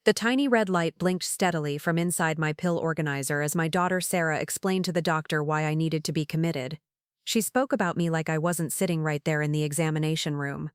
The tiny red light blinked steadily from inside my pill organizer as my daughter Sarah explained to the doctor why I needed to be committed. She spoke about me like I wasn't sitting right there in the examination room,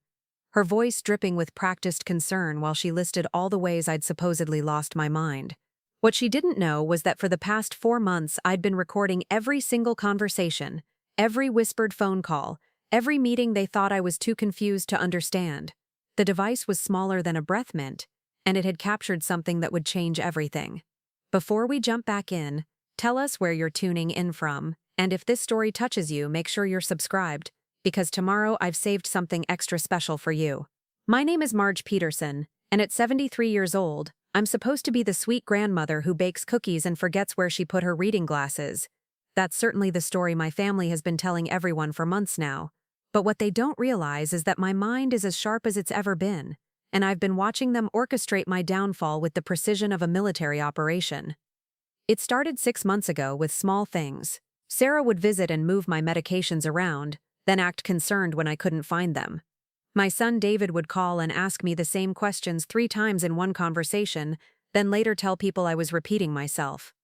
her voice dripping with practiced concern while she listed all the ways I'd supposedly lost my mind. What she didn't know was that for the past 4 months I'd been recording every single conversation, every whispered phone call, every meeting they thought I was too confused to understand. The device was smaller than a breath mint, and it had captured something that would change everything. Before we jump back in, tell us where you're tuning in from, and if this story touches you, make sure you're subscribed, because tomorrow I've saved something extra special for you. My name is Marge Peterson, and at 73 years old, I'm supposed to be the sweet grandmother who bakes cookies and forgets where she put her reading glasses. That's certainly the story my family has been telling everyone for months now. But what they don't realize is that my mind is as sharp as it's ever been, and I've been watching them orchestrate my downfall with the precision of a military operation. It started 6 months ago with small things. Sarah would visit and move my medications around, then act concerned when I couldn't find them. My son David would call and ask me the same questions 3 times in one conversation, then later tell people I was repeating myself.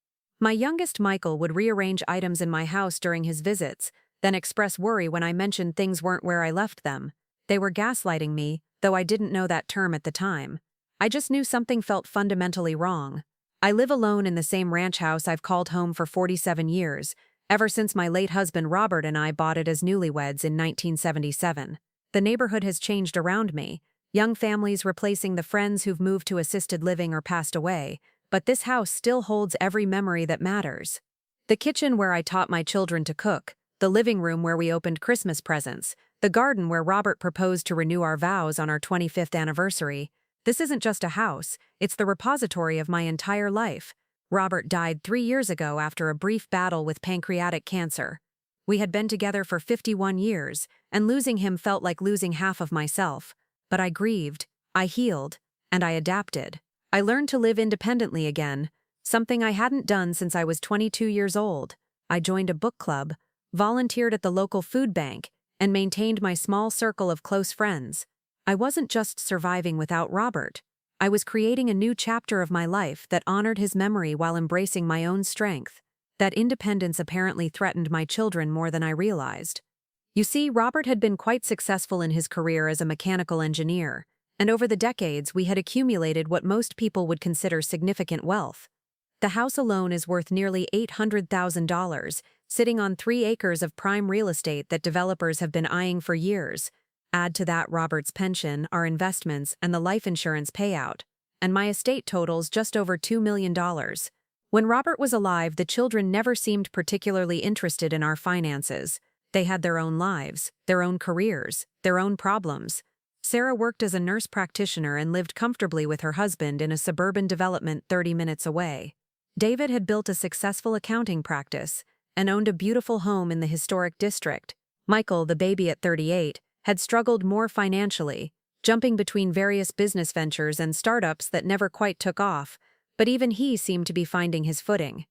My youngest Michael would rearrange items in my house during his visits, then express worry when I mentioned things weren't where I left them. They were gaslighting me, though I didn't know that term at the time. I just knew something felt fundamentally wrong. I live alone in the same ranch house I've called home for 47 years, ever since my late husband Robert and I bought it as newlyweds in 1977. The neighborhood has changed around me, young families replacing the friends who've moved to assisted living or passed away, but this house still holds every memory that matters. The kitchen where I taught my children to cook, the living room where we opened Christmas presents, the garden where Robert proposed to renew our vows on our 25th anniversary. This isn't just a house, it's the repository of my entire life. Robert died 3 years ago after a brief battle with pancreatic cancer. We had been together for 51 years, and losing him felt like losing half of myself. But I grieved, I healed, and I adapted. I learned to live independently again, something I hadn't done since I was 22 years old. I joined a book club, volunteered at the local food bank, and maintained my small circle of close friends. I wasn't just surviving without Robert. I was creating a new chapter of my life that honored his memory while embracing my own strength. That independence apparently threatened my children more than I realized. You see, Robert had been quite successful in his career as a mechanical engineer, and over the decades we had accumulated what most people would consider significant wealth. The house alone is worth nearly $800,000, sitting on 3 acres of prime real estate that developers have been eyeing for years. Add to that Robert's pension, our investments, and the life insurance payout, and my estate totals just over $2 million. When Robert was alive, the children never seemed particularly interested in our finances. They had their own lives, their own careers, their own problems. Sarah worked as a nurse practitioner and lived comfortably with her husband in a suburban development 30 minutes away. David had built a successful accounting practice and owned a beautiful home in the historic district. Michael, the baby at 38, had struggled more financially, jumping between various business ventures and startups that never quite took off, but even he seemed to be finding his footing.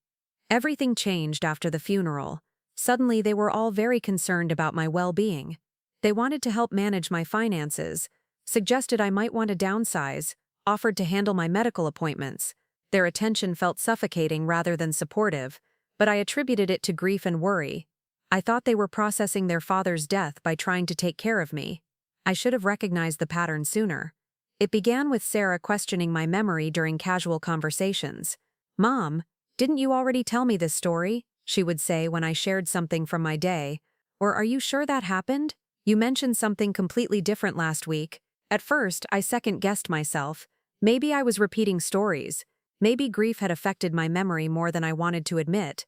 Everything changed after the funeral. Suddenly they were all very concerned about my well-being. They wanted to help manage my finances, suggested I might want to downsize, offered to handle my medical appointments. Their attention felt suffocating rather than supportive, but I attributed it to grief and worry. I thought they were processing their father's death by trying to take care of me. I should have recognized the pattern sooner. It began with Sarah questioning my memory during casual conversations. "Mom, didn't you already tell me this story?" she would say when I shared something from my day. "Or are you sure that happened? You mentioned something completely different last week." At first, I second-guessed myself. Maybe I was repeating stories. Maybe grief had affected my memory more than I wanted to admit.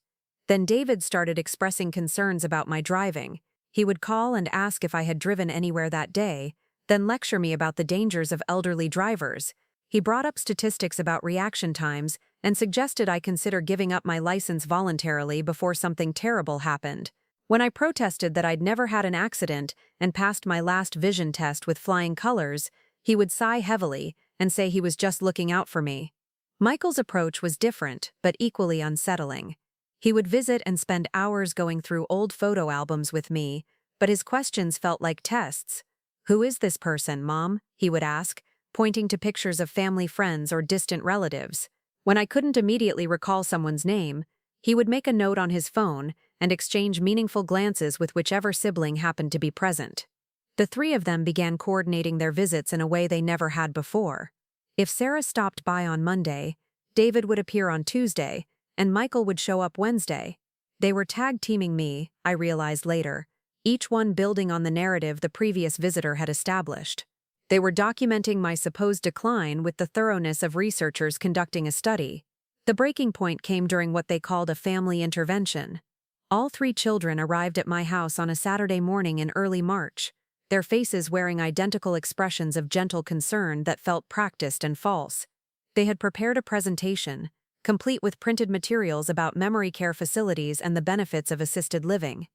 Then David started expressing concerns about my driving. He would call and ask if I had driven anywhere that day, then lecture me about the dangers of elderly drivers. He brought up statistics about reaction times and suggested I consider giving up my license voluntarily before something terrible happened. When I protested that I'd never had an accident and passed my last vision test with flying colors, he would sigh heavily and say he was just looking out for me. Michael's approach was different, but equally unsettling. He would visit and spend hours going through old photo albums with me, but his questions felt like tests. "Who is this person, Mom?" he would ask. pointing to pictures of family friends or distant relatives. When I couldn't immediately recall someone's name, he would make a note on his phone and exchange meaningful glances with whichever sibling happened to be present. The three of them began coordinating their visits in a way they never had before. If Sarah stopped by on Monday, David would appear on Tuesday, and Michael would show up Wednesday. They were tag-teaming me, I realized later, each one building on the narrative the previous visitor had established. They were documenting my supposed decline with the thoroughness of researchers conducting a study. The breaking point came during what they called a family intervention. All three children arrived at my house on a Saturday morning in early March, their faces wearing identical expressions of gentle concern that felt practiced and false. They had prepared a presentation, complete with printed materials about memory care facilities and the benefits of assisted living.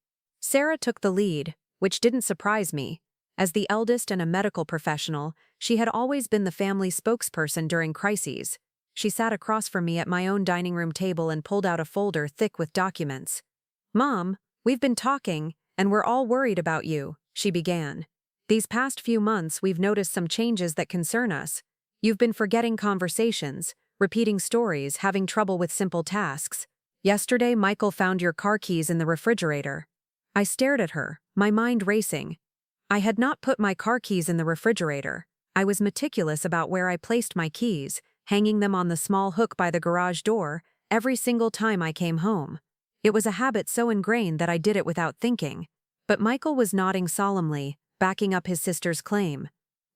Sarah took the lead, which didn't surprise me. As the eldest and a medical professional, she had always been the family spokesperson during crises. She sat across from me at my own dining room table and pulled out a folder thick with documents. "Mom, we've been talking, and we're all worried about you," she began. "These past few months we've noticed some changes that concern us. You've been forgetting conversations, repeating stories, having trouble with simple tasks. Yesterday Michael found your car keys in the refrigerator." I stared at her, my mind racing. I had not put my car keys in the refrigerator. I was meticulous about where I placed my keys, hanging them on the small hook by the garage door every single time I came home. It was a habit so ingrained that I did it without thinking. But Michael was nodding solemnly, backing up his sister's claim.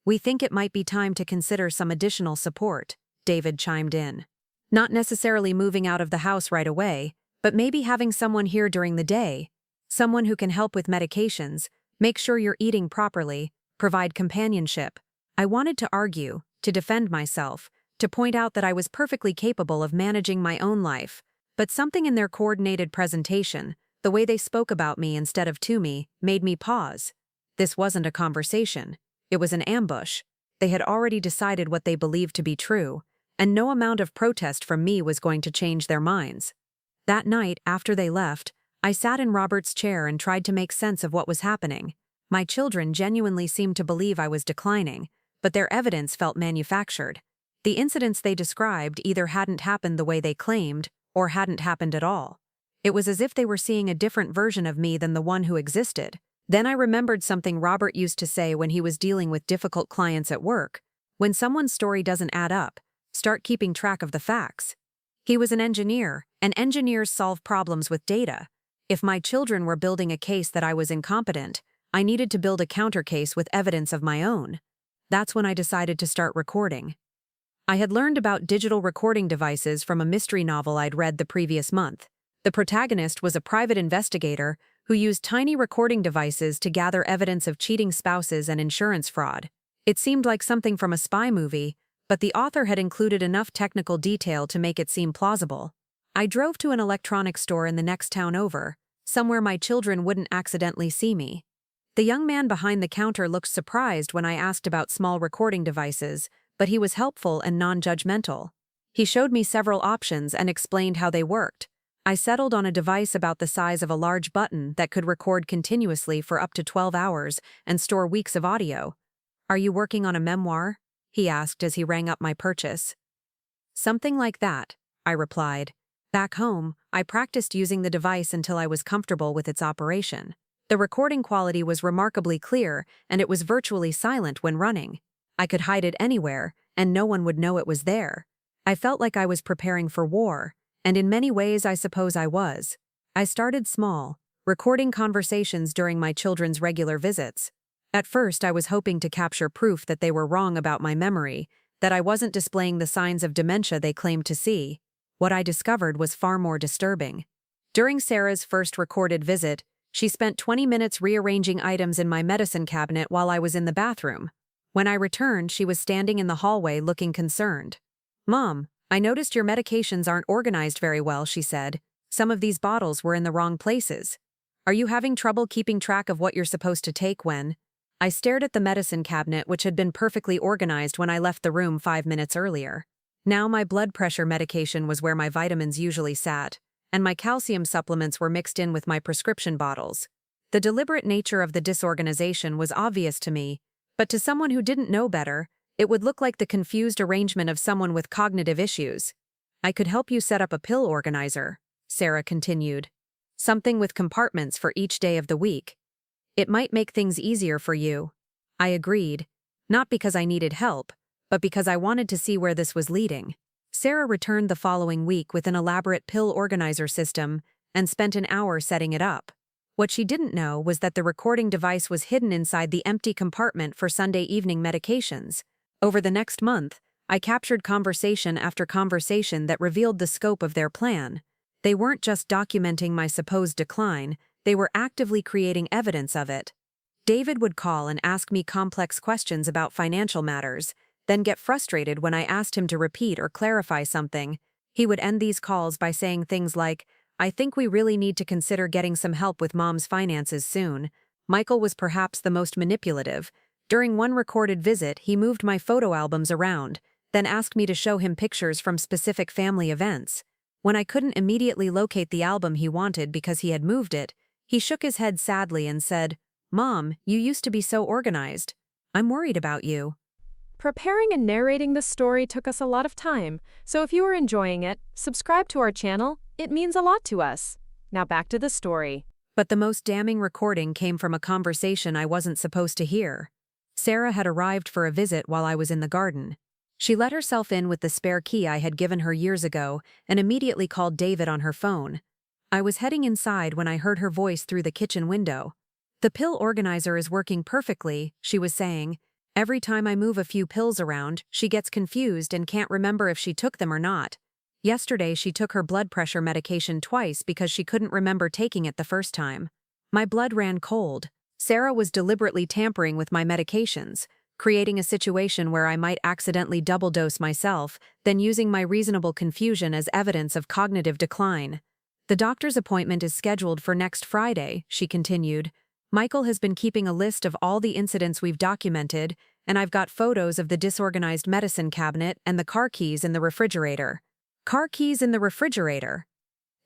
"We think it might be time to consider some additional support," David chimed in. "Not necessarily moving out of the house right away, but maybe having someone here during the day. Someone who can help with medications, make sure you're eating properly, provide companionship." I wanted to argue, to defend myself, to point out that I was perfectly capable of managing my own life, but something in their coordinated presentation, the way they spoke about me instead of to me, made me pause. This wasn't a conversation. It was an ambush. They had already decided what they believed to be true, and no amount of protest from me was going to change their minds. That night, after they left, I sat in Robert's chair and tried to make sense of what was happening. My children genuinely seemed to believe I was declining, but their evidence felt manufactured. The incidents they described either hadn't happened the way they claimed, or hadn't happened at all. It was as if they were seeing a different version of me than the one who existed. Then I remembered something Robert used to say when he was dealing with difficult clients at work. When someone's story doesn't add up, start keeping track of the facts. He was an engineer, and engineers solve problems with data. If my children were building a case that I was incompetent, I needed to build a counter case with evidence of my own. That's when I decided to start recording. I had learned about digital recording devices from a mystery novel I'd read the previous month. The protagonist was a private investigator who used tiny recording devices to gather evidence of cheating spouses and insurance fraud. It seemed like something from a spy movie, but the author had included enough technical detail to make it seem plausible. I drove to an electronics store in the next town over, somewhere my children wouldn't accidentally see me. The young man behind the counter looked surprised when I asked about small recording devices, but he was helpful and non-judgmental. He showed me several options and explained how they worked. I settled on a device about the size of a large button that could record continuously for up to 12 hours and store weeks of audio. "Are you working on a memoir?" he asked as he rang up my purchase. "Something like that," I replied. Back home, I practiced using the device until I was comfortable with its operation. The recording quality was remarkably clear, and it was virtually silent when running. I could hide it anywhere, and no one would know it was there. I felt like I was preparing for war, and in many ways I suppose I was. I started small, recording conversations during my children's regular visits. At first I was hoping to capture proof that they were wrong about my memory, that I wasn't displaying the signs of dementia they claimed to see. What I discovered was far more disturbing. During Sarah's first recorded visit, she spent 20 minutes rearranging items in my medicine cabinet while I was in the bathroom. When I returned, she was standing in the hallway looking concerned. "Mom, I noticed your medications aren't organized very well," she said. "Some of these bottles were in the wrong places. Are you having trouble keeping track of what you're supposed to take when?" I stared at the medicine cabinet, which had been perfectly organized when I left the room 5 minutes earlier. Now my blood pressure medication was where my vitamins usually sat, and my calcium supplements were mixed in with my prescription bottles. The deliberate nature of the disorganization was obvious to me, but to someone who didn't know better, It would look like the confused arrangement of someone with cognitive issues. I could help you set up a pill organizer, Sarah continued. Something with compartments for each day of the week. It might make things easier for you. I agreed, not because I needed help, but because I wanted to see where this was leading. Sarah returned the following week with an elaborate pill organizer system and spent an hour setting it up. What she didn't know was that the recording device was hidden inside the empty compartment for Sunday evening medications. Over the next month, I captured conversation after conversation that revealed the scope of their plan. They weren't just documenting my supposed decline, they were actively creating evidence of it. David would call and ask me complex questions about financial matters, then get frustrated when I asked him to repeat or clarify something. He would end these calls by saying things like, "I think we really need to consider getting some help with Mom's finances soon." Michael was perhaps the most manipulative. During one recorded visit, he moved my photo albums around, then asked me to show him pictures from specific family events. When I couldn't immediately locate the album he wanted because he had moved it, he shook his head sadly and said, "Mom, you used to be so organized. I'm worried about you." Preparing and narrating this story took us a lot of time, so if you are enjoying it, subscribe to our channel. It means a lot to us. Now back to the story. But the most damning recording came from a conversation I wasn't supposed to hear. Sarah had arrived for a visit while I was in the garden. She let herself in with the spare key I had given her years ago and immediately called David on her phone. I was heading inside when I heard her voice through the kitchen window. "The pill organizer is working perfectly," she was saying. "Every time I move a few pills around, she gets confused and can't remember if she took them or not. Yesterday she took her blood pressure medication twice because she couldn't remember taking it the first time. My blood ran cold. Sarah was deliberately tampering with my medications, creating a situation where I might accidentally double-dose myself, then using my reasonable confusion as evidence of cognitive decline. The doctor's appointment is scheduled for next Friday," she continued. "Michael has been keeping a list of all the incidents we've documented, and I've got photos of the disorganized medicine cabinet and the car keys in the refrigerator." Car keys in the refrigerator.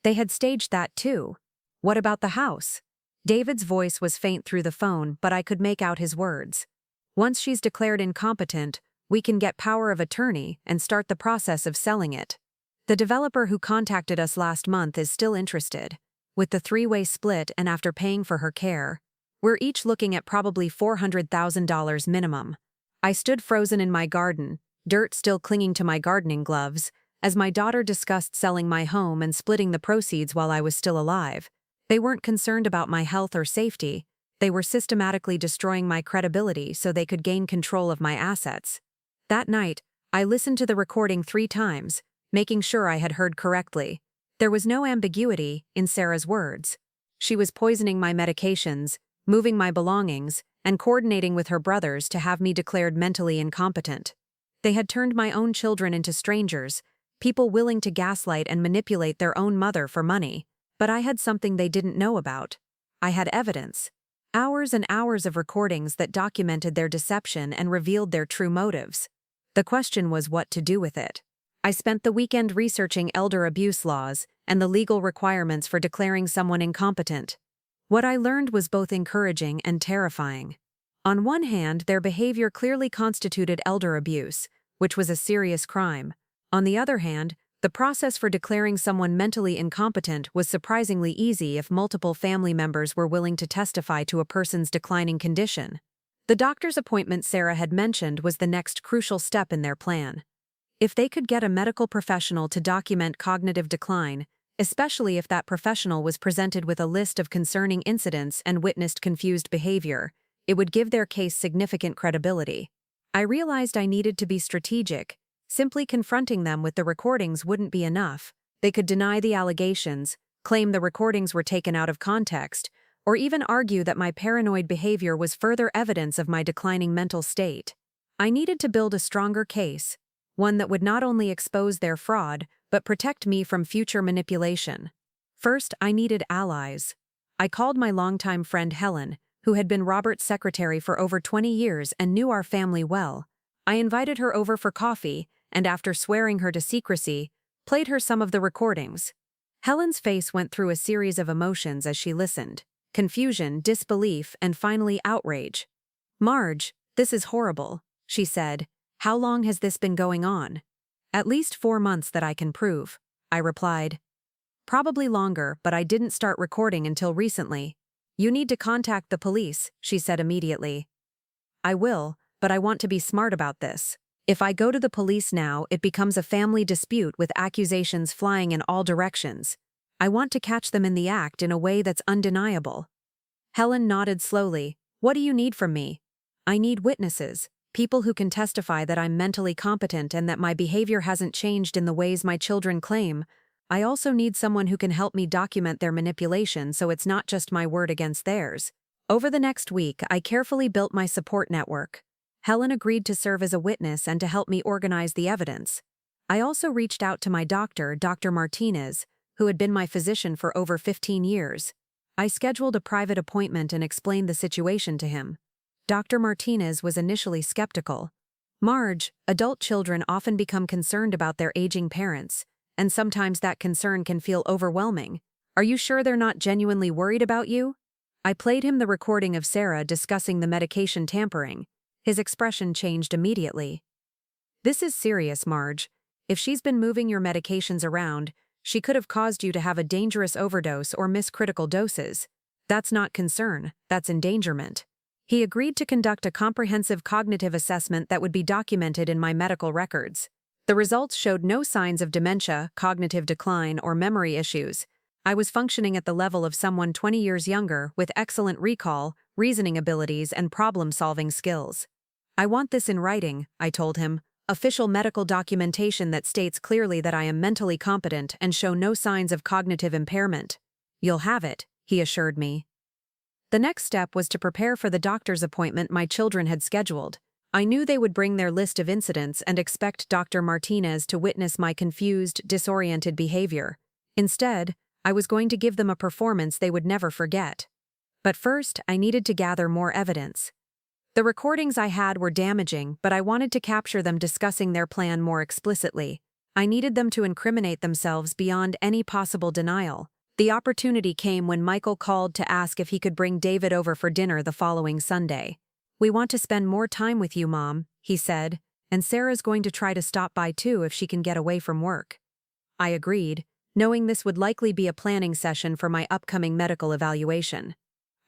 They had staged that too. What about the house? David's voice was faint through the phone, but I could make out his words. "Once she's declared incompetent, we can get power of attorney and start the process of selling it. The developer who contacted us last month is still interested. With the three-way split and after paying for her care, we're each looking at probably $400,000 minimum." I stood frozen in my garden, dirt still clinging to my gardening gloves, as my daughter discussed selling my home and splitting the proceeds while I was still alive. They weren't concerned about my health or safety. They were systematically destroying my credibility so they could gain control of my assets. That night, I listened to the recording 3 times, making sure I had heard correctly. There was no ambiguity in Sarah's words. She was poisoning my medications, moving my belongings, and coordinating with her brothers to have me declared mentally incompetent. They had turned my own children into strangers, people willing to gaslight and manipulate their own mother for money. But I had something they didn't know about. I had evidence. Hours and hours of recordings that documented their deception and revealed their true motives. The question was what to do with it. I spent the weekend researching elder abuse laws and the legal requirements for declaring someone incompetent. What I learned was both encouraging and terrifying. On one hand, their behavior clearly constituted elder abuse, which was a serious crime. On the other hand, the process for declaring someone mentally incompetent was surprisingly easy if multiple family members were willing to testify to a person's declining condition. The doctor's appointment Sarah had mentioned was the next crucial step in their plan. If they could get a medical professional to document cognitive decline, especially if that professional was presented with a list of concerning incidents and witnessed confused behavior, it would give their case significant credibility. I realized I needed to be strategic. Simply confronting them with the recordings wouldn't be enough. They could deny the allegations, claim the recordings were taken out of context, or even argue that my paranoid behavior was further evidence of my declining mental state. I needed to build a stronger case, one that would not only expose their fraud, but protect me from future manipulation. First, I needed allies. I called my longtime friend Helen, who had been Robert's secretary for over 20 years and knew our family well. I invited her over for coffee, and after swearing her to secrecy, played her some of the recordings. Helen's face went through a series of emotions as she listened: confusion, disbelief, and finally outrage. "Marge, this is horrible," she said. How long has this been going on? At least 4 months that I can prove, I replied. Probably longer, but I didn't start recording until recently. You need to contact the police, she said immediately. I will, but I want to be smart about this. If I go to the police now, it becomes a family dispute with accusations flying in all directions. I want to catch them in the act in a way that's undeniable. Helen nodded slowly. What do you need from me? I need witnesses, people who can testify that I'm mentally competent and that my behavior hasn't changed in the ways my children claim. I also need someone who can help me document their manipulation so it's not just my word against theirs. Over the next week, I carefully built my support network. Helen agreed to serve as a witness and to help me organize the evidence. I also reached out to my doctor, Dr. Martinez, who had been my physician for over 15 years. I scheduled a private appointment and explained the situation to him. Dr. Martinez was initially skeptical. Marge, adult children often become concerned about their aging parents, and sometimes that concern can feel overwhelming. Are you sure they're not genuinely worried about you? I played him the recording of Sarah discussing the medication tampering. His expression changed immediately. This is serious, Marge. If she's been moving your medications around, she could have caused you to have a dangerous overdose or miss critical doses. That's not concern, that's endangerment. He agreed to conduct a comprehensive cognitive assessment that would be documented in my medical records. The results showed no signs of dementia, cognitive decline, or memory issues. I was functioning at the level of someone 20 years younger with excellent recall, reasoning abilities, and problem-solving skills. I want this in writing, I told him, official medical documentation that states clearly that I am mentally competent and show no signs of cognitive impairment. You'll have it, he assured me. The next step was to prepare for the doctor's appointment my children had scheduled. I knew they would bring their list of incidents and expect Dr. Martinez to witness my confused, disoriented behavior. Instead, I was going to give them a performance they would never forget. But first, I needed to gather more evidence. The recordings I had were damaging, but I wanted to capture them discussing their plan more explicitly. I needed them to incriminate themselves beyond any possible denial. The opportunity came when Michael called to ask if he could bring David over for dinner the following Sunday. We want to spend more time with you, Mom, he said, and Sarah's going to try to stop by too if she can get away from work. I agreed, knowing this would likely be a planning session for my upcoming medical evaluation.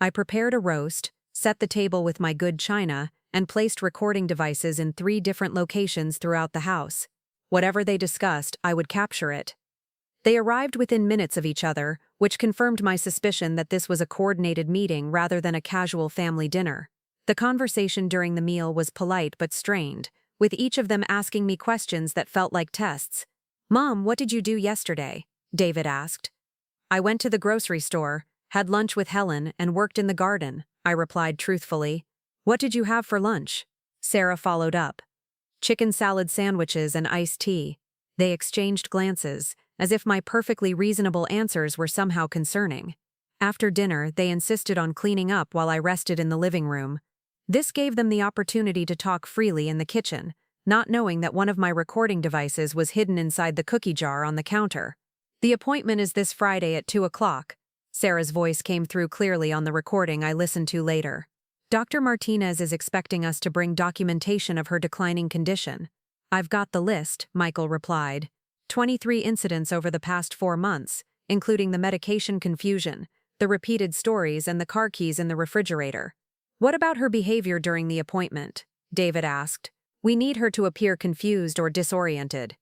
I prepared a roast, set the table with my good china, and placed recording devices in 3 different locations throughout the house. Whatever they discussed, I would capture it. They arrived within minutes of each other, which confirmed my suspicion that this was a coordinated meeting rather than a casual family dinner. The conversation during the meal was polite but strained, with each of them asking me questions that felt like tests. Mom, what did you do yesterday? David asked. I went to the grocery store, had lunch with Helen, and worked in the garden, I replied truthfully. What did you have for lunch? Sarah followed up. Chicken salad sandwiches and iced tea. They exchanged glances, as if my perfectly reasonable answers were somehow concerning. After dinner, they insisted on cleaning up while I rested in the living room. This gave them the opportunity to talk freely in the kitchen, not knowing that one of my recording devices was hidden inside the cookie jar on the counter. The appointment is this Friday at 2 o'clock. Sarah's voice came through clearly on the recording I listened to later. Dr. Martinez is expecting us to bring documentation of her declining condition. I've got the list, Michael replied. 23 incidents over the past 4 months, including the medication confusion, the repeated stories, and the car keys in the refrigerator. What about her behavior during the appointment? David asked. We need her to appear confused or disoriented.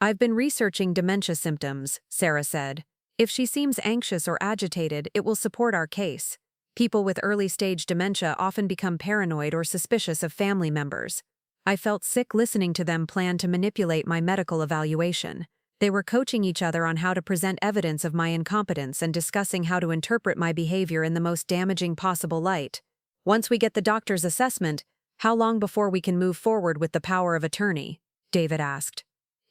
I've been researching dementia symptoms, Sarah said. If she seems anxious or agitated, it will support our case. People with early-stage dementia often become paranoid or suspicious of family members. I felt sick listening to them plan to manipulate my medical evaluation. They were coaching each other on how to present evidence of my incompetence and discussing how to interpret my behavior in the most damaging possible light. Once we get the doctor's assessment, how long before we can move forward with the power of attorney? David asked.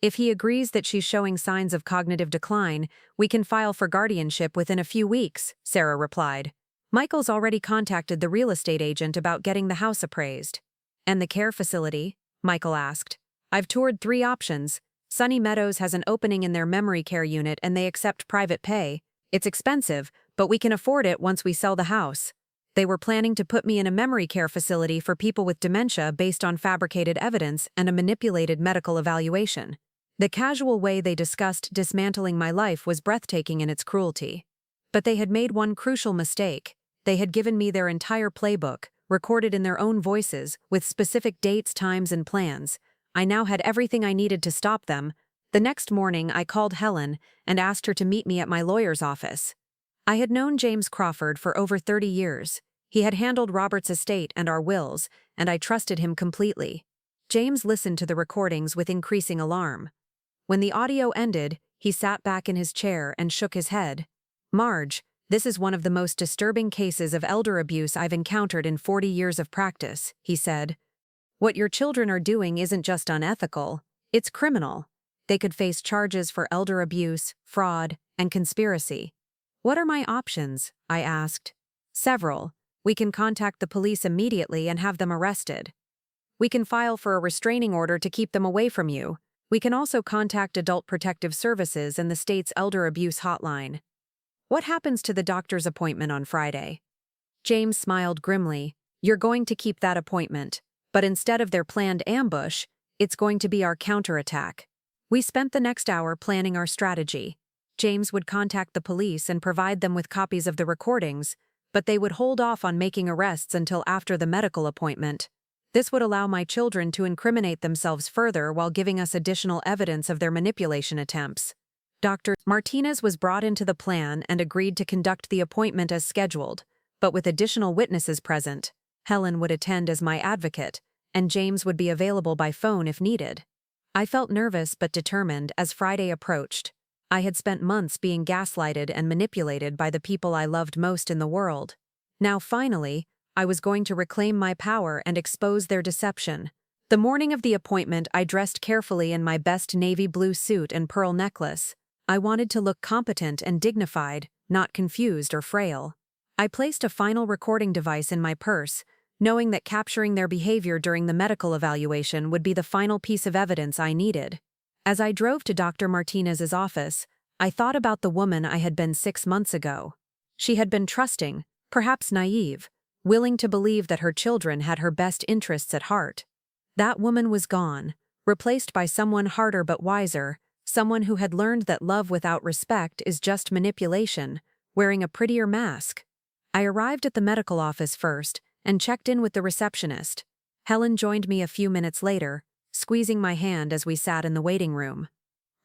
If he agrees that she's showing signs of cognitive decline, we can file for guardianship within a few weeks, Sarah replied. Michael's already contacted the real estate agent about getting the house appraised. And the care facility? Michael asked. I've toured 3 options. Sunny Meadows has an opening in their memory care unit and they accept private pay. It's expensive, but we can afford it once we sell the house. They were planning to put me in a memory care facility for people with dementia based on fabricated evidence and a manipulated medical evaluation. The casual way they discussed dismantling my life was breathtaking in its cruelty. But they had made one crucial mistake. They had given me their entire playbook, recorded in their own voices, with specific dates, times, and plans. I now had everything I needed to stop them. The next morning, I called Helen and asked her to meet me at my lawyer's office. I had known James Crawford for over 30 years. He had handled Robert's estate and our wills, and I trusted him completely. James listened to the recordings with increasing alarm. When the audio ended, he sat back in his chair and shook his head. "Marge, this is one of the most disturbing cases of elder abuse I've encountered in 40 years of practice," he said. "What your children are doing isn't just unethical, it's criminal. They could face charges for elder abuse, fraud, and conspiracy." "What are my options?" I asked. "Several. We can contact the police immediately and have them arrested. We can file for a restraining order to keep them away from you. We can also contact Adult Protective Services and the state's elder abuse hotline." "What happens to the doctor's appointment on Friday?" James smiled grimly. "You're going to keep that appointment, but instead of their planned ambush, it's going to be our counterattack." We spent the next hour planning our strategy. James would contact the police and provide them with copies of the recordings, but they would hold off on making arrests until after the medical appointment. This would allow my children to incriminate themselves further while giving us additional evidence of their manipulation attempts. Dr. Martinez was brought into the plan and agreed to conduct the appointment as scheduled, but with additional witnesses present. Helen would attend as my advocate, and James would be available by phone if needed. I felt nervous but determined as Friday approached. I had spent months being gaslighted and manipulated by the people I loved most in the world. Now finally, I was going to reclaim my power and expose their deception. The morning of the appointment, I dressed carefully in my best navy blue suit and pearl necklace. I wanted to look competent and dignified, not confused or frail. I placed a final recording device in my purse, knowing that capturing their behavior during the medical evaluation would be the final piece of evidence I needed. As I drove to Dr. Martinez's office, I thought about the woman I had been 6 months ago. She had been trusting, perhaps naive, willing to believe that her children had her best interests at heart. That woman was gone, replaced by someone harder but wiser, someone who had learned that love without respect is just manipulation, wearing a prettier mask. I arrived at the medical office first and checked in with the receptionist. Helen joined me a few minutes later, squeezing my hand as we sat in the waiting room.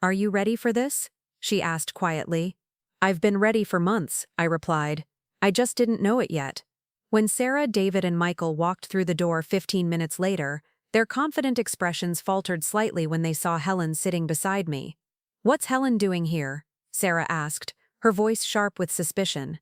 "Are you ready for this?" she asked quietly. "I've been ready for months," I replied. "I just didn't know it yet." When Sarah, David, and Michael walked through the door 15 minutes later, their confident expressions faltered slightly when they saw Helen sitting beside me. "What's Helen doing here?" Sarah asked, her voice sharp with suspicion.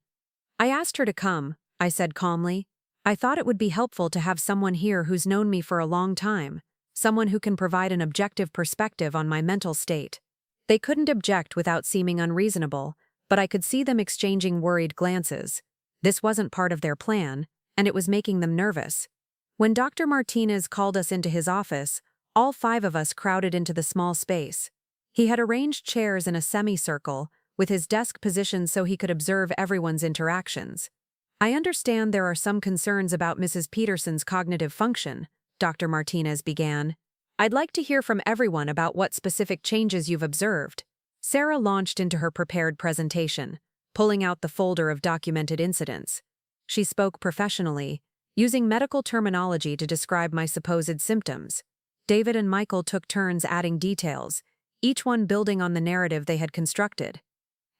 "I asked her to come," I said calmly. "I thought it would be helpful to have someone here who's known me for a long time. Someone who can provide an objective perspective on my mental state." They couldn't object without seeming unreasonable, but I could see them exchanging worried glances. This wasn't part of their plan, and it was making them nervous. When Dr. Martinez called us into his office, all 5 of us crowded into the small space. He had arranged chairs in a semicircle, with his desk positioned so he could observe everyone's interactions. "I understand there are some concerns about Mrs. Peterson's cognitive function," Dr. Martinez began. "I'd like to hear from everyone about what specific changes you've observed." Sarah launched into her prepared presentation, pulling out the folder of documented incidents. She spoke professionally, using medical terminology to describe my supposed symptoms. David and Michael took turns adding details, each one building on the narrative they had constructed.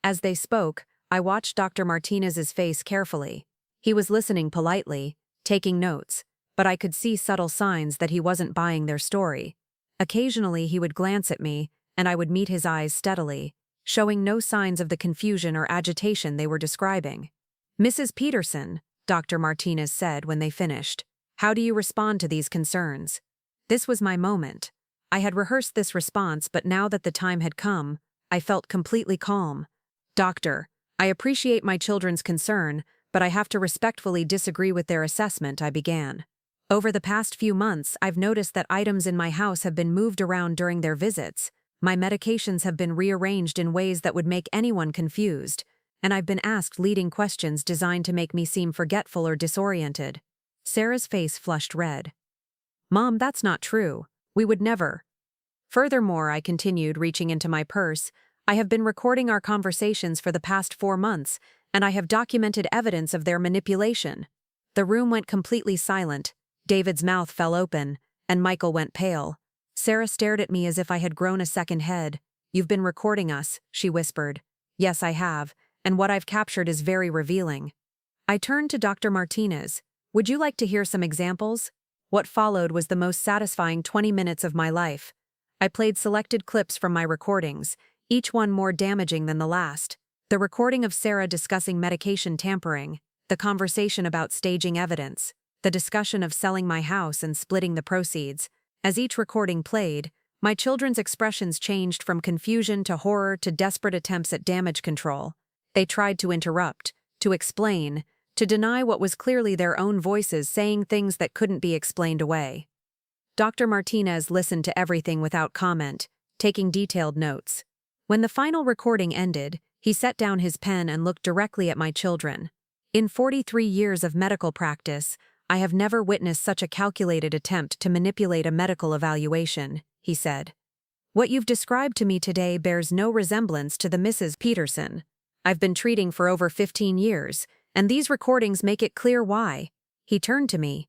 As they spoke, I watched Dr. Martinez's face carefully. He was listening politely, taking notes, but I could see subtle signs that he wasn't buying their story. Occasionally he would glance at me, and I would meet his eyes steadily, showing no signs of the confusion or agitation they were describing. "Mrs. Peterson," Dr. Martinez said when they finished, "how do you respond to these concerns?" This was my moment. I had rehearsed this response, but now that the time had come, I felt completely calm. "Doctor, I appreciate my children's concern, but I have to respectfully disagree with their assessment," I began. "Over the past few months, I've noticed that items in my house have been moved around during their visits. My medications have been rearranged in ways that would make anyone confused. and I've been asked leading questions designed to make me seem forgetful or disoriented. Sarah's face flushed red. Mom, that's not true. We would never. Furthermore, I continued, reaching into my purse, I have been recording our conversations for the past 4 months, and I have documented evidence of their manipulation. The room went completely silent. David's mouth fell open, and Michael went pale. Sarah stared at me as if I had grown a second head. You've been recording us, she whispered. Yes, I have, and what I've captured is very revealing. I turned to Dr. Martinez. Would you like to hear some examples? What followed was the most satisfying 20 minutes of my life. I played selected clips from my recordings, each one more damaging than the last. The recording of Sarah discussing medication tampering, the conversation about staging evidence, the discussion of selling my house and splitting the proceeds. As each recording played, my children's expressions changed from confusion to horror to desperate attempts at damage control. They tried to interrupt, to explain, to deny what was clearly their own voices saying things that couldn't be explained away. Dr. Martinez listened to everything without comment, taking detailed notes. When the final recording ended, he set down his pen and looked directly at my children. In 43 years of medical practice, I have never witnessed such a calculated attempt to manipulate a medical evaluation, he said. What you've described to me today bears no resemblance to the Mrs. Peterson. I've been treating for over 15 years, and these recordings make it clear why. He turned to me.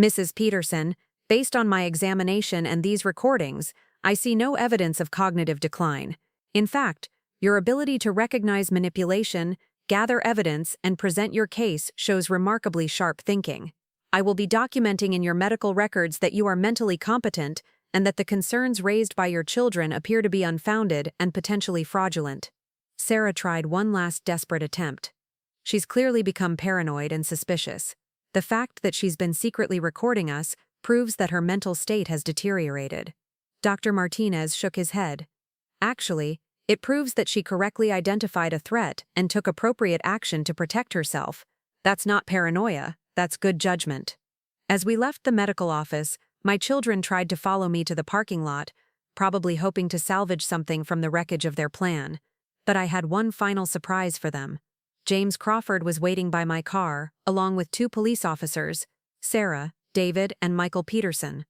Mrs. Peterson, based on my examination and these recordings, I see no evidence of cognitive decline. In fact, your ability to recognize manipulation, gather evidence, and present your case shows remarkably sharp thinking. I will be documenting in your medical records that you are mentally competent and that the concerns raised by your children appear to be unfounded and potentially fraudulent. Sarah tried one last desperate attempt. She's clearly become paranoid and suspicious. The fact that she's been secretly recording us proves that her mental state has deteriorated. Dr. Martinez shook his head. Actually, it proves that she correctly identified a threat and took appropriate action to protect herself. That's not paranoia, that's good judgment. As we left the medical office, my children tried to follow me to the parking lot, probably hoping to salvage something from the wreckage of their plan. But I had one final surprise for them. James Crawford was waiting by my car, along with 2 police officers, Sarah, David, and Michael Peterson.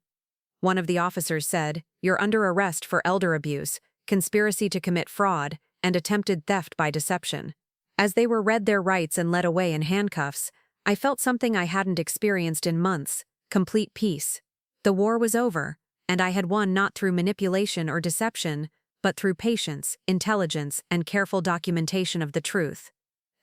One of the officers said, "You're under arrest for elder abuse, conspiracy to commit fraud, and attempted theft by deception." As they were read their rights and led away in handcuffs, I felt something I hadn't experienced in months: complete peace. The war was over, and I had won not through manipulation or deception, but through patience, intelligence, and careful documentation of the truth.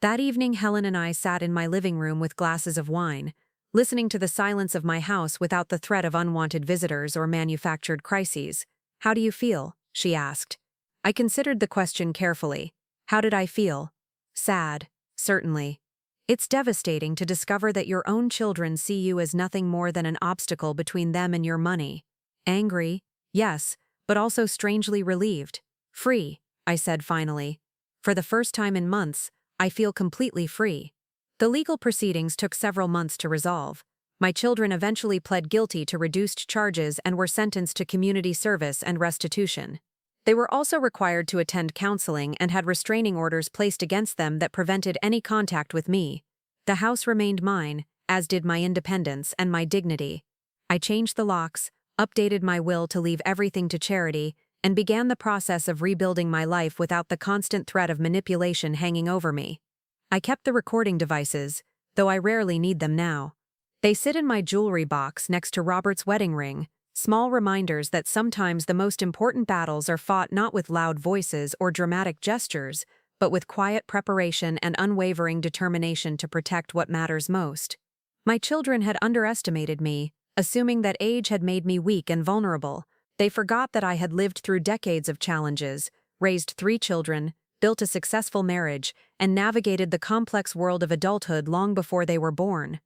That evening, Helen and I sat in my living room with glasses of wine, listening to the silence of my house without the threat of unwanted visitors or manufactured crises. "How do you feel?" she asked. I considered the question carefully. How did I feel? Sad, certainly. It's devastating to discover that your own children see you as nothing more than an obstacle between them and your money. Angry, yes, but also strangely relieved. Free, I said finally. For the first time in months, I feel completely free. The legal proceedings took several months to resolve. My children eventually pled guilty to reduced charges and were sentenced to community service and restitution. They were also required to attend counseling and had restraining orders placed against them that prevented any contact with me. The house remained mine, as did my independence and my dignity. I changed the locks, updated my will to leave everything to charity, and began the process of rebuilding my life without the constant threat of manipulation hanging over me. I kept the recording devices, though I rarely need them now. They sit in my jewelry box next to Robert's wedding ring, small reminders that sometimes the most important battles are fought not with loud voices or dramatic gestures, but with quiet preparation and unwavering determination to protect what matters most. My children had underestimated me, assuming that age had made me weak and vulnerable. They forgot that I had lived through decades of challenges, raised 3 children, built a successful marriage, and navigated the complex world of adulthood long before they were born.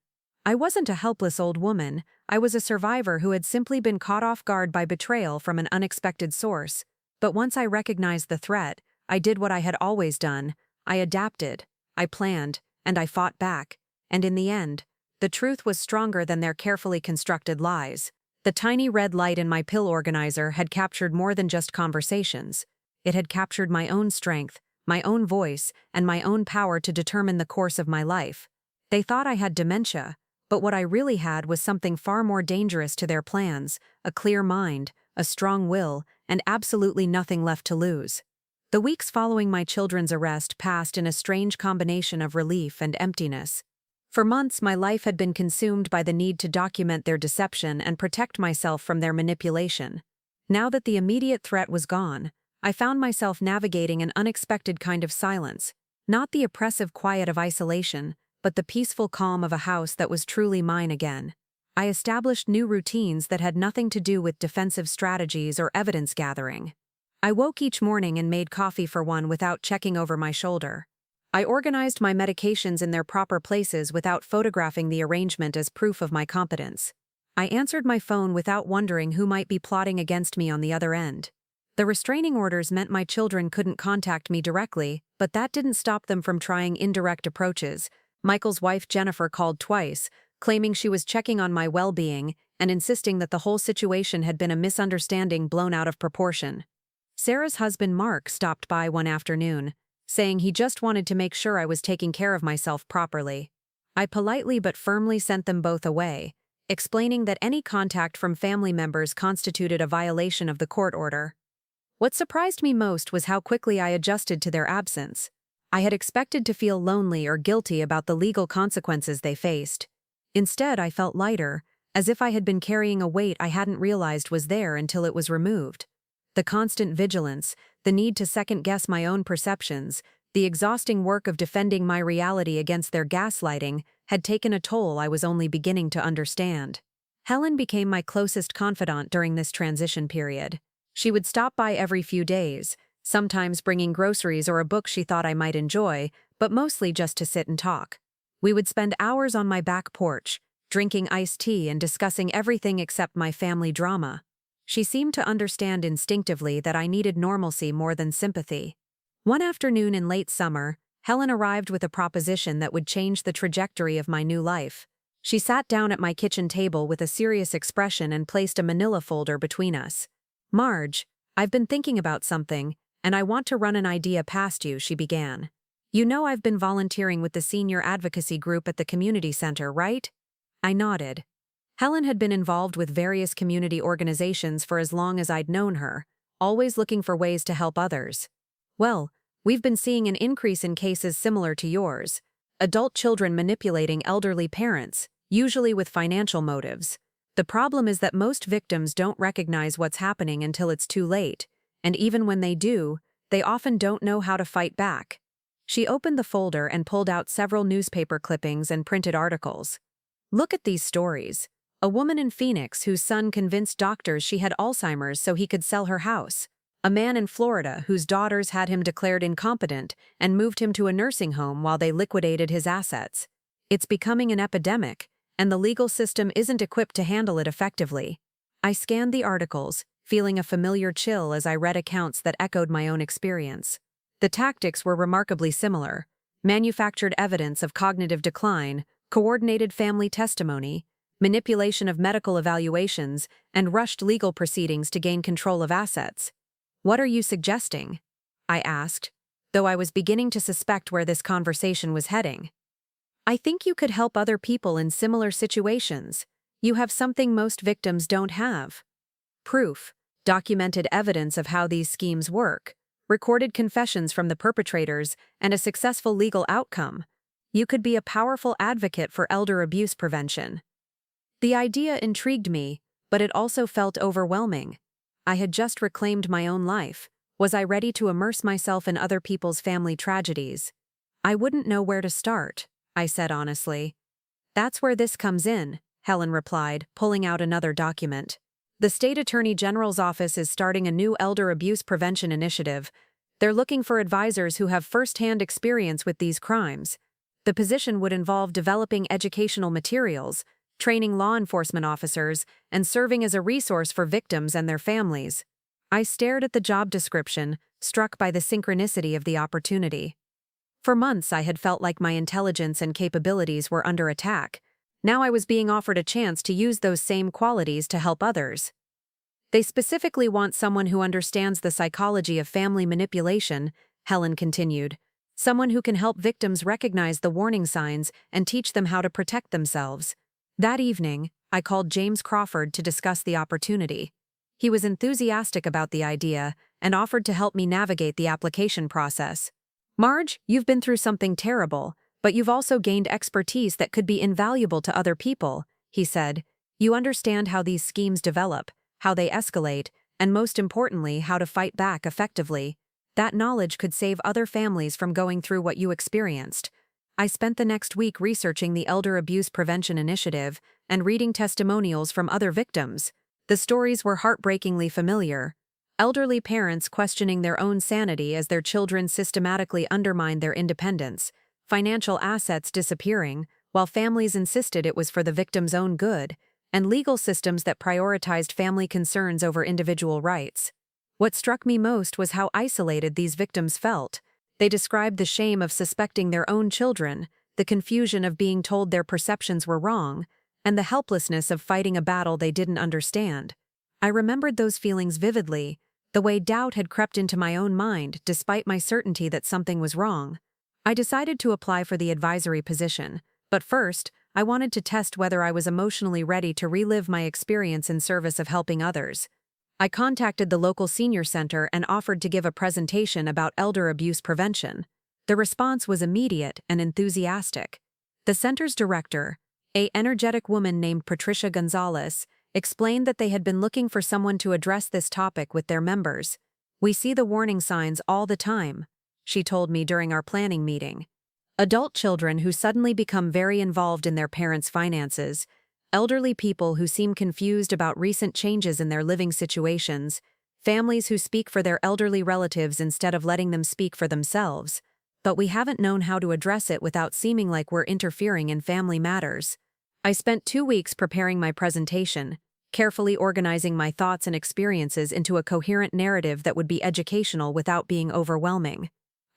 I wasn't a helpless old woman, I was a survivor who had simply been caught off guard by betrayal from an unexpected source. But once I recognized the threat, I did what I had always done. I adapted, I planned, and I fought back. And in the end, the truth was stronger than their carefully constructed lies. The tiny red light in my pill organizer had captured more than just conversations. It had captured my own strength, my own voice, and my own power to determine the course of my life. They thought I had dementia, but what I really had was something far more dangerous to their plans: a clear mind, a strong will, and absolutely nothing left to lose. The weeks following my children's arrest passed in a strange combination of relief and emptiness. For months, my life had been consumed by the need to document their deception and protect myself from their manipulation. Now that the immediate threat was gone, I found myself navigating an unexpected kind of silence, not the oppressive quiet of isolation, but the peaceful calm of a house that was truly mine again. I established new routines that had nothing to do with defensive strategies or evidence gathering. I woke each morning and made coffee for one without checking over my shoulder. I organized my medications in their proper places without photographing the arrangement as proof of my competence. I answered my phone without wondering who might be plotting against me on the other end. The restraining orders meant my children couldn't contact me directly, but that didn't stop them from trying indirect approaches. Michael's wife Jennifer called twice, claiming she was checking on my well-being and insisting that the whole situation had been a misunderstanding blown out of proportion. Sarah's husband Mark stopped by one afternoon, saying he just wanted to make sure I was taking care of myself properly. I politely but firmly sent them both away, explaining that any contact from family members constituted a violation of the court order. What surprised me most was how quickly I adjusted to their absence. I had expected to feel lonely or guilty about the legal consequences they faced. Instead, I felt lighter, as if I had been carrying a weight I hadn't realized was there until it was removed. The constant vigilance, the need to second-guess my own perceptions, the exhausting work of defending my reality against their gaslighting had taken a toll I was only beginning to understand. Helen became my closest confidant during this transition period. She would stop by every few days, sometimes bringing groceries or a book she thought I might enjoy, but mostly just to sit and talk. We would spend hours on my back porch, drinking iced tea and discussing everything except my family drama. She seemed to understand instinctively that I needed normalcy more than sympathy. One afternoon in late summer, Helen arrived with a proposition that would change the trajectory of my new life. She sat down at my kitchen table with a serious expression and placed a manila folder between us. "Marge, I've been thinking about something, and I want to run an idea past you," she began. "You know I've been volunteering with the senior advocacy group at the community center, right?" I nodded. Helen had been involved with various community organizations for as long as I'd known her, always looking for ways to help others. "Well, we've been seeing an increase in cases similar to yours. Adult children manipulating elderly parents, usually with financial motives. The problem is that most victims don't recognize what's happening until it's too late, and even when they do, they often don't know how to fight back." She opened the folder and pulled out several newspaper clippings and printed articles. "Look at these stories. A woman in Phoenix whose son convinced doctors she had Alzheimer's so he could sell her house. A man in Florida whose daughters had him declared incompetent and moved him to a nursing home while they liquidated his assets. It's becoming an epidemic, and the legal system isn't equipped to handle it effectively." I scanned the articles, feeling a familiar chill as I read accounts that echoed my own experience. The tactics were remarkably similar: manufactured evidence of cognitive decline, coordinated family testimony, manipulation of medical evaluations, and rushed legal proceedings to gain control of assets. "What are you suggesting?" I asked, though I was beginning to suspect where this conversation was heading. "I think you could help other people in similar situations. You have something most victims don't have: proof, documented evidence of how these schemes work, recorded confessions from the perpetrators, and a successful legal outcome. You could be a powerful advocate for elder abuse prevention." The idea intrigued me, but it also felt overwhelming. I had just reclaimed my own life. Was I ready to immerse myself in other people's family tragedies? "I wouldn't know where to start," I said honestly. "That's where this comes in," Helen replied, pulling out another document. "The State Attorney General's office is starting a new elder abuse prevention initiative. They're looking for advisors who have first-hand experience with these crimes. The position would involve developing educational materials, training law enforcement officers, and serving as a resource for victims and their families." I stared at the job description, struck by the synchronicity of the opportunity. For months I had felt like my intelligence and capabilities were under attack. Now I was being offered a chance to use those same qualities to help others. "They specifically want someone who understands the psychology of family manipulation," Helen continued. Someone who can help victims recognize the warning signs and teach them how to protect themselves. That evening, I called James Crawford to discuss the opportunity. He was enthusiastic about the idea and offered to help me navigate the application process. Marge, you've been through something terrible, but you've also gained expertise that could be invaluable to other people, he said. You understand how these schemes develop, how they escalate, and most importantly, how to fight back effectively. That knowledge could save other families from going through what you experienced. I spent the next week researching the Elder Abuse Prevention Initiative and reading testimonials from other victims. The stories were heartbreakingly familiar. Elderly parents questioning their own sanity as their children systematically undermined their independence, financial assets disappearing, while families insisted it was for the victim's own good, and legal systems that prioritized family concerns over individual rights. What struck me most was how isolated these victims felt. They described the shame of suspecting their own children, the confusion of being told their perceptions were wrong, and the helplessness of fighting a battle they didn't understand. I remembered those feelings vividly, the way doubt had crept into my own mind despite my certainty that something was wrong. I decided to apply for the advisory position, but first, I wanted to test whether I was emotionally ready to relive my experience in service of helping others. I contacted the local senior center and offered to give a presentation about elder abuse prevention. The response was immediate and enthusiastic. The center's director, an energetic woman named Patricia Gonzalez, explained that they had been looking for someone to address this topic with their members. We see the warning signs all the time, she told me during our planning meeting. Adult children who suddenly become very involved in their parents' finances, elderly people who seem confused about recent changes in their living situations, families who speak for their elderly relatives instead of letting them speak for themselves. But we haven't known how to address it without seeming like we're interfering in family matters. I spent 2 weeks preparing my presentation, carefully organizing my thoughts and experiences into a coherent narrative that would be educational without being overwhelming.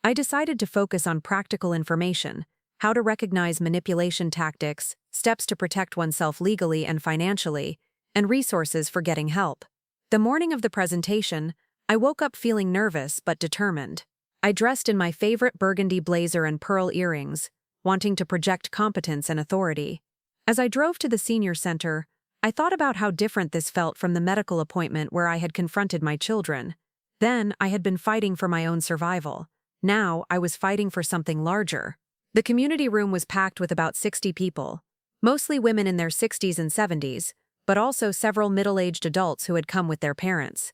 I decided to focus on practical information, how to recognize manipulation tactics, steps to protect oneself legally and financially, and resources for getting help. The morning of the presentation, I woke up feeling nervous but determined. I dressed in my favorite burgundy blazer and pearl earrings, wanting to project competence and authority. As I drove to the senior center, I thought about how different this felt from the medical appointment where I had confronted my children. Then, I had been fighting for my own survival. Now, I was fighting for something larger. The community room was packed with about 60 people, mostly women in their 60s and 70s, but also several middle-aged adults who had come with their parents.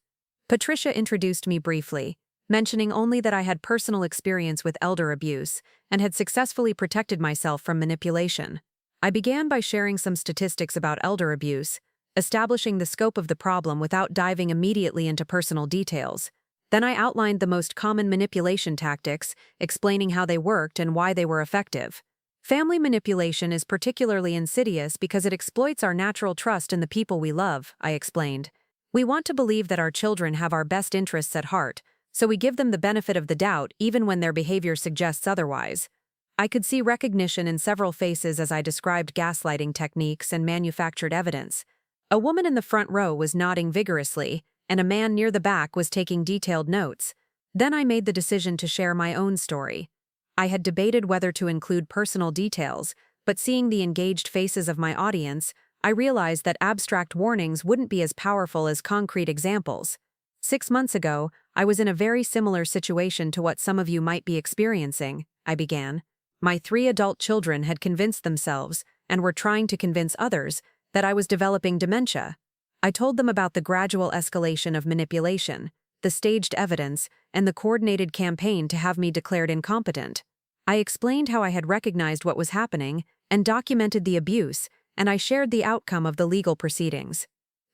Patricia introduced me briefly, mentioning only that I had personal experience with elder abuse and had successfully protected myself from manipulation. I began by sharing some statistics about elder abuse, establishing the scope of the problem without diving immediately into personal details. Then I outlined the most common manipulation tactics, explaining how they worked and why they were effective. Family manipulation is particularly insidious because it exploits our natural trust in the people we love, I explained. We want to believe that our children have our best interests at heart, so we give them the benefit of the doubt even when their behavior suggests otherwise. I could see recognition in several faces as I described gaslighting techniques and manufactured evidence. A woman in the front row was nodding vigorously, and a man near the back was taking detailed notes. Then I made the decision to share my own story. I had debated whether to include personal details, but seeing the engaged faces of my audience, I realized that abstract warnings wouldn't be as powerful as concrete examples. 6 months ago, I was in a very similar situation to what some of you might be experiencing, I began. My 3 adult children had convinced themselves, and were trying to convince others, that I was developing dementia. I told them about the gradual escalation of manipulation, the staged evidence, and the coordinated campaign to have me declared incompetent. I explained how I had recognized what was happening and documented the abuse, and I shared the outcome of the legal proceedings.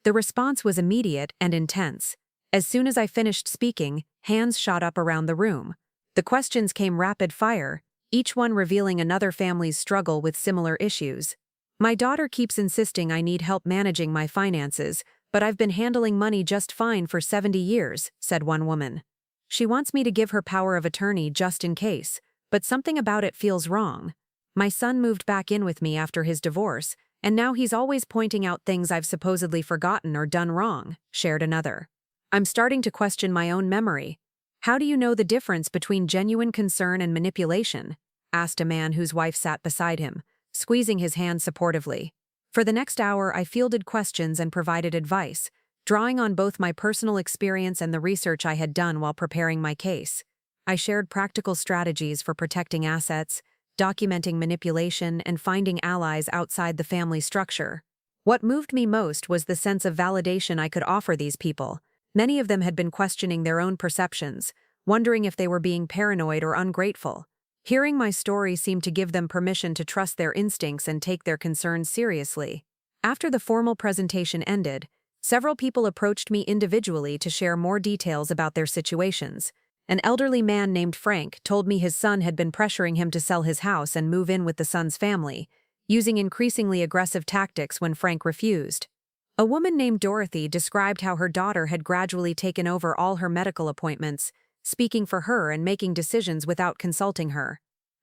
The response was immediate and intense. As soon as I finished speaking, hands shot up around the room. The questions came rapid fire, each one revealing another family's struggle with similar issues. My daughter keeps insisting I need help managing my finances, but I've been handling money just fine for 70 years, said one woman. She wants me to give her power of attorney just in case, but something about it feels wrong. My son moved back in with me after his divorce, and now he's always pointing out things I've supposedly forgotten or done wrong, shared another. I'm starting to question my own memory. "How do you know the difference between genuine concern and manipulation?" asked a man whose wife sat beside him, squeezing his hand supportively. For the next hour, I fielded questions and provided advice, drawing on both my personal experience and the research I had done while preparing my case. I shared practical strategies for protecting assets, documenting manipulation, and finding allies outside the family structure. What moved me most was the sense of validation I could offer these people. Many of them had been questioning their own perceptions, wondering if they were being paranoid or ungrateful. Hearing my story seemed to give them permission to trust their instincts and take their concerns seriously. After the formal presentation ended, several people approached me individually to share more details about their situations. An elderly man named Frank told me his son had been pressuring him to sell his house and move in with the son's family, using increasingly aggressive tactics when Frank refused. A woman named Dorothy described how her daughter had gradually taken over all her medical appointments, speaking for her and making decisions without consulting her.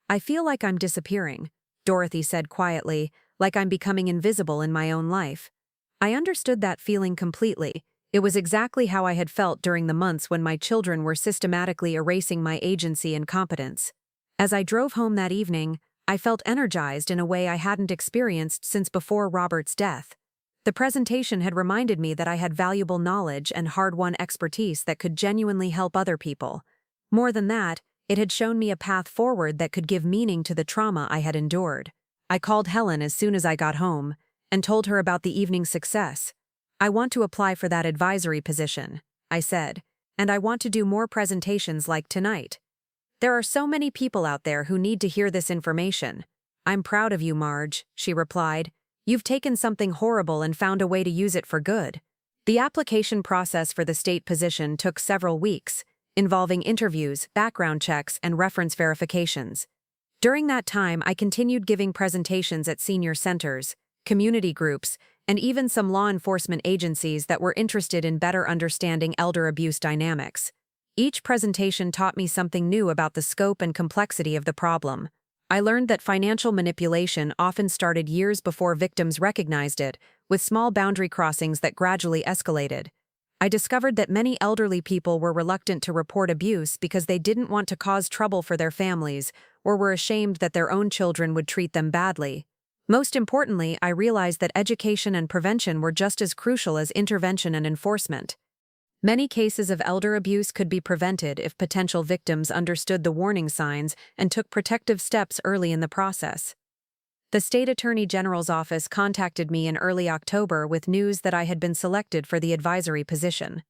"I feel like I'm disappearing," Dorothy said quietly, "like I'm becoming invisible in my own life." I understood that feeling completely. It was exactly how I had felt during the months when my children were systematically erasing my agency and competence. As I drove home that evening, I felt energized in a way I hadn't experienced since before Robert's death. The presentation had reminded me that I had valuable knowledge and hard-won expertise that could genuinely help other people. More than that, it had shown me a path forward that could give meaning to the trauma I had endured. I called Helen as soon as I got home and told her about the evening's success. "I want to apply for that advisory position," I said, "and I want to do more presentations like tonight. There are so many people out there who need to hear this information." "I'm proud of you, Marge," she replied. "You've taken something horrible and found a way to use it for good." The application process for the state position took several weeks, involving interviews, background checks, and reference verifications. During that time, I continued giving presentations at senior centers, community groups, and even some law enforcement agencies that were interested in better understanding elder abuse dynamics. Each presentation taught me something new about the scope and complexity of the problem. I learned that financial manipulation often started years before victims recognized it, with small boundary crossings that gradually escalated. I discovered that many elderly people were reluctant to report abuse because they didn't want to cause trouble for their families or were ashamed that their own children would treat them badly. Most importantly, I realized that education and prevention were just as crucial as intervention and enforcement. Many cases of elder abuse could be prevented if potential victims understood the warning signs and took protective steps early in the process. The State Attorney General's office contacted me in early October with news that I had been selected for the advisory position.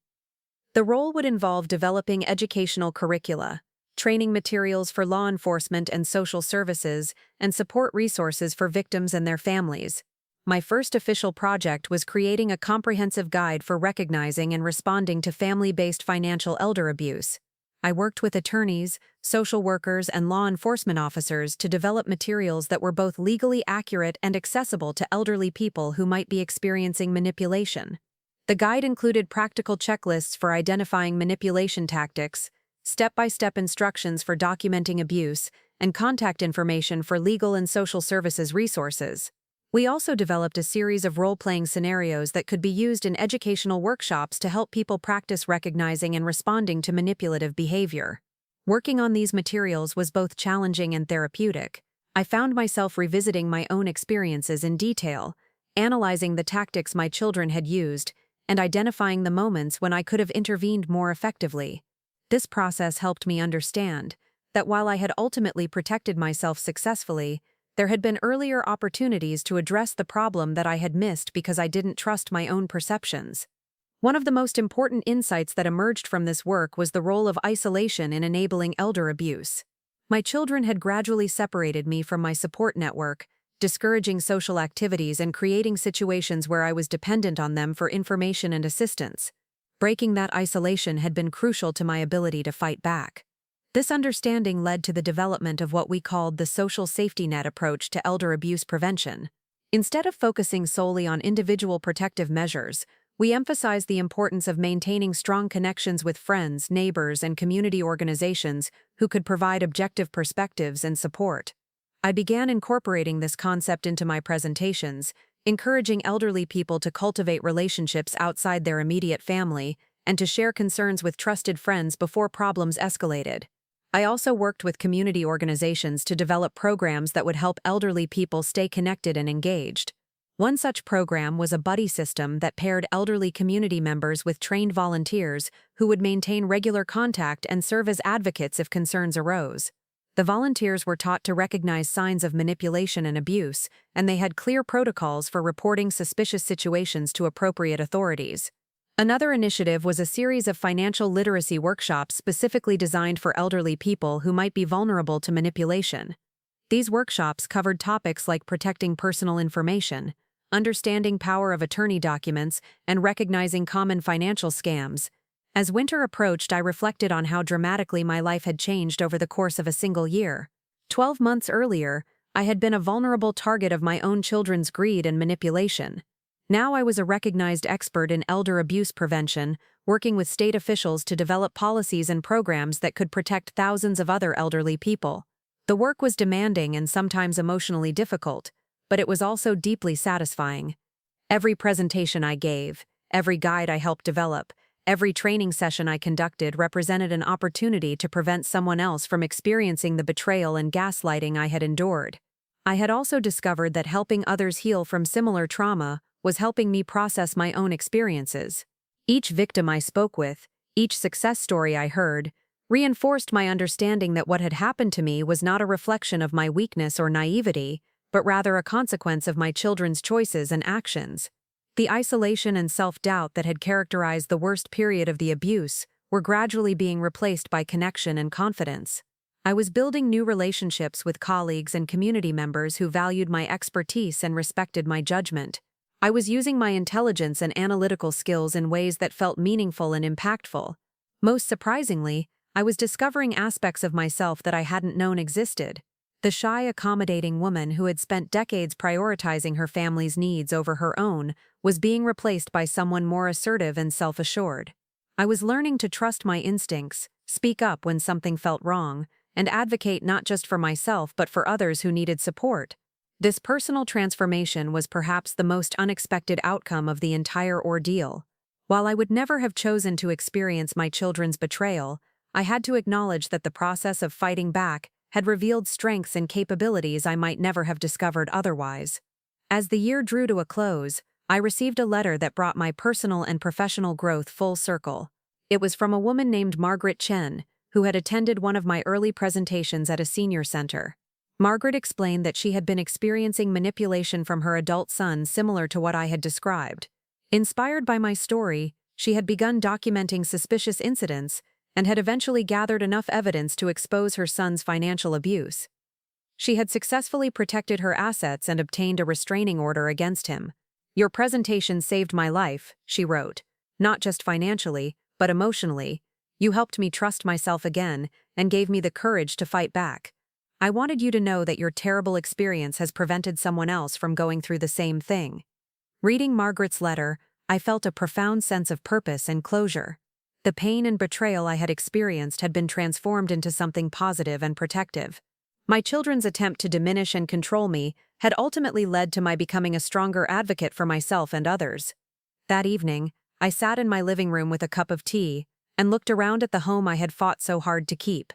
The role would involve developing educational curricula, training materials for law enforcement and social services, and support resources for victims and their families. My first official project was creating a comprehensive guide for recognizing and responding to family-based financial elder abuse. I worked with attorneys, social workers, and law enforcement officers to develop materials that were both legally accurate and accessible to elderly people who might be experiencing manipulation. The guide included practical checklists for identifying manipulation tactics, step-by-step instructions for documenting abuse, and contact information for legal and social services resources. We also developed a series of role-playing scenarios that could be used in educational workshops to help people practice recognizing and responding to manipulative behavior. Working on these materials was both challenging and therapeutic. I found myself revisiting my own experiences in detail, analyzing the tactics my children had used, and identifying the moments when I could have intervened more effectively. This process helped me understand that while I had ultimately protected myself successfully, there had been earlier opportunities to address the problem that I had missed because I didn't trust my own perceptions. One of the most important insights that emerged from this work was the role of isolation in enabling elder abuse. My children had gradually separated me from my support network, discouraging social activities and creating situations where I was dependent on them for information and assistance. Breaking that isolation had been crucial to my ability to fight back. This understanding led to the development of what we called the social safety net approach to elder abuse prevention. Instead of focusing solely on individual protective measures, we emphasized the importance of maintaining strong connections with friends, neighbors, and community organizations who could provide objective perspectives and support. I began incorporating this concept into my presentations, encouraging elderly people to cultivate relationships outside their immediate family and to share concerns with trusted friends before problems escalated. I also worked with community organizations to develop programs that would help elderly people stay connected and engaged. One such program was a buddy system that paired elderly community members with trained volunteers who would maintain regular contact and serve as advocates if concerns arose. The volunteers were taught to recognize signs of manipulation and abuse, and they had clear protocols for reporting suspicious situations to appropriate authorities. Another initiative was a series of financial literacy workshops specifically designed for elderly people who might be vulnerable to manipulation. These workshops covered topics like protecting personal information, understanding power of attorney documents, and recognizing common financial scams. As winter approached, I reflected on how dramatically my life had changed over the course of a single year. 12 months earlier, I had been a vulnerable target of my own children's greed and manipulation. Now I was a recognized expert in elder abuse prevention, working with state officials to develop policies and programs that could protect thousands of other elderly people. The work was demanding and sometimes emotionally difficult, but it was also deeply satisfying. Every presentation I gave, every guide I helped develop, every training session I conducted represented an opportunity to prevent someone else from experiencing the betrayal and gaslighting I had endured. I had also discovered that helping others heal from similar trauma was helping me process my own experiences. Each victim I spoke with, each success story I heard, reinforced my understanding that what had happened to me was not a reflection of my weakness or naivety, but rather a consequence of my children's choices and actions. The isolation and self-doubt that had characterized the worst period of the abuse were gradually being replaced by connection and confidence. I was building new relationships with colleagues and community members who valued my expertise and respected my judgment. I was using my intelligence and analytical skills in ways that felt meaningful and impactful. Most surprisingly, I was discovering aspects of myself that I hadn't known existed. The shy, accommodating woman who had spent decades prioritizing her family's needs over her own was being replaced by someone more assertive and self-assured. I was learning to trust my instincts, speak up when something felt wrong, and advocate not just for myself but for others who needed support. This personal transformation was perhaps the most unexpected outcome of the entire ordeal. While I would never have chosen to experience my children's betrayal, I had to acknowledge that the process of fighting back had revealed strengths and capabilities I might never have discovered otherwise. As the year drew to a close, I received a letter that brought my personal and professional growth full circle. It was from a woman named Margaret Chen, who had attended one of my early presentations at a senior center. Margaret explained that she had been experiencing manipulation from her adult son similar to what I had described. Inspired by my story, she had begun documenting suspicious incidents and had eventually gathered enough evidence to expose her son's financial abuse. She had successfully protected her assets and obtained a restraining order against him. "Your presentation saved my life," she wrote, "not just financially, but emotionally. You helped me trust myself again and gave me the courage to fight back. I wanted you to know that your terrible experience has prevented someone else from going through the same thing." Reading Margaret's letter, I felt a profound sense of purpose and closure. The pain and betrayal I had experienced had been transformed into something positive and protective. My children's attempt to diminish and control me had ultimately led to my becoming a stronger advocate for myself and others. That evening, I sat in my living room with a cup of tea and looked around at the home I had fought so hard to keep.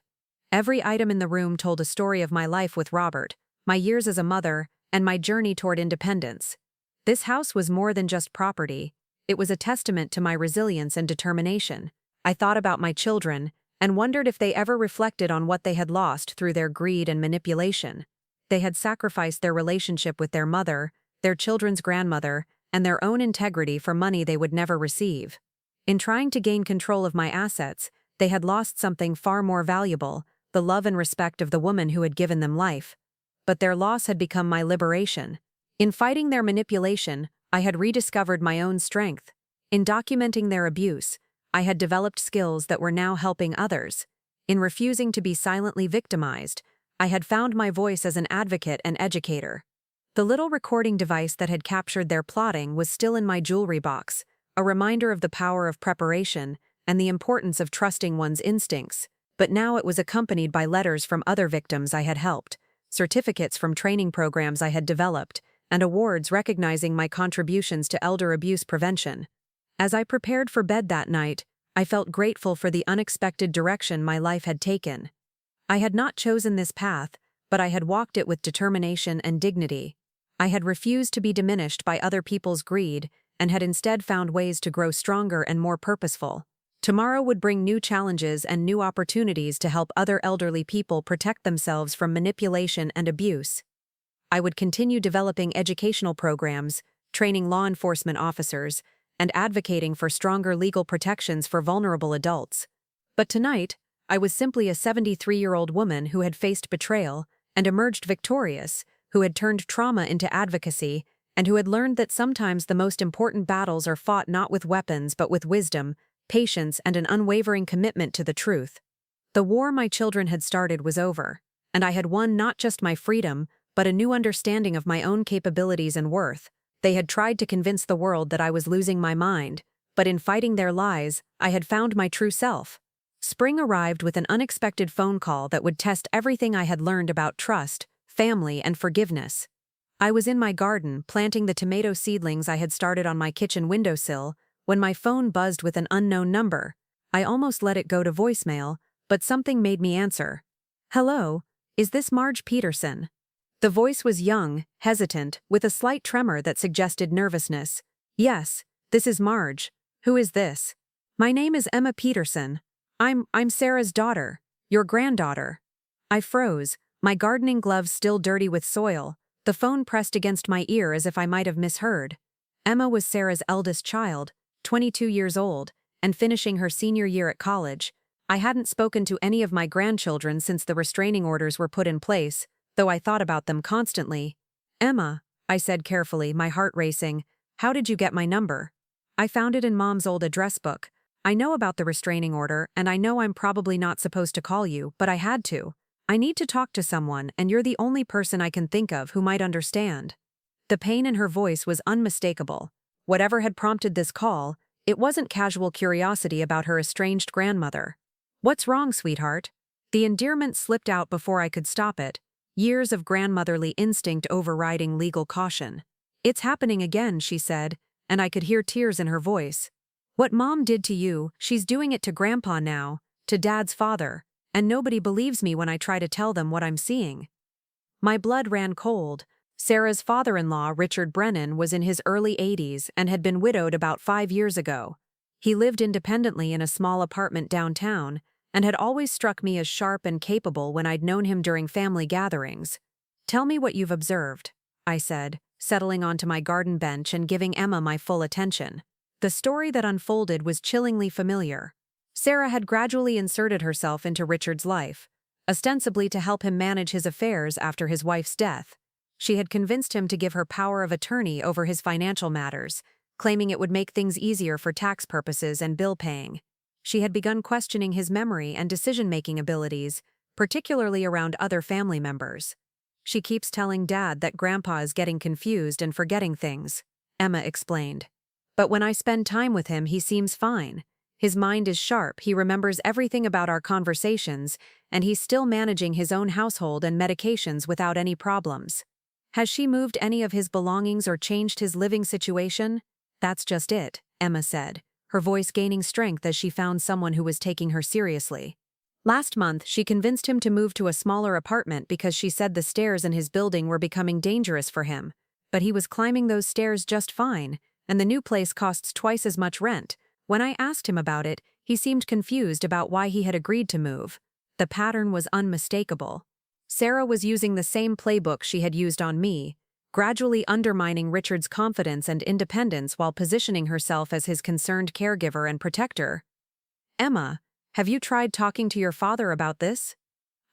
Every item in the room told a story of my life with Robert, my years as a mother, and my journey toward independence. This house was more than just property. It was a testament to my resilience and determination. I thought about my children and wondered if they ever reflected on what they had lost through their greed and manipulation. They had sacrificed their relationship with their mother, their children's grandmother, and their own integrity for money they would never receive. In trying to gain control of my assets, they had lost something far more valuable, the love and respect of the woman who had given them life. But their loss had become my liberation. In fighting their manipulation, I had rediscovered my own strength. In documenting their abuse, I had developed skills that were now helping others. In refusing to be silently victimized, I had found my voice as an advocate and educator. The little recording device that had captured their plotting was still in my jewelry box, a reminder of the power of preparation and the importance of trusting one's instincts. But now it was accompanied by letters from other victims I had helped, certificates from training programs I had developed, and awards recognizing my contributions to elder abuse prevention. As I prepared for bed that night, I felt grateful for the unexpected direction my life had taken. I had not chosen this path, but I had walked it with determination and dignity. I had refused to be diminished by other people's greed and had instead found ways to grow stronger and more purposeful. Tomorrow would bring new challenges and new opportunities to help other elderly people protect themselves from manipulation and abuse. I would continue developing educational programs, training law enforcement officers, and advocating for stronger legal protections for vulnerable adults. But tonight, I was simply a 73-year-old woman who had faced betrayal and emerged victorious, who had turned trauma into advocacy, and who had learned that sometimes the most important battles are fought not with weapons but with wisdom, patience, and an unwavering commitment to the truth. The war my children had started was over, and I had won not just my freedom, but a new understanding of my own capabilities and worth. They had tried to convince the world that I was losing my mind, but in fighting their lies, I had found my true self. Spring arrived with an unexpected phone call that would test everything I had learned about trust, family, and forgiveness. I was in my garden, planting the tomato seedlings I had started on my kitchen windowsill, when my phone buzzed with an unknown number. I almost let it go to voicemail, but something made me answer. "Hello, is this Marge Peterson?" The voice was young, hesitant, with a slight tremor that suggested nervousness. "Yes, this is Marge. Who is this?" "My name is Emma Peterson. I'm Sarah's daughter, your granddaughter." I froze, my gardening gloves still dirty with soil, the phone pressed against my ear as if I might have misheard. Emma was Sarah's eldest child, 22 years old, and finishing her senior year at college. I hadn't spoken to any of my grandchildren since the restraining orders were put in place, though I thought about them constantly. "Emma," I said carefully, my heart racing, "how did you get my number?" "I found it in Mom's old address book. I know about the restraining order, and I know I'm probably not supposed to call you, but I had to. I need to talk to someone, and you're the only person I can think of who might understand." The pain in her voice was unmistakable. Whatever had prompted this call, it wasn't casual curiosity about her estranged grandmother. "What's wrong, sweetheart?" The endearment slipped out before I could stop it, years of grandmotherly instinct overriding legal caution. "It's happening again," she said, and I could hear tears in her voice. "What Mom did to you, she's doing it to Grandpa now, to Dad's father, and nobody believes me when I try to tell them what I'm seeing." My blood ran cold. Sarah's father-in-law, Richard Brennan, was in his early 80s and had been widowed about 5 years ago. He lived independently in a small apartment downtown, and had always struck me as sharp and capable when I'd known him during family gatherings. "Tell me what you've observed," I said, settling onto my garden bench and giving Emma my full attention. The story that unfolded was chillingly familiar. Sarah had gradually inserted herself into Richard's life, ostensibly to help him manage his affairs after his wife's death. She had convinced him to give her power of attorney over his financial matters, claiming it would make things easier for tax purposes and bill paying. She had begun questioning his memory and decision-making abilities, particularly around other family members. "She keeps telling Dad that Grandpa is getting confused and forgetting things," Emma explained. "But when I spend time with him, he seems fine. His mind is sharp, he remembers everything about our conversations, and he's still managing his own household and medications without any problems." "Has she moved any of his belongings or changed his living situation?" "That's just it," Emma said, her voice gaining strength as she found someone who was taking her seriously. "Last month, she convinced him to move to a smaller apartment because she said the stairs in his building were becoming dangerous for him. But he was climbing those stairs just fine, and the new place costs twice as much rent. When I asked him about it, he seemed confused about why he had agreed to move. The pattern was unmistakable. Sarah was using the same playbook she had used on me, gradually undermining Richard's confidence and independence while positioning herself as his concerned caregiver and protector. "Emma, have you tried talking to your father about this?"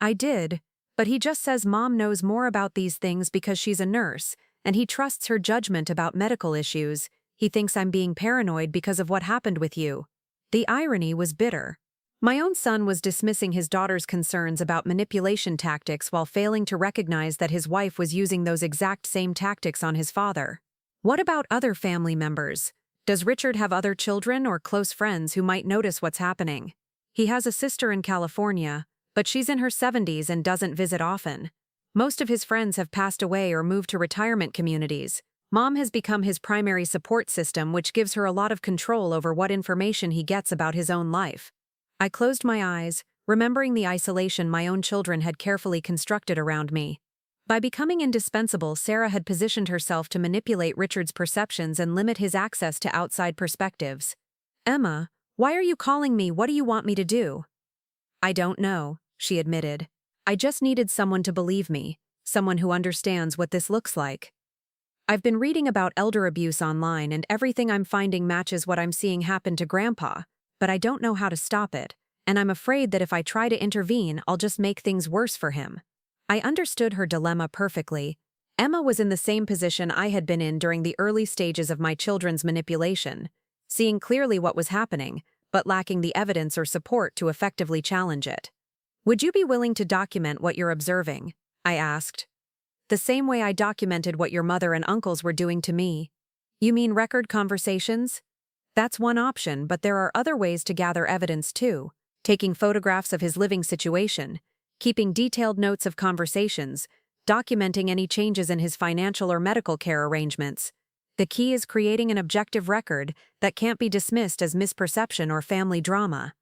"I did, but he just says Mom knows more about these things because she's a nurse, and he trusts her judgment about medical issues. He thinks I'm being paranoid because of what happened with you." The irony was bitter. My own son was dismissing his daughter's concerns about manipulation tactics while failing to recognize that his wife was using those exact same tactics on his father. "What about other family members? Does Richard have other children or close friends who might notice what's happening?" "He has a sister in California, but she's in her 70s and doesn't visit often. Most of his friends have passed away or moved to retirement communities. Mom has become his primary support system, which gives her a lot of control over what information he gets about his own life. I closed my eyes, remembering the isolation my own children had carefully constructed around me. By becoming indispensable, Sarah had positioned herself to manipulate Richard's perceptions and limit his access to outside perspectives. "Emma, why are you calling me? What do you want me to do?" "I don't know," she admitted. "I just needed someone to believe me, someone who understands what this looks like. I've been reading about elder abuse online, and everything I'm finding matches what I'm seeing happen to Grandpa, but I don't know how to stop it, and I'm afraid that if I try to intervene, I'll just make things worse for him." I understood her dilemma perfectly. Emma was in the same position I had been in during the early stages of my children's manipulation, seeing clearly what was happening, but lacking the evidence or support to effectively challenge it. "Would you be willing to document what you're observing?" I asked. "The same way I documented what your mother and uncles were doing to me." "You mean record conversations?" "That's one option, but there are other ways to gather evidence too. Taking photographs of his living situation, keeping detailed notes of conversations, documenting any changes in his financial or medical care arrangements. The key is creating an objective record that can't be dismissed as misperception or family drama."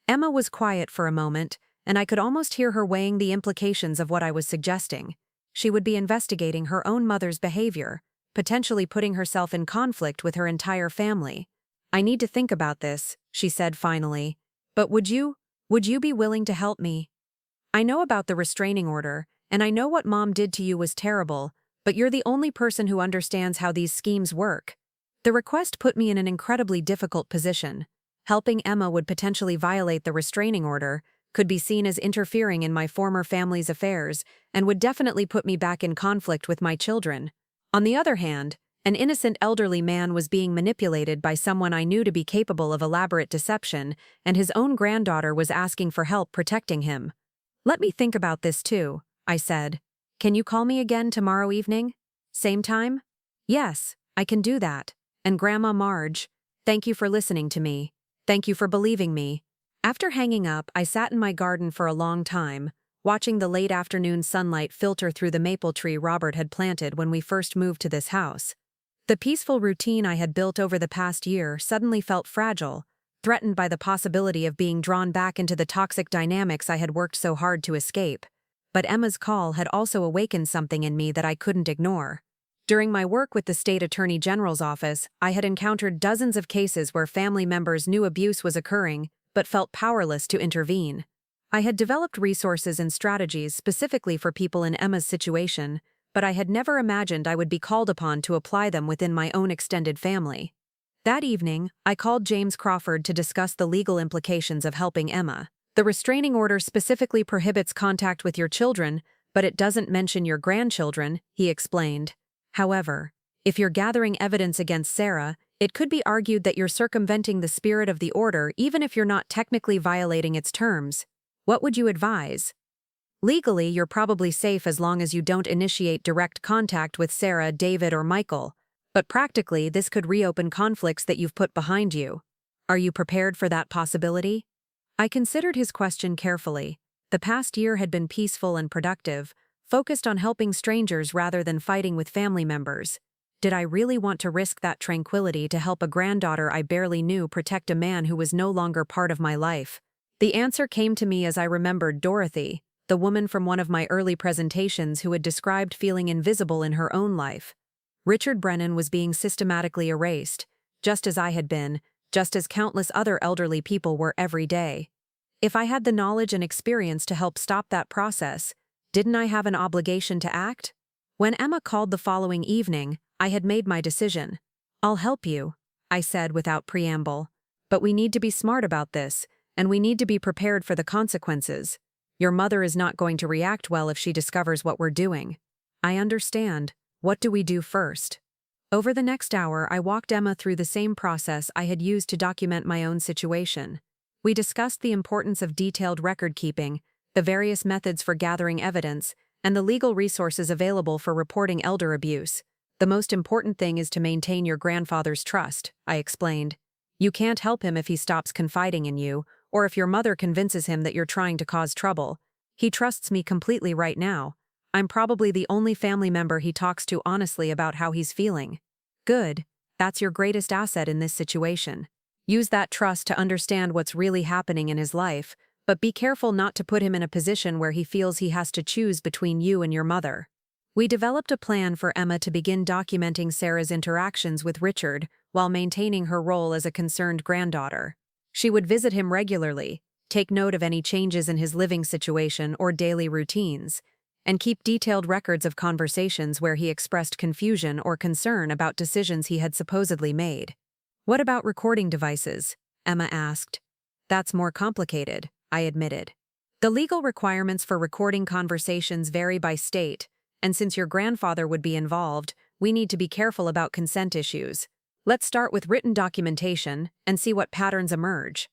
Emma was quiet for a moment, and I could almost hear her weighing the implications of what I was suggesting. She would be investigating her own mother's behavior, potentially putting herself in conflict with her entire family. "I need to think about this," she said finally. "But would you be willing to help me? I know about the restraining order, and I know what Mom did to you was terrible, but you're the only person who understands how these schemes work." The request put me in an incredibly difficult position. Helping Emma would potentially violate the restraining order, could be seen as interfering in my former family's affairs, and would definitely put me back in conflict with my children. On the other hand, an innocent elderly man was being manipulated by someone I knew to be capable of elaborate deception, and his own granddaughter was asking for help protecting him. "Let me think about this too," I said. "Can you call me again tomorrow evening? Same time?" "Yes, I can do that. And Grandma Marge, thank you for listening to me. Thank you for believing me." After hanging up, I sat in my garden for a long time, watching the late afternoon sunlight filter through the maple tree Robert had planted when we first moved to this house. The peaceful routine I had built over the past year suddenly felt fragile, threatened by the possibility of being drawn back into the toxic dynamics I had worked so hard to escape. But Emma's call had also awakened something in me that I couldn't ignore. During my work with the State Attorney General's office, I had encountered dozens of cases where family members knew abuse was occurring, but felt powerless to intervene. I had developed resources and strategies specifically for people in Emma's situation, but I had never imagined I would be called upon to apply them within my own extended family. That evening, I called James Crawford to discuss the legal implications of helping Emma. "The restraining order specifically prohibits contact with your children, but it doesn't mention your grandchildren," he explained. "However, if you're gathering evidence against Sarah, it could be argued that you're circumventing the spirit of the order even if you're not technically violating its terms. What would you advise?" "Legally, you're probably safe as long as you don't initiate direct contact with Sarah, David, or Michael. But practically, this could reopen conflicts that you've put behind you. Are you prepared for that possibility?" I considered his question carefully. The past year had been peaceful and productive, focused on helping strangers rather than fighting with family members. Did I really want to risk that tranquility to help a granddaughter I barely knew protect a man who was no longer part of my life? The answer came to me as I remembered Dorothy, the woman from one of my early presentations who had described feeling invisible in her own life. Richard Brennan was being systematically erased, just as I had been, just as countless other elderly people were every day. If I had the knowledge and experience to help stop that process, didn't I have an obligation to act? When Emma called the following evening, I had made my decision. "I'll help you," I said without preamble. "But we need to be smart about this, and we need to be prepared for the consequences. Your mother is not going to react well if she discovers what we're doing." "I understand. What do we do first?" Over the next hour, I walked Emma through the same process I had used to document my own situation. We discussed the importance of detailed record-keeping, the various methods for gathering evidence, and the legal resources available for reporting elder abuse. "The most important thing is to maintain your grandfather's trust," I explained. "You can't help him if he stops confiding in you, or if your mother convinces him that you're trying to cause trouble. He trusts me completely right now. I'm probably the only family member he talks to honestly about how he's feeling. Good. That's your greatest asset in this situation. Use that trust to understand what's really happening in his life, but be careful not to put him in a position where he feels he has to choose between you and your mother. We developed a plan for Emma to begin documenting Sarah's interactions with Richard while maintaining her role as a concerned granddaughter. She would visit him regularly, take note of any changes in his living situation or daily routines, and keep detailed records of conversations where he expressed confusion or concern about decisions he had supposedly made. What about recording devices? Emma asked. That's more complicated, I admitted. The legal requirements for recording conversations vary by state, and since your grandfather would be involved, we need to be careful about consent issues. Let's start with written documentation and see what patterns emerge.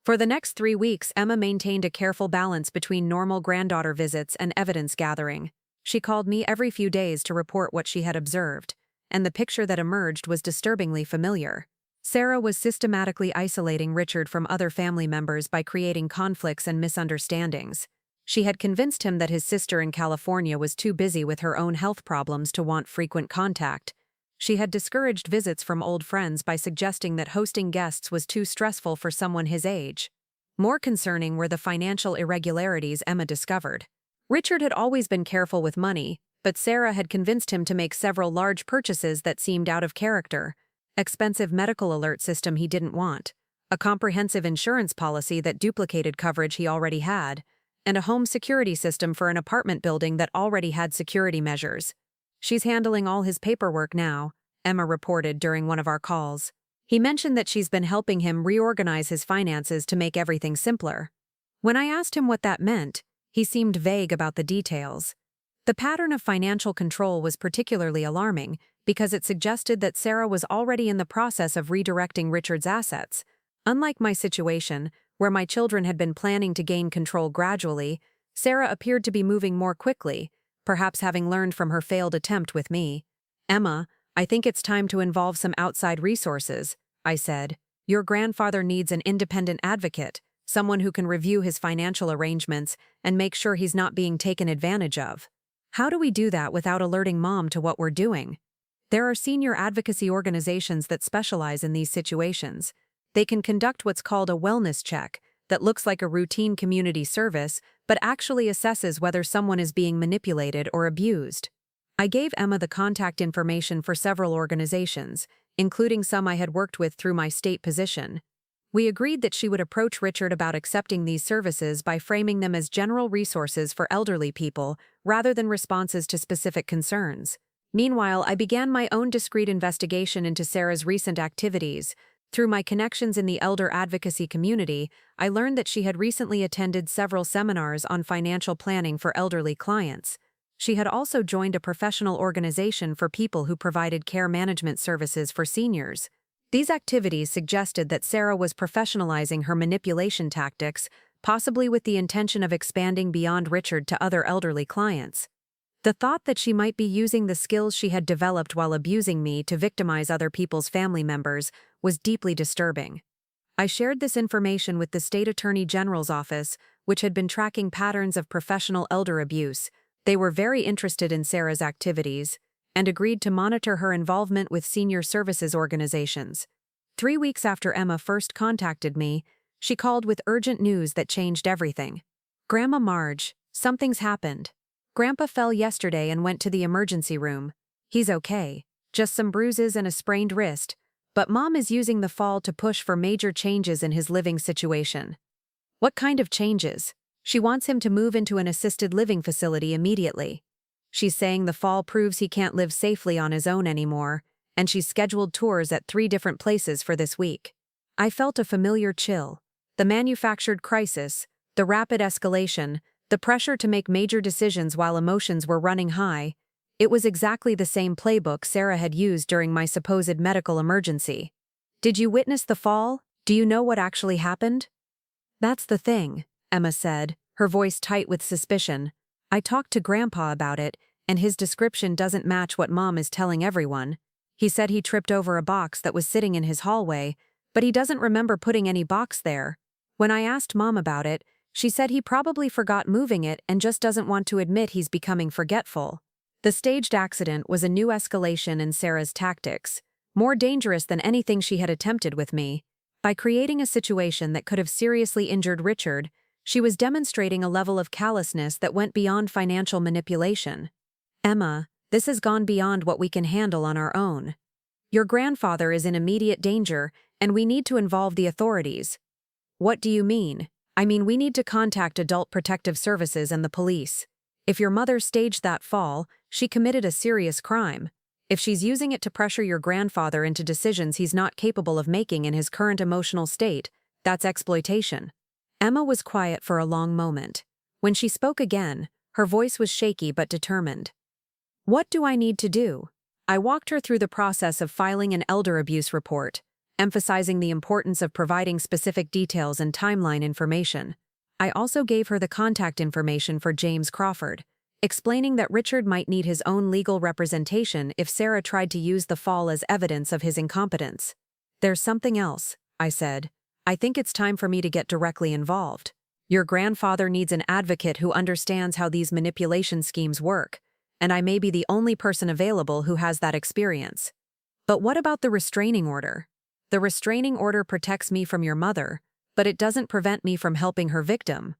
For the next 3 weeks, Emma maintained a careful balance between normal granddaughter visits and evidence gathering. She called me every few days to report what she had observed, and the picture that emerged was disturbingly familiar. Sarah was systematically isolating Richard from other family members by creating conflicts and misunderstandings. She had convinced him that his sister in California was too busy with her own health problems to want frequent contact. She had discouraged visits from old friends by suggesting that hosting guests was too stressful for someone his age. More concerning were the financial irregularities Emma discovered. Richard had always been careful with money, but Sarah had convinced him to make several large purchases that seemed out of character: expensive medical alert system he didn't want, a comprehensive insurance policy that duplicated coverage he already had, and a home security system for an apartment building that already had security measures. She's handling all his paperwork now, Emma reported during one of our calls. He mentioned that she's been helping him reorganize his finances to make everything simpler. When I asked him what that meant, he seemed vague about the details. The pattern of financial control was particularly alarming because it suggested that Sarah was already in the process of redirecting Richard's assets. Unlike my situation, where my children had been planning to gain control gradually, Sarah appeared to be moving more quickly, perhaps having learned from her failed attempt with me. Emma, I think it's time to involve some outside resources, I said. Your grandfather needs an independent advocate, someone who can review his financial arrangements and make sure he's not being taken advantage of. How do we do that without alerting Mom to what we're doing? There are senior advocacy organizations that specialize in these situations. They can conduct what's called a wellness check that looks like a routine community service but actually assesses whether someone is being manipulated or abused. I gave Emma the contact information for several organizations, including some I had worked with through my state position. We agreed that she would approach Richard about accepting these services by framing them as general resources for elderly people rather than responses to specific concerns. Meanwhile, I began my own discreet investigation into Sarah's recent activities. Through my connections in the elder advocacy community, I learned that she had recently attended several seminars on financial planning for elderly clients. She had also joined a professional organization for people who provided care management services for seniors. These activities suggested that Sarah was professionalizing her manipulation tactics, possibly with the intention of expanding beyond Richard to other elderly clients. The thought that she might be using the skills she had developed while abusing me to victimize other people's family members was deeply disturbing. I shared this information with the State Attorney General's office, which had been tracking patterns of professional elder abuse. They were very interested in Sarah's activities and agreed to monitor her involvement with senior services organizations. 3 weeks after Emma first contacted me, she called with urgent news that changed everything. Grandma Marge, something's happened. Grandpa fell yesterday and went to the emergency room. He's okay, just some bruises and a sprained wrist, but Mom is using the fall to push for major changes in his living situation. What kind of changes? She wants him to move into an assisted living facility immediately. She's saying the fall proves he can't live safely on his own anymore, and she's scheduled tours at 3 different places for this week. I felt a familiar chill. The manufactured crisis, the rapid escalation, the pressure to make major decisions while emotions were running high. It was exactly the same playbook Sarah had used during my supposed medical emergency. Did you witness the fall? Do you know what actually happened? That's the thing, Emma said, her voice tight with suspicion. I talked to Grandpa about it, and his description doesn't match what Mom is telling everyone. He said he tripped over a box that was sitting in his hallway, but he doesn't remember putting any box there. When I asked Mom about it, She said he probably forgot moving it and just doesn't want to admit he's becoming forgetful. The staged accident was a new escalation in Sarah's tactics, more dangerous than anything she had attempted with me. By creating a situation that could have seriously injured Richard, she was demonstrating a level of callousness that went beyond financial manipulation. Emma, this has gone beyond what we can handle on our own. Your grandfather is in immediate danger, and we need to involve the authorities. What do you mean? I mean, we need to contact Adult Protective Services and the police. If your mother staged that fall, she committed a serious crime. If she's using it to pressure your grandfather into decisions he's not capable of making in his current emotional state, that's exploitation. Emma was quiet for a long moment. When she spoke again, her voice was shaky but determined. What do I need to do? I walked her through the process of filing an elder abuse report, emphasizing the importance of providing specific details and timeline information. I also gave her the contact information for James Crawford, explaining that Richard might need his own legal representation if Sarah tried to use the fall as evidence of his incompetence. There's something else, I said. I think it's time for me to get directly involved. Your grandfather needs an advocate who understands how these manipulation schemes work, and I may be the only person available who has that experience. But what about the restraining order? The restraining order protects me from your mother, but it doesn't prevent me from helping her victim.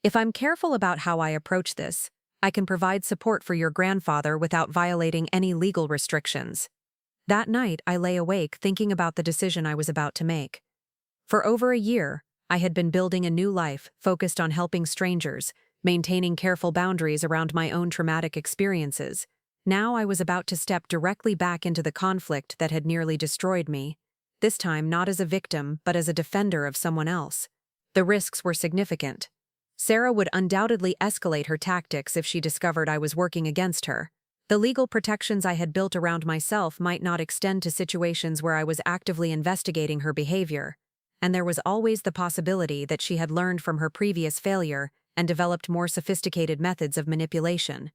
If I'm careful about how I approach this, I can provide support for your grandfather without violating any legal restrictions. That night, I lay awake thinking about the decision I was about to make. For over a year, I had been building a new life focused on helping strangers, maintaining careful boundaries around my own traumatic experiences. Now I was about to step directly back into the conflict that had nearly destroyed me, this time not as a victim but as a defender of someone else. The risks were significant. Sarah would undoubtedly escalate her tactics if she discovered I was working against her. The legal protections I had built around myself might not extend to situations where I was actively investigating her behavior, and there was always the possibility that she had learned from her previous failure and developed more sophisticated methods of manipulation.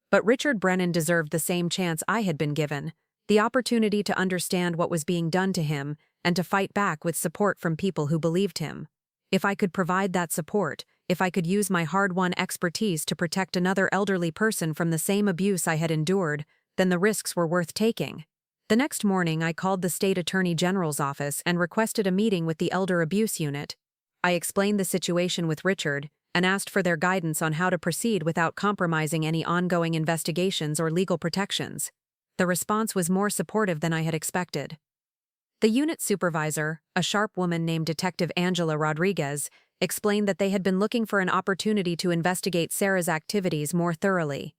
But Richard Brennan deserved the same chance I had been given, the opportunity to understand what was being done to him and to fight back with support from people who believed him. If I could provide that support, if I could use my hard-won expertise to protect another elderly person from the same abuse I had endured, then the risks were worth taking. The next morning, I called the State Attorney General's office and requested a meeting with the Elder Abuse Unit. I explained the situation with Richard and asked for their guidance on how to proceed without compromising any ongoing investigations or legal protections. The response was more supportive than I had expected. The unit supervisor, a sharp woman named Detective Angela Rodriguez, explained that they had been looking for an opportunity to investigate Sarah's activities more thoroughly.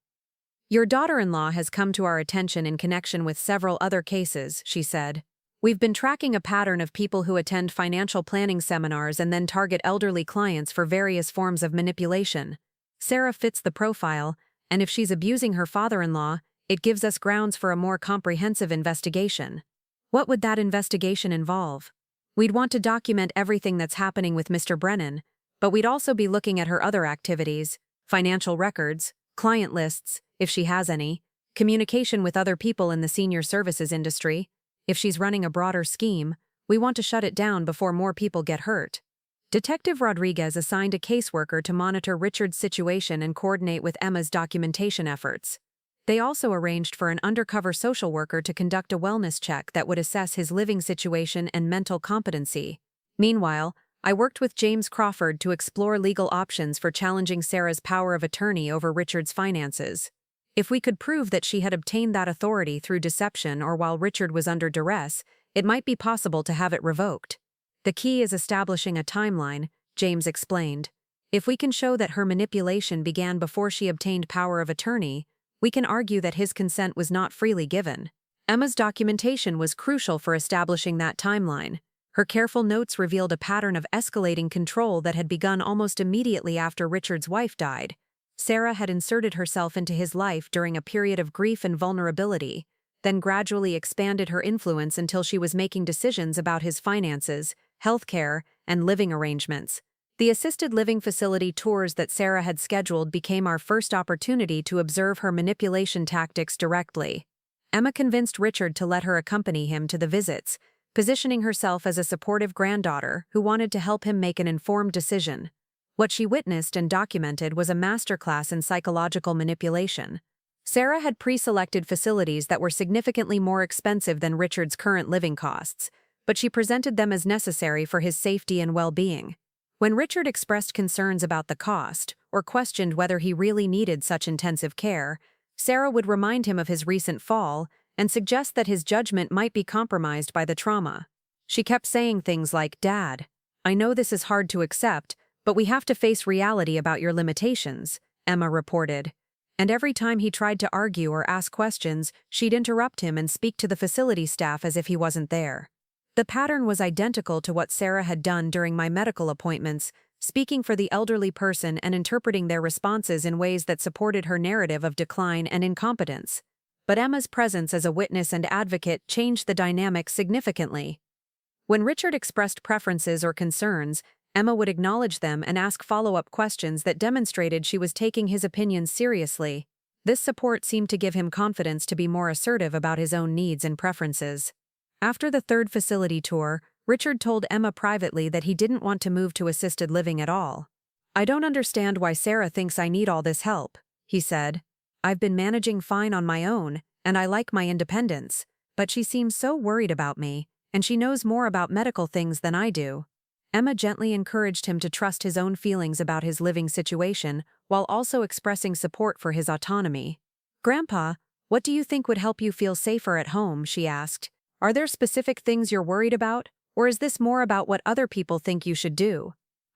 Your daughter-in-law has come to our attention in connection with several other cases, she said. We've been tracking a pattern of people who attend financial planning seminars and then target elderly clients for various forms of manipulation. Sarah fits the profile, and if she's abusing her father-in-law, it gives us grounds for a more comprehensive investigation. What would that investigation involve? We'd want to document everything that's happening with Mr. Brennan, but we'd also be looking at her other activities, financial records, client lists, if she has any, communication with other people in the senior services industry. If she's running a broader scheme, we want to shut it down before more people get hurt. Detective Rodriguez assigned a caseworker to monitor Richard's situation and coordinate with Emma's documentation efforts. They also arranged for an undercover social worker to conduct a wellness check that would assess his living situation and mental competency. Meanwhile, I worked with James Crawford to explore legal options for challenging Sarah's power of attorney over Richard's finances. If we could prove that she had obtained that authority through deception or while Richard was under duress, it might be possible to have it revoked. The key is establishing a timeline, James explained. If we can show that her manipulation began before she obtained power of attorney, we can argue that his consent was not freely given. Emma's documentation was crucial for establishing that timeline. Her careful notes revealed a pattern of escalating control that had begun almost immediately after Richard's wife died. Sarah had inserted herself into his life during a period of grief and vulnerability, then gradually expanded her influence until she was making decisions about his finances, healthcare, and living arrangements. The assisted living facility tours that Sarah had scheduled became our first opportunity to observe her manipulation tactics directly. Emma convinced Richard to let her accompany him to the visits, positioning herself as a supportive granddaughter who wanted to help him make an informed decision. What she witnessed and documented was a masterclass in psychological manipulation. Sarah had pre-selected facilities that were significantly more expensive than Richard's current living costs, but she presented them as necessary for his safety and well-being. When Richard expressed concerns about the cost, or questioned whether he really needed such intensive care, Sarah would remind him of his recent fall and suggest that his judgment might be compromised by the trauma. She kept saying things like, "Dad, I know this is hard to accept, but we have to face reality about your limitations," Emma reported. And every time he tried to argue or ask questions, she'd interrupt him and speak to the facility staff as if he wasn't there. The pattern was identical to what Sarah had done during my medical appointments, speaking for the elderly person and interpreting their responses in ways that supported her narrative of decline and incompetence. But Emma's presence as a witness and advocate changed the dynamic significantly. When Richard expressed preferences or concerns, Emma would acknowledge them and ask follow-up questions that demonstrated she was taking his opinions seriously. This support seemed to give him confidence to be more assertive about his own needs and preferences. After the third facility tour, Richard told Emma privately that he didn't want to move to assisted living at all. "I don't understand why Sarah thinks I need all this help," he said. "I've been managing fine on my own, and I like my independence, but she seems so worried about me, and she knows more about medical things than I do." Emma gently encouraged him to trust his own feelings about his living situation, while also expressing support for his autonomy. "Grandpa, what do you think would help you feel safer at home?" she asked. "Are there specific things you're worried about, or is this more about what other people think you should do?"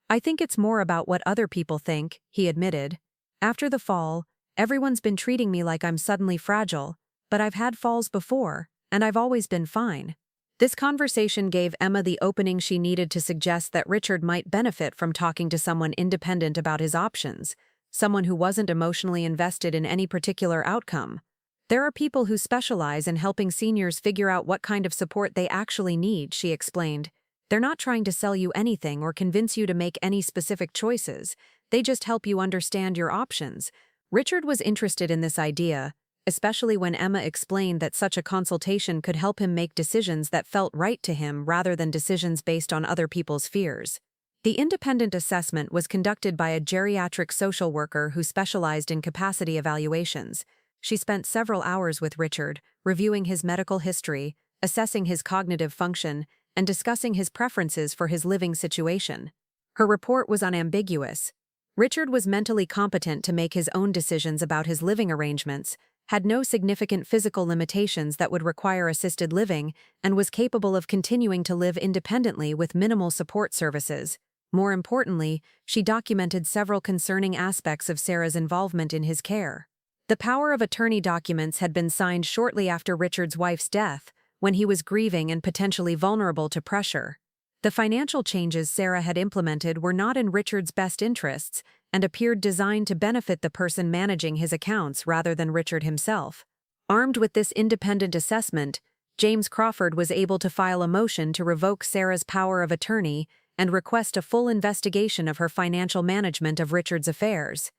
"I think it's more about what other people think," he admitted. "After the fall, everyone's been treating me like I'm suddenly fragile, but I've had falls before, and I've always been fine." This conversation gave Emma the opening she needed to suggest that Richard might benefit from talking to someone independent about his options, someone who wasn't emotionally invested in any particular outcome. "There are people who specialize in helping seniors figure out what kind of support they actually need," she explained. "They're not trying to sell you anything or convince you to make any specific choices. They just help you understand your options." Richard was interested in this idea, especially when Emma explained that such a consultation could help him make decisions that felt right to him rather than decisions based on other people's fears. The independent assessment was conducted by a geriatric social worker who specialized in capacity evaluations. She spent several hours with Richard, reviewing his medical history, assessing his cognitive function, and discussing his preferences for his living situation. Her report was unambiguous. Richard was mentally competent to make his own decisions about his living arrangements, had no significant physical limitations that would require assisted living, and was capable of continuing to live independently with minimal support services. More importantly, she documented several concerning aspects of Sarah's involvement in his care. The power of attorney documents had been signed shortly after Richard's wife's death, when he was grieving and potentially vulnerable to pressure. The financial changes Sarah had implemented were not in Richard's best interests and appeared designed to benefit the person managing his accounts rather than Richard himself. Armed with this independent assessment, James Crawford was able to file a motion to revoke Sarah's power of attorney and request a full investigation of her financial management of Richard's affairs.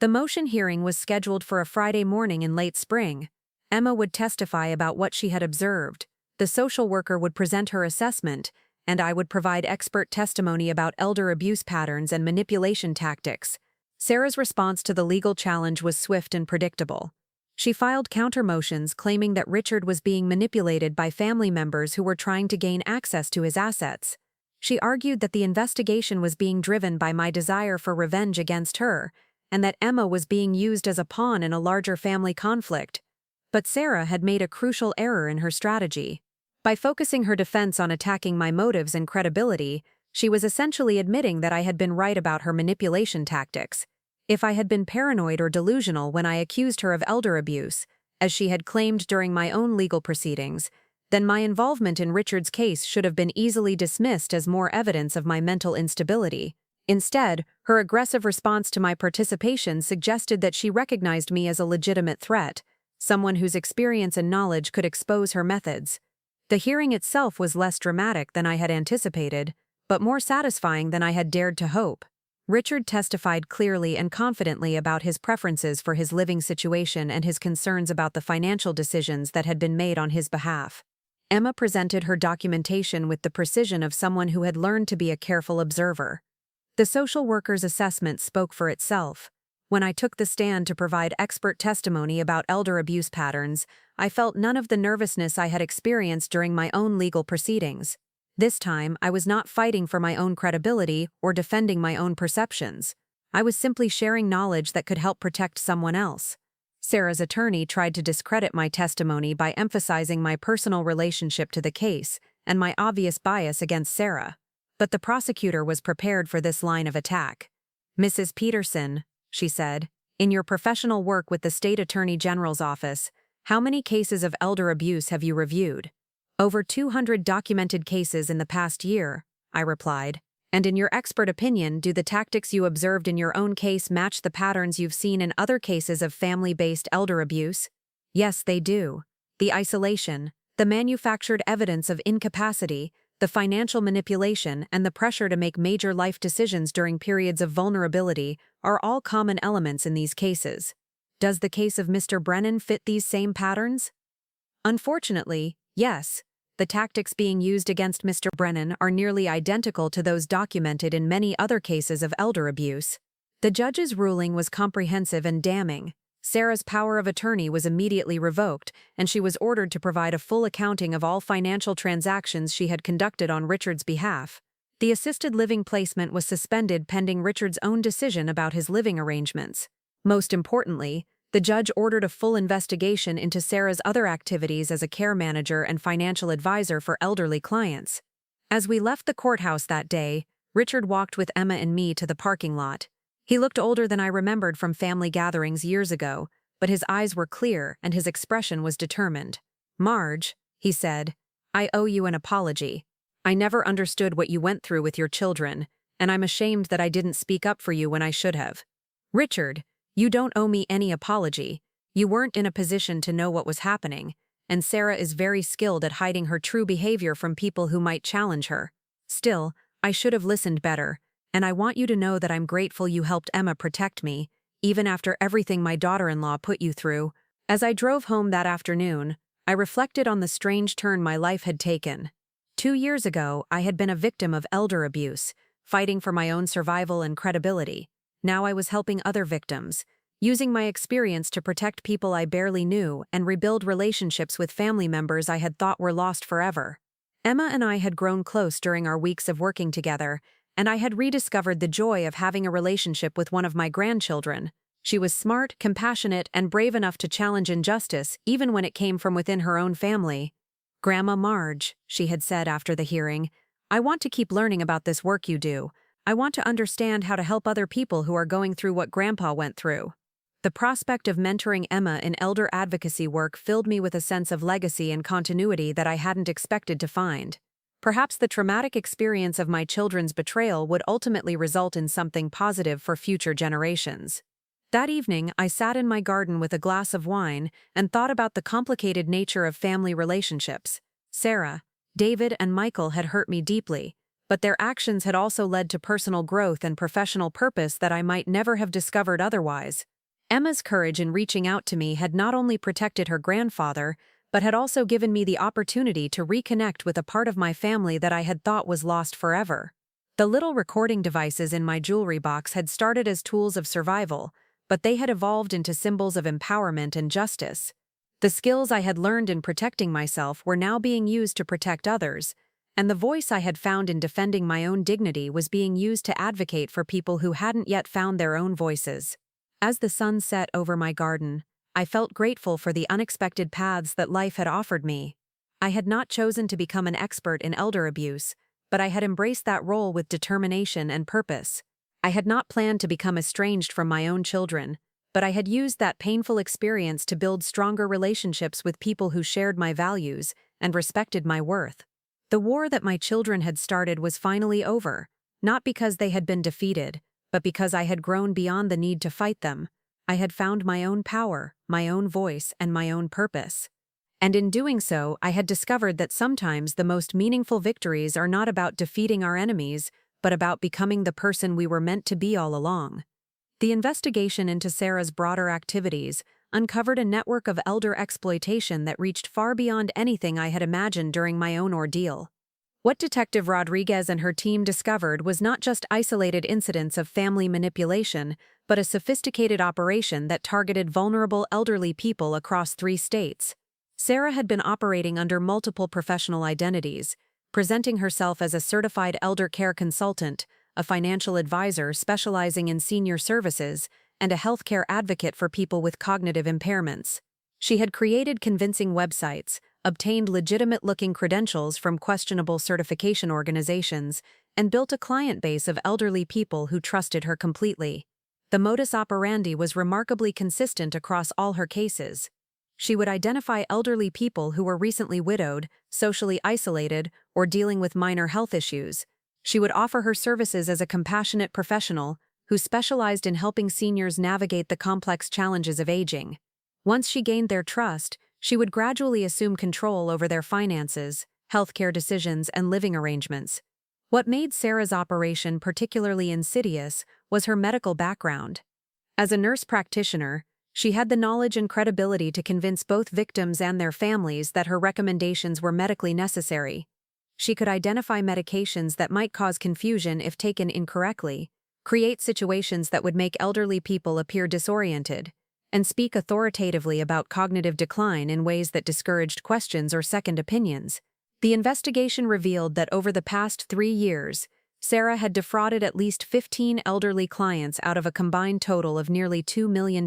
The motion hearing was scheduled for a Friday morning in late spring. Emma would testify about what she had observed. The social worker would present her assessment, and I would provide expert testimony about elder abuse patterns and manipulation tactics. Sarah's response to the legal challenge was swift and predictable. She filed counter-motions claiming that Richard was being manipulated by family members who were trying to gain access to his assets. She argued that the investigation was being driven by my desire for revenge against her, and that Emma was being used as a pawn in a larger family conflict. But Sarah had made a crucial error in her strategy. By focusing her defense on attacking my motives and credibility, she was essentially admitting that I had been right about her manipulation tactics. If I had been paranoid or delusional when I accused her of elder abuse, as she had claimed during my own legal proceedings, then my involvement in Richard's case should have been easily dismissed as more evidence of my mental instability. Instead, her aggressive response to my participation suggested that she recognized me as a legitimate threat, someone whose experience and knowledge could expose her methods. The hearing itself was less dramatic than I had anticipated, but more satisfying than I had dared to hope. Richard testified clearly and confidently about his preferences for his living situation and his concerns about the financial decisions that had been made on his behalf. Emma presented her documentation with the precision of someone who had learned to be a careful observer. The social worker's assessment spoke for itself. When I took the stand to provide expert testimony about elder abuse patterns, I felt none of the nervousness I had experienced during my own legal proceedings. This time, I was not fighting for my own credibility or defending my own perceptions. I was simply sharing knowledge that could help protect someone else. Sarah's attorney tried to discredit my testimony by emphasizing my personal relationship to the case and my obvious bias against Sarah. But the prosecutor was prepared for this line of attack. "Mrs. Peterson," she said, "in your professional work with the State Attorney General's office, how many cases of elder abuse have you reviewed?" "Over 200 documented cases in the past year," I replied. "And in your expert opinion, do the tactics you observed in your own case match the patterns you've seen in other cases of family-based elder abuse?" "Yes, they do. The isolation, the manufactured evidence of incapacity, the financial manipulation, and the pressure to make major life decisions during periods of vulnerability are all common elements in these cases. Does the case of Mr. Brennan fit these same patterns?" "Unfortunately, yes. The tactics being used against Mr. Brennan are nearly identical to those documented in many other cases of elder abuse." The judge's ruling was comprehensive and damning. Sarah's power of attorney was immediately revoked, and she was ordered to provide a full accounting of all financial transactions she had conducted on Richard's behalf. The assisted living placement was suspended pending Richard's own decision about his living arrangements. Most importantly, the judge ordered a full investigation into Sarah's other activities as a care manager and financial advisor for elderly clients. As we left the courthouse that day, Richard walked with Emma and me to the parking lot. He looked older than I remembered from family gatherings years ago, but his eyes were clear and his expression was determined. "Marge," he said, "I owe you an apology. I never understood what you went through with your children, and I'm ashamed that I didn't speak up for you when I should have." "Richard, you don't owe me any apology. You weren't in a position to know what was happening, and Sarah is very skilled at hiding her true behavior from people who might challenge her. Still, I should have listened better, and I want you to know that I'm grateful you helped Emma protect me, even after everything my daughter-in-law put you through." As I drove home that afternoon, I reflected on the strange turn my life had taken. 2 years ago, I had been a victim of elder abuse, fighting for my own survival and credibility. Now I was helping other victims, using my experience to protect people I barely knew and rebuild relationships with family members I had thought were lost forever. Emma and I had grown close during our weeks of working together, and I had rediscovered the joy of having a relationship with one of my grandchildren. She was smart, compassionate, and brave enough to challenge injustice even when it came from within her own family. "Grandma Marge," she had said after the hearing, "I want to keep learning about this work you do. I want to understand how to help other people who are going through what Grandpa went through." The prospect of mentoring Emma in elder advocacy work filled me with a sense of legacy and continuity that I hadn't expected to find. Perhaps the traumatic experience of my children's betrayal would ultimately result in something positive for future generations. That evening, I sat in my garden with a glass of wine and thought about the complicated nature of family relationships. Sarah, David, and Michael had hurt me deeply, but their actions had also led to personal growth and professional purpose that I might never have discovered otherwise. Emma's courage in reaching out to me had not only protected her grandfather, but had also given me the opportunity to reconnect with a part of my family that I had thought was lost forever. The little recording devices in my jewelry box had started as tools of survival, but they had evolved into symbols of empowerment and justice. The skills I had learned in protecting myself were now being used to protect others, and the voice I had found in defending my own dignity was being used to advocate for people who hadn't yet found their own voices. As the sun set over my garden, I felt grateful for the unexpected paths that life had offered me. I had not chosen to become an expert in elder abuse, but I had embraced that role with determination and purpose. I had not planned to become estranged from my own children, but I had used that painful experience to build stronger relationships with people who shared my values and respected my worth. The war that my children had started was finally over, not because they had been defeated, but because I had grown beyond the need to fight them. I had found my own power, my own voice, and my own purpose. And in doing so, I had discovered that sometimes the most meaningful victories are not about defeating our enemies, but about becoming the person we were meant to be all along. The investigation into Sarah's broader activities uncovered a network of elder exploitation that reached far beyond anything I had imagined during my own ordeal. What Detective Rodriguez and her team discovered was not just isolated incidents of family manipulation, but a sophisticated operation that targeted vulnerable elderly people across 3 states. Sarah had been operating under multiple professional identities, presenting herself as a certified elder care consultant, a financial advisor specializing in senior services, and a healthcare advocate for people with cognitive impairments. She had created convincing websites, obtained legitimate-looking credentials from questionable certification organizations, and built a client base of elderly people who trusted her completely. The modus operandi was remarkably consistent across all her cases. She would identify elderly people who were recently widowed, socially isolated, or dealing with minor health issues. She would offer her services as a compassionate professional who specialized in helping seniors navigate the complex challenges of aging. Once she gained their trust, she would gradually assume control over their finances, healthcare decisions, and living arrangements. What made Sarah's operation particularly insidious was her medical background. As a nurse practitioner, she had the knowledge and credibility to convince both victims and their families that her recommendations were medically necessary. She could identify medications that might cause confusion if taken incorrectly, create situations that would make elderly people appear disoriented, and speak authoritatively about cognitive decline in ways that discouraged questions or second opinions. The investigation revealed that over the past 3 years, Sarah had defrauded at least 15 elderly clients out of a combined total of nearly $2 million.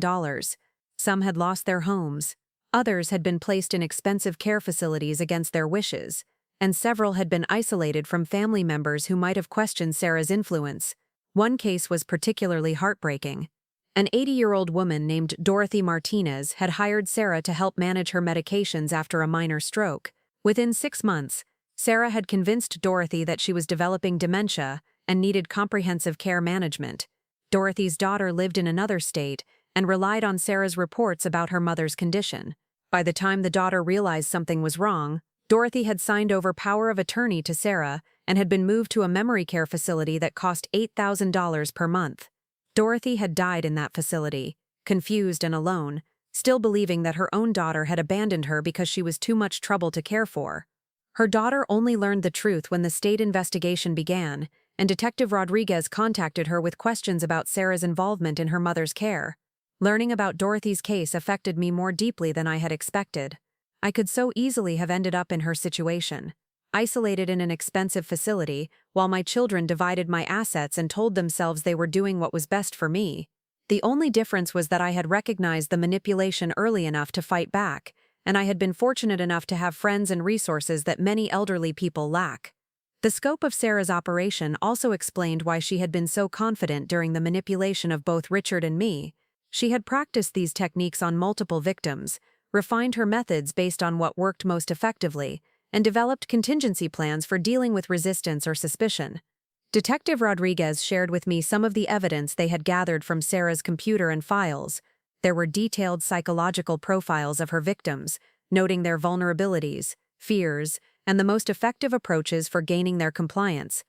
Some had lost their homes, others had been placed in expensive care facilities against their wishes, and several had been isolated from family members who might have questioned Sarah's influence. One case was particularly heartbreaking. An 80-year-old woman named Dorothy Martinez had hired Sarah to help manage her medications after a minor stroke. Within 6 months, Sarah had convinced Dorothy that she was developing dementia and needed comprehensive care management. Dorothy's daughter lived in another state and relied on Sarah's reports about her mother's condition. By the time the daughter realized something was wrong, Dorothy had signed over power of attorney to Sarah and had been moved to a memory care facility that cost $8,000 per month. Dorothy had died in that facility, confused and alone, still believing that her own daughter had abandoned her because she was too much trouble to care for. Her daughter only learned the truth when the state investigation began, and Detective Rodriguez contacted her with questions about Sarah's involvement in her mother's care. Learning about Dorothy's case affected me more deeply than I had expected. I could so easily have ended up in her situation, isolated in an expensive facility, while my children divided my assets and told themselves they were doing what was best for me. The only difference was that I had recognized the manipulation early enough to fight back, and I had been fortunate enough to have friends and resources that many elderly people lack. The scope of Sarah's operation also explained why she had been so confident during the manipulation of both Richard and me. She had practiced these techniques on multiple victims, refined her methods based on what worked most effectively, and developed contingency plans for dealing with resistance or suspicion. Detective Rodriguez shared with me some of the evidence they had gathered from Sarah's computer and files. There were detailed psychological profiles of her victims, noting their vulnerabilities, fears, and the most effective approaches for gaining their compliance.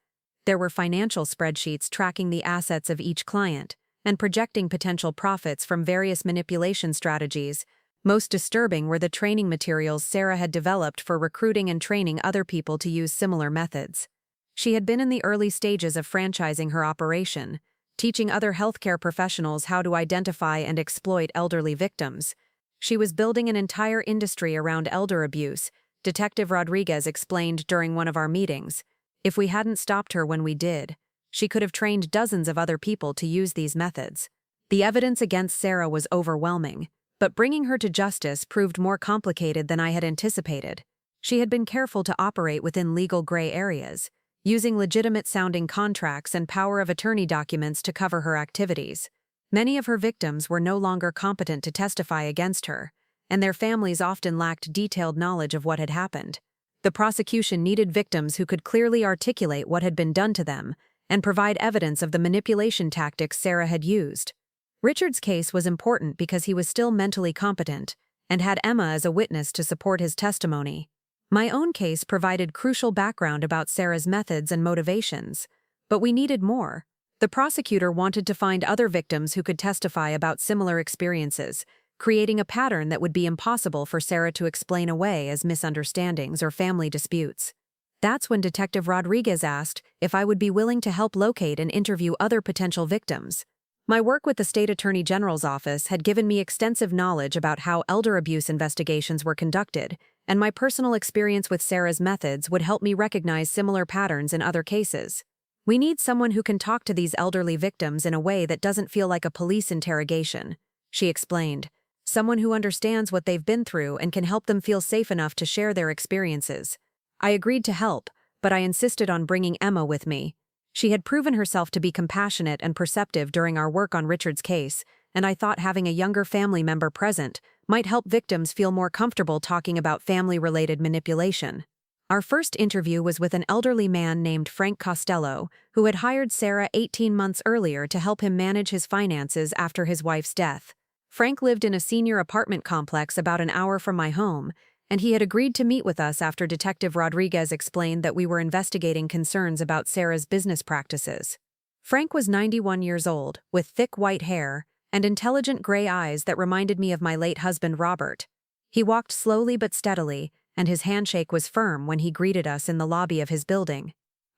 There were financial spreadsheets tracking the assets of each client and projecting potential profits from various manipulation strategies. Most disturbing were the training materials Sarah had developed for recruiting and training other people to use similar methods. She had been in the early stages of franchising her operation, teaching other healthcare professionals how to identify and exploit elderly victims. She was building an entire industry around elder abuse, Detective Rodriguez explained during one of our meetings. If we hadn't stopped her when we did, she could have trained dozens of other people to use these methods. The evidence against Sarah was overwhelming, but bringing her to justice proved more complicated than I had anticipated. She had been careful to operate within legal gray areas, using legitimate-sounding contracts and power of attorney documents to cover her activities. Many of her victims were no longer competent to testify against her, and their families often lacked detailed knowledge of what had happened. The prosecution needed victims who could clearly articulate what had been done to them and provide evidence of the manipulation tactics Sarah had used. Richard's case was important because he was still mentally competent and had Emma as a witness to support his testimony. My own case provided crucial background about Sarah's methods and motivations, but we needed more. The prosecutor wanted to find other victims who could testify about similar experiences, creating a pattern that would be impossible for Sarah to explain away as misunderstandings or family disputes. That's when Detective Rodriguez asked if I would be willing to help locate and interview other potential victims. My work with the State Attorney General's office had given me extensive knowledge about how elder abuse investigations were conducted, and my personal experience with Sarah's methods would help me recognize similar patterns in other cases. We need someone who can talk to these elderly victims in a way that doesn't feel like a police interrogation, she explained. Someone who understands what they've been through and can help them feel safe enough to share their experiences. I agreed to help, but I insisted on bringing Emma with me. She had proven herself to be compassionate and perceptive during our work on Richard's case, and I thought having a younger family member present might help victims feel more comfortable talking about family-related manipulation. Our first interview was with an elderly man named Frank Costello, who had hired Sarah 18 months earlier to help him manage his finances after his wife's death. Frank lived in a senior apartment complex about an hour from my home, and he had agreed to meet with us after Detective Rodriguez explained that we were investigating concerns about Sarah's business practices. Frank was 91 years old, with thick white hair and intelligent gray eyes that reminded me of my late husband Robert. He walked slowly but steadily, and his handshake was firm when he greeted us in the lobby of his building.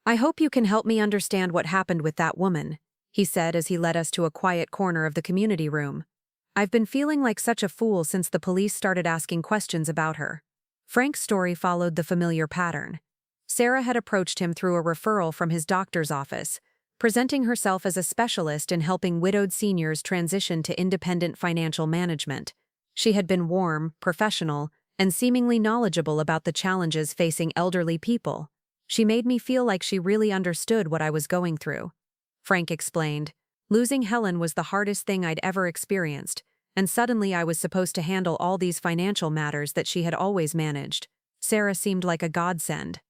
"I hope you can help me understand what happened with that woman," he said as he led us to a quiet corner of the community room. "I've been feeling like such a fool since the police started asking questions about her." Frank's story followed the familiar pattern. Sarah had approached him through a referral from his doctor's office, presenting herself as a specialist in helping widowed seniors transition to independent financial management. She had been warm, professional, and seemingly knowledgeable about the challenges facing elderly people. She made me feel like she really understood what I was going through. Frank explained, "Losing Helen was the hardest thing I'd ever experienced, and suddenly I was supposed to handle all these financial matters that she had always managed. Sarah seemed like a godsend."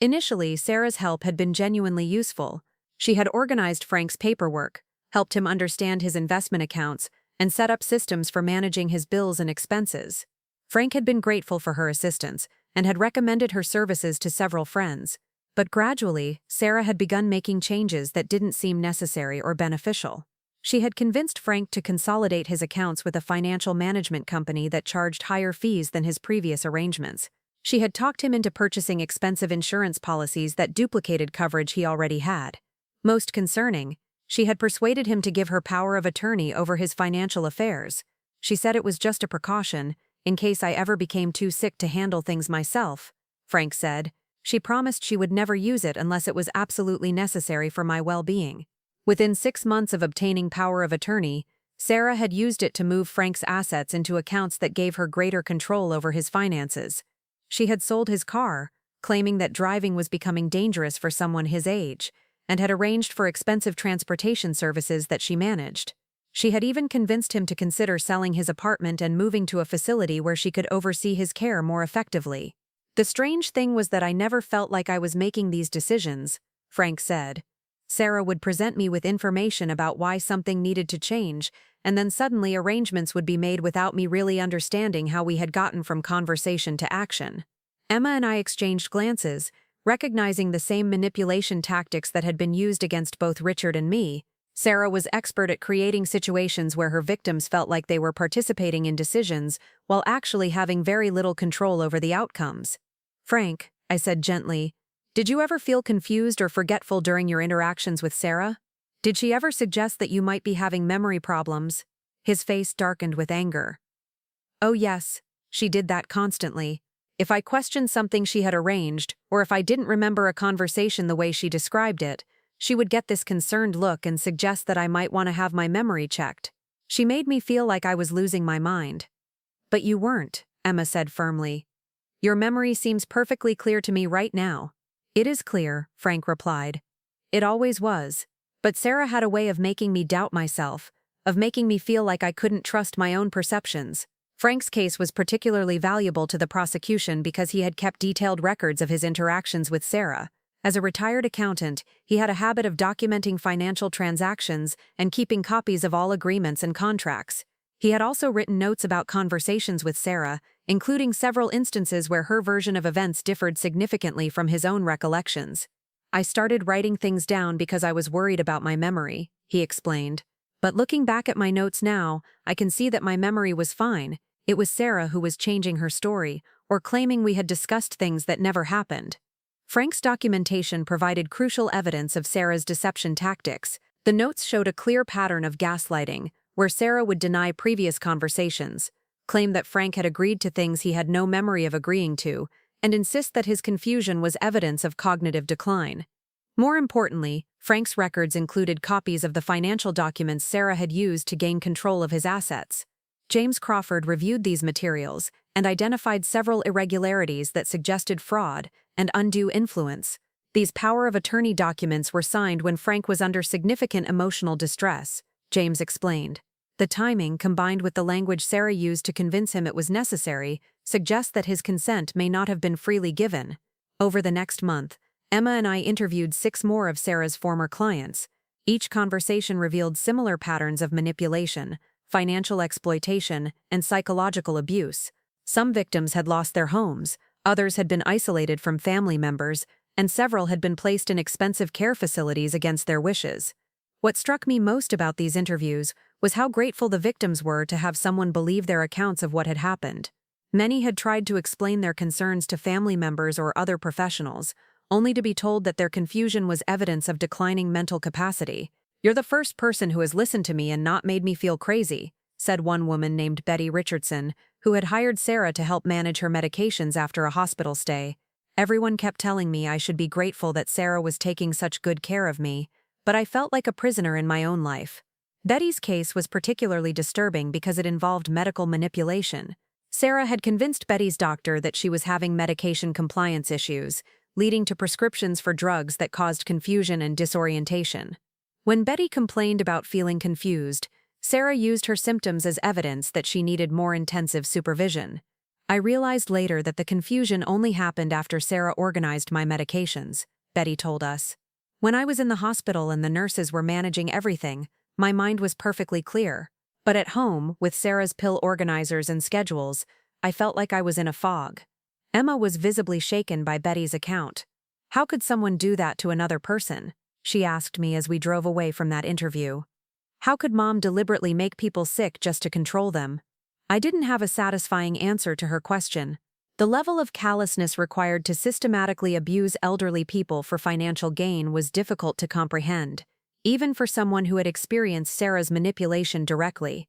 Initially, Sarah's help had been genuinely useful. She had organized Frank's paperwork, helped him understand his investment accounts, and set up systems for managing his bills and expenses. Frank had been grateful for her assistance and had recommended her services to several friends. But gradually, Sarah had begun making changes that didn't seem necessary or beneficial. She had convinced Frank to consolidate his accounts with a financial management company that charged higher fees than his previous arrangements. She had talked him into purchasing expensive insurance policies that duplicated coverage he already had. Most concerning, she had persuaded him to give her power of attorney over his financial affairs. She said it was just a precaution, in case I ever became too sick to handle things myself, Frank said. She promised she would never use it unless it was absolutely necessary for my well-being. Within 6 months of obtaining power of attorney, Sarah had used it to move Frank's assets into accounts that gave her greater control over his finances. She had sold his car, claiming that driving was becoming dangerous for someone his age, and had arranged for expensive transportation services that she managed. She had even convinced him to consider selling his apartment and moving to a facility where she could oversee his care more effectively. "The strange thing was that I never felt like I was making these decisions," Frank said. "Sarah would present me with information about why something needed to change, and then suddenly arrangements would be made without me really understanding how we had gotten from conversation to action." Emma and I exchanged glances, recognizing the same manipulation tactics that had been used against both Richard and me. Sarah was expert at creating situations where her victims felt like they were participating in decisions while actually having very little control over the outcomes. "Frank," I said gently, "did you ever feel confused or forgetful during your interactions with Sarah? Did she ever suggest that you might be having memory problems?" His face darkened with anger. "Oh yes, she did that constantly. If I questioned something she had arranged, or if I didn't remember a conversation the way she described it, she would get this concerned look and suggest that I might want to have my memory checked. She made me feel like I was losing my mind." "But you weren't," Emma said firmly. "Your memory seems perfectly clear to me right now." "It is clear," Frank replied. "It always was. But Sarah had a way of making me doubt myself, of making me feel like I couldn't trust my own perceptions." Frank's case was particularly valuable to the prosecution because he had kept detailed records of his interactions with Sarah. As a retired accountant, he had a habit of documenting financial transactions and keeping copies of all agreements and contracts. He had also written notes about conversations with Sarah, including several instances where her version of events differed significantly from his own recollections. "I started writing things down because I was worried about my memory," he explained. "But looking back at my notes now, I can see that my memory was fine. It was Sarah who was changing her story, or claiming we had discussed things that never happened." Frank's documentation provided crucial evidence of Sarah's deception tactics. The notes showed a clear pattern of gaslighting, where Sarah would deny previous conversations, claim that Frank had agreed to things he had no memory of agreeing to, and insist that his confusion was evidence of cognitive decline. More importantly, Frank's records included copies of the financial documents Sarah had used to gain control of his assets. James Crawford reviewed these materials and identified several irregularities that suggested fraud and undue influence. These power of attorney documents were signed when Frank was under significant emotional distress, James explained. The timing, combined with the language Sarah used to convince him it was necessary, suggests that his consent may not have been freely given. Over the next month, Emma and I interviewed 6 more of Sarah's former clients. Each conversation revealed similar patterns of manipulation, financial exploitation, and psychological abuse. Some victims had lost their homes, others had been isolated from family members, and several had been placed in expensive care facilities against their wishes. What struck me most about these interviews was how grateful the victims were to have someone believe their accounts of what had happened. Many had tried to explain their concerns to family members or other professionals, only to be told that their confusion was evidence of declining mental capacity. "You're the first person who has listened to me and not made me feel crazy," said one woman named Betty Richardson, who had hired Sarah to help manage her medications after a hospital stay. "Everyone kept telling me I should be grateful that Sarah was taking such good care of me, but I felt like a prisoner in my own life." Betty's case was particularly disturbing because it involved medical manipulation. Sarah had convinced Betty's doctor that she was having medication compliance issues, leading to prescriptions for drugs that caused confusion and disorientation. When Betty complained about feeling confused, Sarah used her symptoms as evidence that she needed more intensive supervision. "I realized later that the confusion only happened after Sarah organized my medications," Betty told us. "When I was in the hospital and the nurses were managing everything, my mind was perfectly clear. But at home, with Sarah's pill organizers and schedules, I felt like I was in a fog." Emma was visibly shaken by Betty's account. "How could someone do that to another person?" she asked me as we drove away from that interview. "How could Mom deliberately make people sick just to control them?" I didn't have a satisfying answer to her question. The level of callousness required to systematically abuse elderly people for financial gain was difficult to comprehend, even for someone who had experienced Sarah's manipulation directly.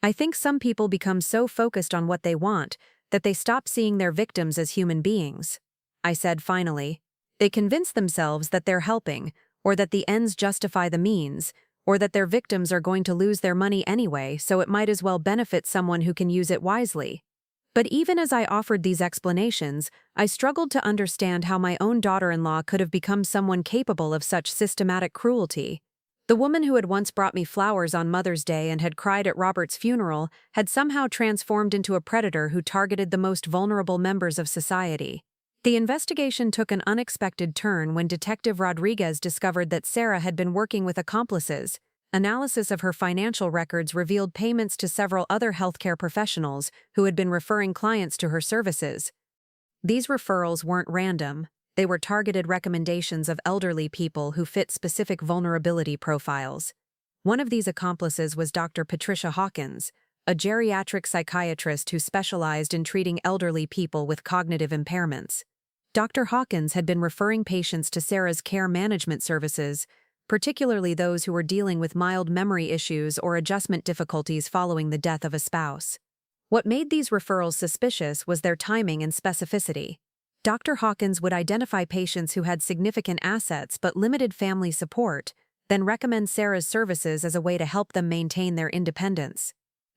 "I think some people become so focused on what they want that they stop seeing their victims as human beings," I said finally. "They convince themselves that they're helping, or that the ends justify the means, or that their victims are going to lose their money anyway, so it might as well benefit someone who can use it wisely." But even as I offered these explanations, I struggled to understand how my own daughter-in-law could have become someone capable of such systematic cruelty. The woman who had once brought me flowers on Mother's Day and had cried at Robert's funeral had somehow transformed into a predator who targeted the most vulnerable members of society. The investigation took an unexpected turn when Detective Rodriguez discovered that Sarah had been working with accomplices. Analysis of her financial records revealed payments to several other healthcare professionals who had been referring clients to her services. These referrals weren't random. They were targeted recommendations of elderly people who fit specific vulnerability profiles. One of these accomplices was Dr. Patricia Hawkins, a geriatric psychiatrist who specialized in treating elderly people with cognitive impairments. Dr. Hawkins had been referring patients to Sarah's care management services, particularly those who were dealing with mild memory issues or adjustment difficulties following the death of a spouse. What made these referrals suspicious was their timing and specificity. Dr. Hawkins would identify patients who had significant assets but limited family support, then recommend Sarah's services as a way to help them maintain their independence.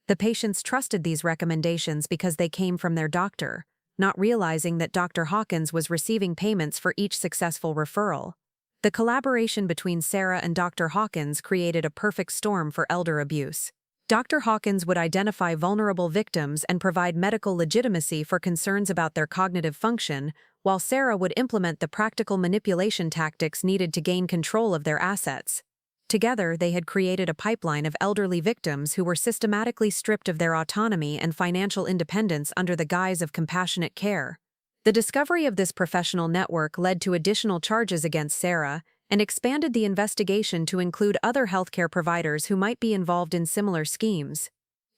The patients trusted these recommendations because they came from their doctor, not realizing that Dr. Hawkins was receiving payments for each successful referral. The collaboration between Sarah and Dr. Hawkins created a perfect storm for elder abuse. Dr. Hawkins would identify vulnerable victims and provide medical legitimacy for concerns about their cognitive function, while Sarah would implement the practical manipulation tactics needed to gain control of their assets. Together, they had created a pipeline of elderly victims who were systematically stripped of their autonomy and financial independence under the guise of compassionate care. The discovery of this professional network led to additional charges against Sarah and expanded the investigation to include other healthcare providers who might be involved in similar schemes.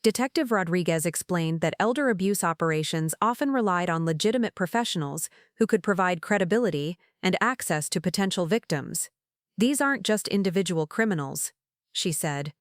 Detective Rodriguez explained that elder abuse operations often relied on legitimate professionals who could provide credibility and access to potential victims. These aren't just individual criminals, she said.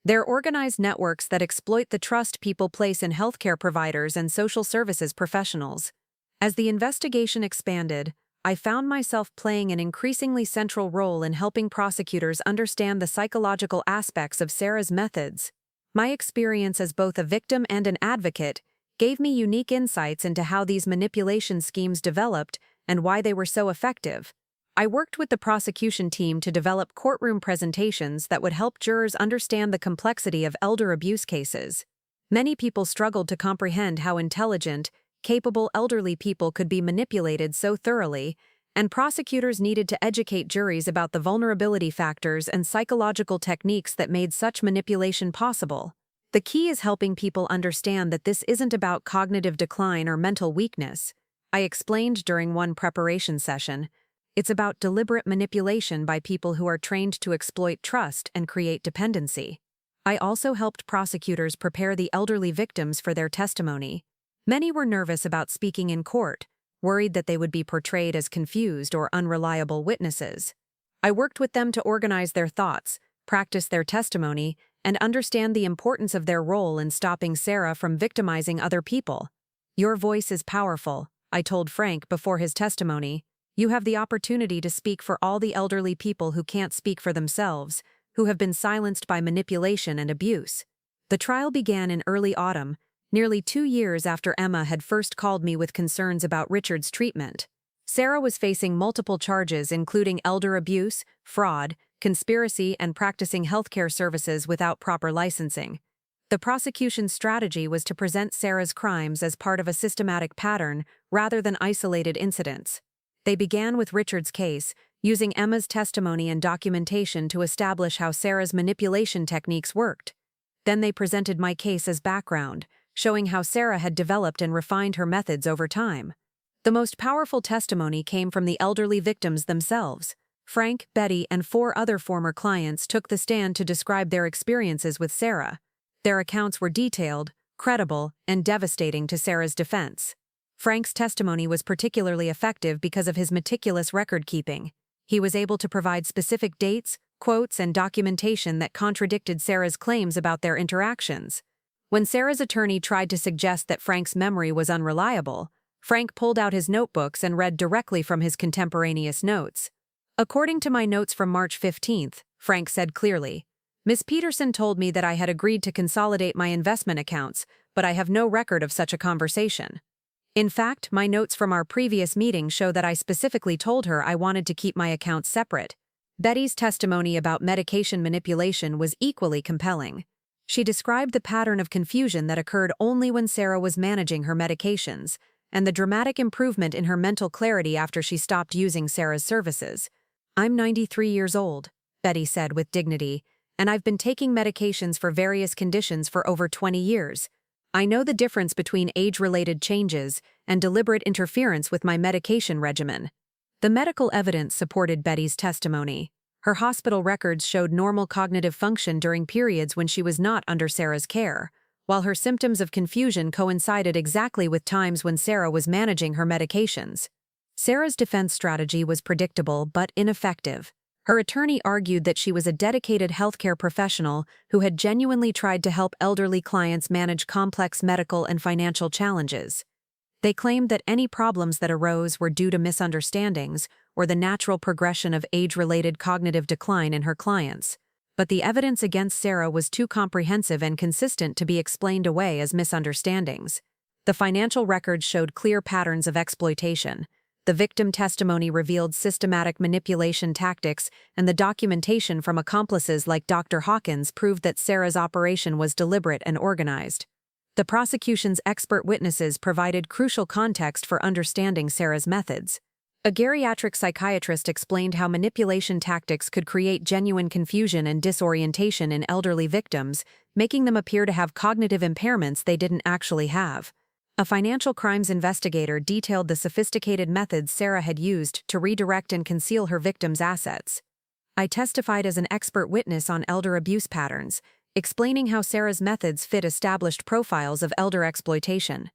They're organized networks that exploit the trust people place in healthcare providers and social services professionals. As the investigation expanded, I found myself playing an increasingly central role in helping prosecutors understand the psychological aspects of Sarah's methods. My experience as both a victim and an advocate gave me unique insights into how these manipulation schemes developed and why they were so effective. I worked with the prosecution team to develop courtroom presentations that would help jurors understand the complexity of elder abuse cases. Many people struggled to comprehend how intelligent, capable elderly people could be manipulated so thoroughly, and prosecutors needed to educate juries about the vulnerability factors and psychological techniques that made such manipulation possible. The key is helping people understand that this isn't about cognitive decline or mental weakness. I explained during one preparation session. It's about deliberate manipulation by people who are trained to exploit trust and create dependency. I also helped prosecutors prepare the elderly victims for their testimony. Many were nervous about speaking in court, worried that they would be portrayed as confused or unreliable witnesses. I worked with them to organize their thoughts, practice their testimony, and understand the importance of their role in stopping Sarah from victimizing other people. "Your voice is powerful," I told Frank before his testimony. "You have the opportunity to speak for all the elderly people who can't speak for themselves, who have been silenced by manipulation and abuse." The trial began in early autumn, nearly 2 years after Emma had first called me with concerns about Richard's treatment. Sarah was facing multiple charges including elder abuse, fraud, conspiracy, and practicing healthcare services without proper licensing. The prosecution's strategy was to present Sarah's crimes as part of a systematic pattern rather than isolated incidents. They began with Richard's case, using Emma's testimony and documentation to establish how Sarah's manipulation techniques worked. Then they presented my case as background, showing how Sarah had developed and refined her methods over time. The most powerful testimony came from the elderly victims themselves. Frank, Betty, and 4 other former clients took the stand to describe their experiences with Sarah. Their accounts were detailed, credible, and devastating to Sarah's defense. Frank's testimony was particularly effective because of his meticulous record-keeping. He was able to provide specific dates, quotes, and documentation that contradicted Sarah's claims about their interactions. When Sarah's attorney tried to suggest that Frank's memory was unreliable, Frank pulled out his notebooks and read directly from his contemporaneous notes. "According to my notes from March 15th, Frank said clearly, "Ms. Peterson told me that I had agreed to consolidate my investment accounts, but I have no record of such a conversation. In fact, my notes from our previous meeting show that I specifically told her I wanted to keep my accounts separate." Betty's testimony about medication manipulation was equally compelling. She described the pattern of confusion that occurred only when Sarah was managing her medications, and the dramatic improvement in her mental clarity after she stopped using Sarah's services. "I'm 93 years old," Betty said with dignity, "and I've been taking medications for various conditions for over 20 years. I know the difference between age-related changes and deliberate interference with my medication regimen." The medical evidence supported Betty's testimony. Her hospital records showed normal cognitive function during periods when she was not under Sarah's care, while her symptoms of confusion coincided exactly with times when Sarah was managing her medications. Sarah's defense strategy was predictable but ineffective. Her attorney argued that she was a dedicated healthcare professional who had genuinely tried to help elderly clients manage complex medical and financial challenges. They claimed that any problems that arose were due to misunderstandings or the natural progression of age-related cognitive decline in her clients. But the evidence against Sarah was too comprehensive and consistent to be explained away as misunderstandings. The financial records showed clear patterns of exploitation. The victim testimony revealed systematic manipulation tactics, and the documentation from accomplices like Dr. Hawkins proved that Sarah's operation was deliberate and organized. The prosecution's expert witnesses provided crucial context for understanding Sarah's methods. A geriatric psychiatrist explained how manipulation tactics could create genuine confusion and disorientation in elderly victims, making them appear to have cognitive impairments they didn't actually have. A financial crimes investigator detailed the sophisticated methods Sarah had used to redirect and conceal her victims' assets. I testified as an expert witness on elder abuse patterns, explaining how Sarah's methods fit established profiles of elder exploitation.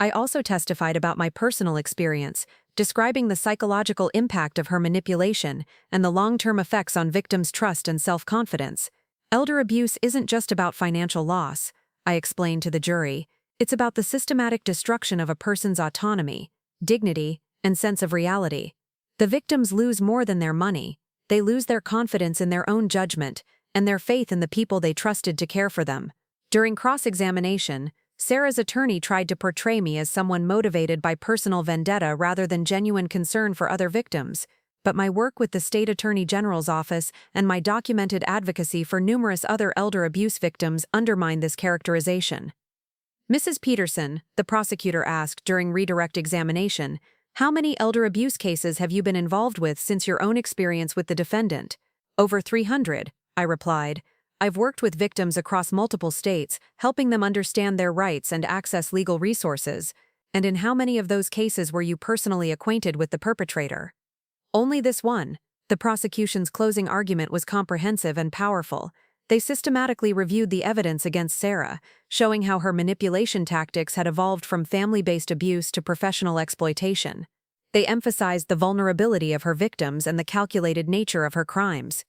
I also testified about my personal experience, describing the psychological impact of her manipulation and the long-term effects on victims' trust and self-confidence. Elder abuse isn't just about financial loss, I explained to the jury. It's about the systematic destruction of a person's autonomy, dignity, and sense of reality. The victims lose more than their money. They lose their confidence in their own judgment and their faith in the people they trusted to care for them. During cross-examination, Sarah's attorney tried to portray me as someone motivated by personal vendetta rather than genuine concern for other victims, but my work with the State Attorney General's office and my documented advocacy for numerous other elder abuse victims undermine this characterization. Mrs. Peterson, the prosecutor asked during redirect examination, how many elder abuse cases have you been involved with since your own experience with the defendant? Over 300, I replied. I've worked with victims across multiple states, helping them understand their rights and access legal resources. And in how many of those cases were you personally acquainted with the perpetrator? Only this one. The prosecution's closing argument was comprehensive and powerful. They systematically reviewed the evidence against Sarah, showing how her manipulation tactics had evolved from family-based abuse to professional exploitation. They emphasized the vulnerability of her victims and the calculated nature of her crimes.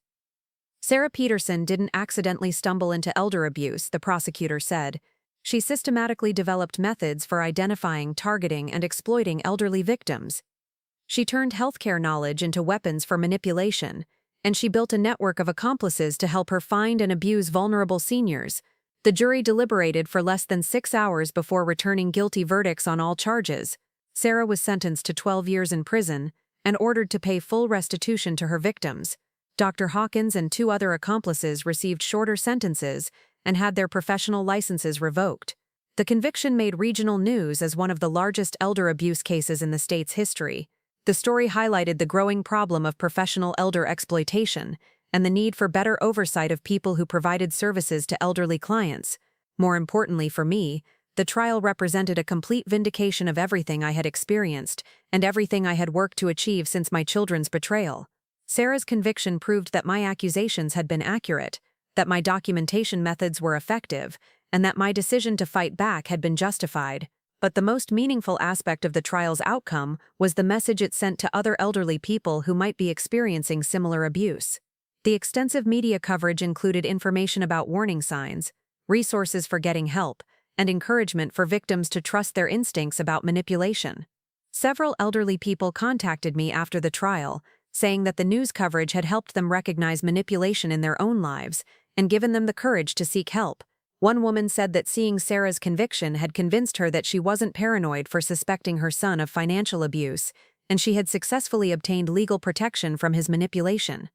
Sarah Peterson didn't accidentally stumble into elder abuse, the prosecutor said. She systematically developed methods for identifying, targeting, and exploiting elderly victims. She turned healthcare knowledge into weapons for manipulation, and she built a network of accomplices to help her find and abuse vulnerable seniors. The jury deliberated for less than 6 hours before returning guilty verdicts on all charges. Sarah was sentenced to 12 years in prison and ordered to pay full restitution to her victims. Dr. Hawkins and 2 other accomplices received shorter sentences and had their professional licenses revoked. The conviction made regional news as one of the largest elder abuse cases in the state's history. The story highlighted the growing problem of professional elder exploitation and the need for better oversight of people who provided services to elderly clients. More importantly for me, the trial represented a complete vindication of everything I had experienced and everything I had worked to achieve since my children's betrayal. Sarah's conviction proved that my accusations had been accurate, that my documentation methods were effective, and that my decision to fight back had been justified. But the most meaningful aspect of the trial's outcome was the message it sent to other elderly people who might be experiencing similar abuse. The extensive media coverage included information about warning signs, resources for getting help, and encouragement for victims to trust their instincts about manipulation. Several elderly people contacted me after the trial, saying that the news coverage had helped them recognize manipulation in their own lives and given them the courage to seek help. One woman said that seeing Sarah's conviction had convinced her that she wasn't paranoid for suspecting her son of financial abuse, and she had successfully obtained legal protection from his manipulation.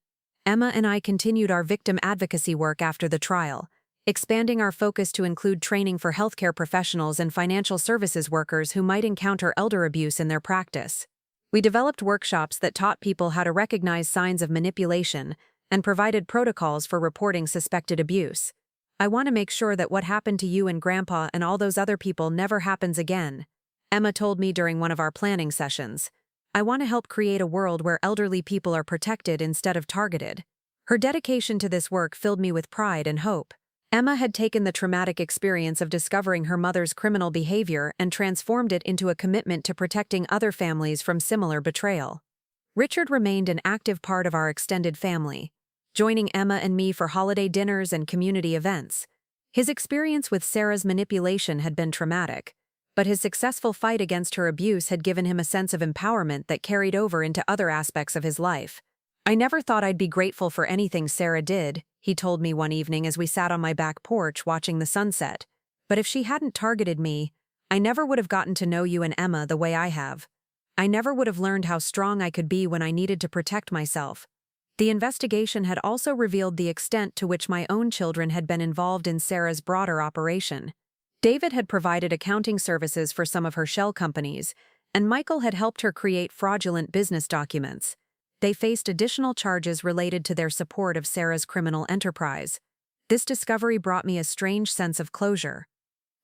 Emma and I continued our victim advocacy work after the trial, expanding our focus to include training for healthcare professionals and financial services workers who might encounter elder abuse in their practice. We developed workshops that taught people how to recognize signs of manipulation and provided protocols for reporting suspected abuse. I want to make sure that what happened to you and Grandpa and all those other people never happens again, Emma told me during one of our planning sessions. I want to help create a world where elderly people are protected instead of targeted. Her dedication to this work filled me with pride and hope. Emma had taken the traumatic experience of discovering her mother's criminal behavior and transformed it into a commitment to protecting other families from similar betrayal. Richard remained an active part of our extended family, joining Emma and me for holiday dinners and community events. His experience with Sarah's manipulation had been traumatic, but his successful fight against her abuse had given him a sense of empowerment that carried over into other aspects of his life. I never thought I'd be grateful for anything Sarah did, he told me one evening as we sat on my back porch watching the sunset. But if she hadn't targeted me, I never would have gotten to know you and Emma the way I have. I never would have learned how strong I could be when I needed to protect myself. The investigation had also revealed the extent to which my own children had been involved in Sarah's broader operation. David had provided accounting services for some of her shell companies, and Michael had helped her create fraudulent business documents. They faced additional charges related to their support of Sarah's criminal enterprise. This discovery brought me a strange sense of closure.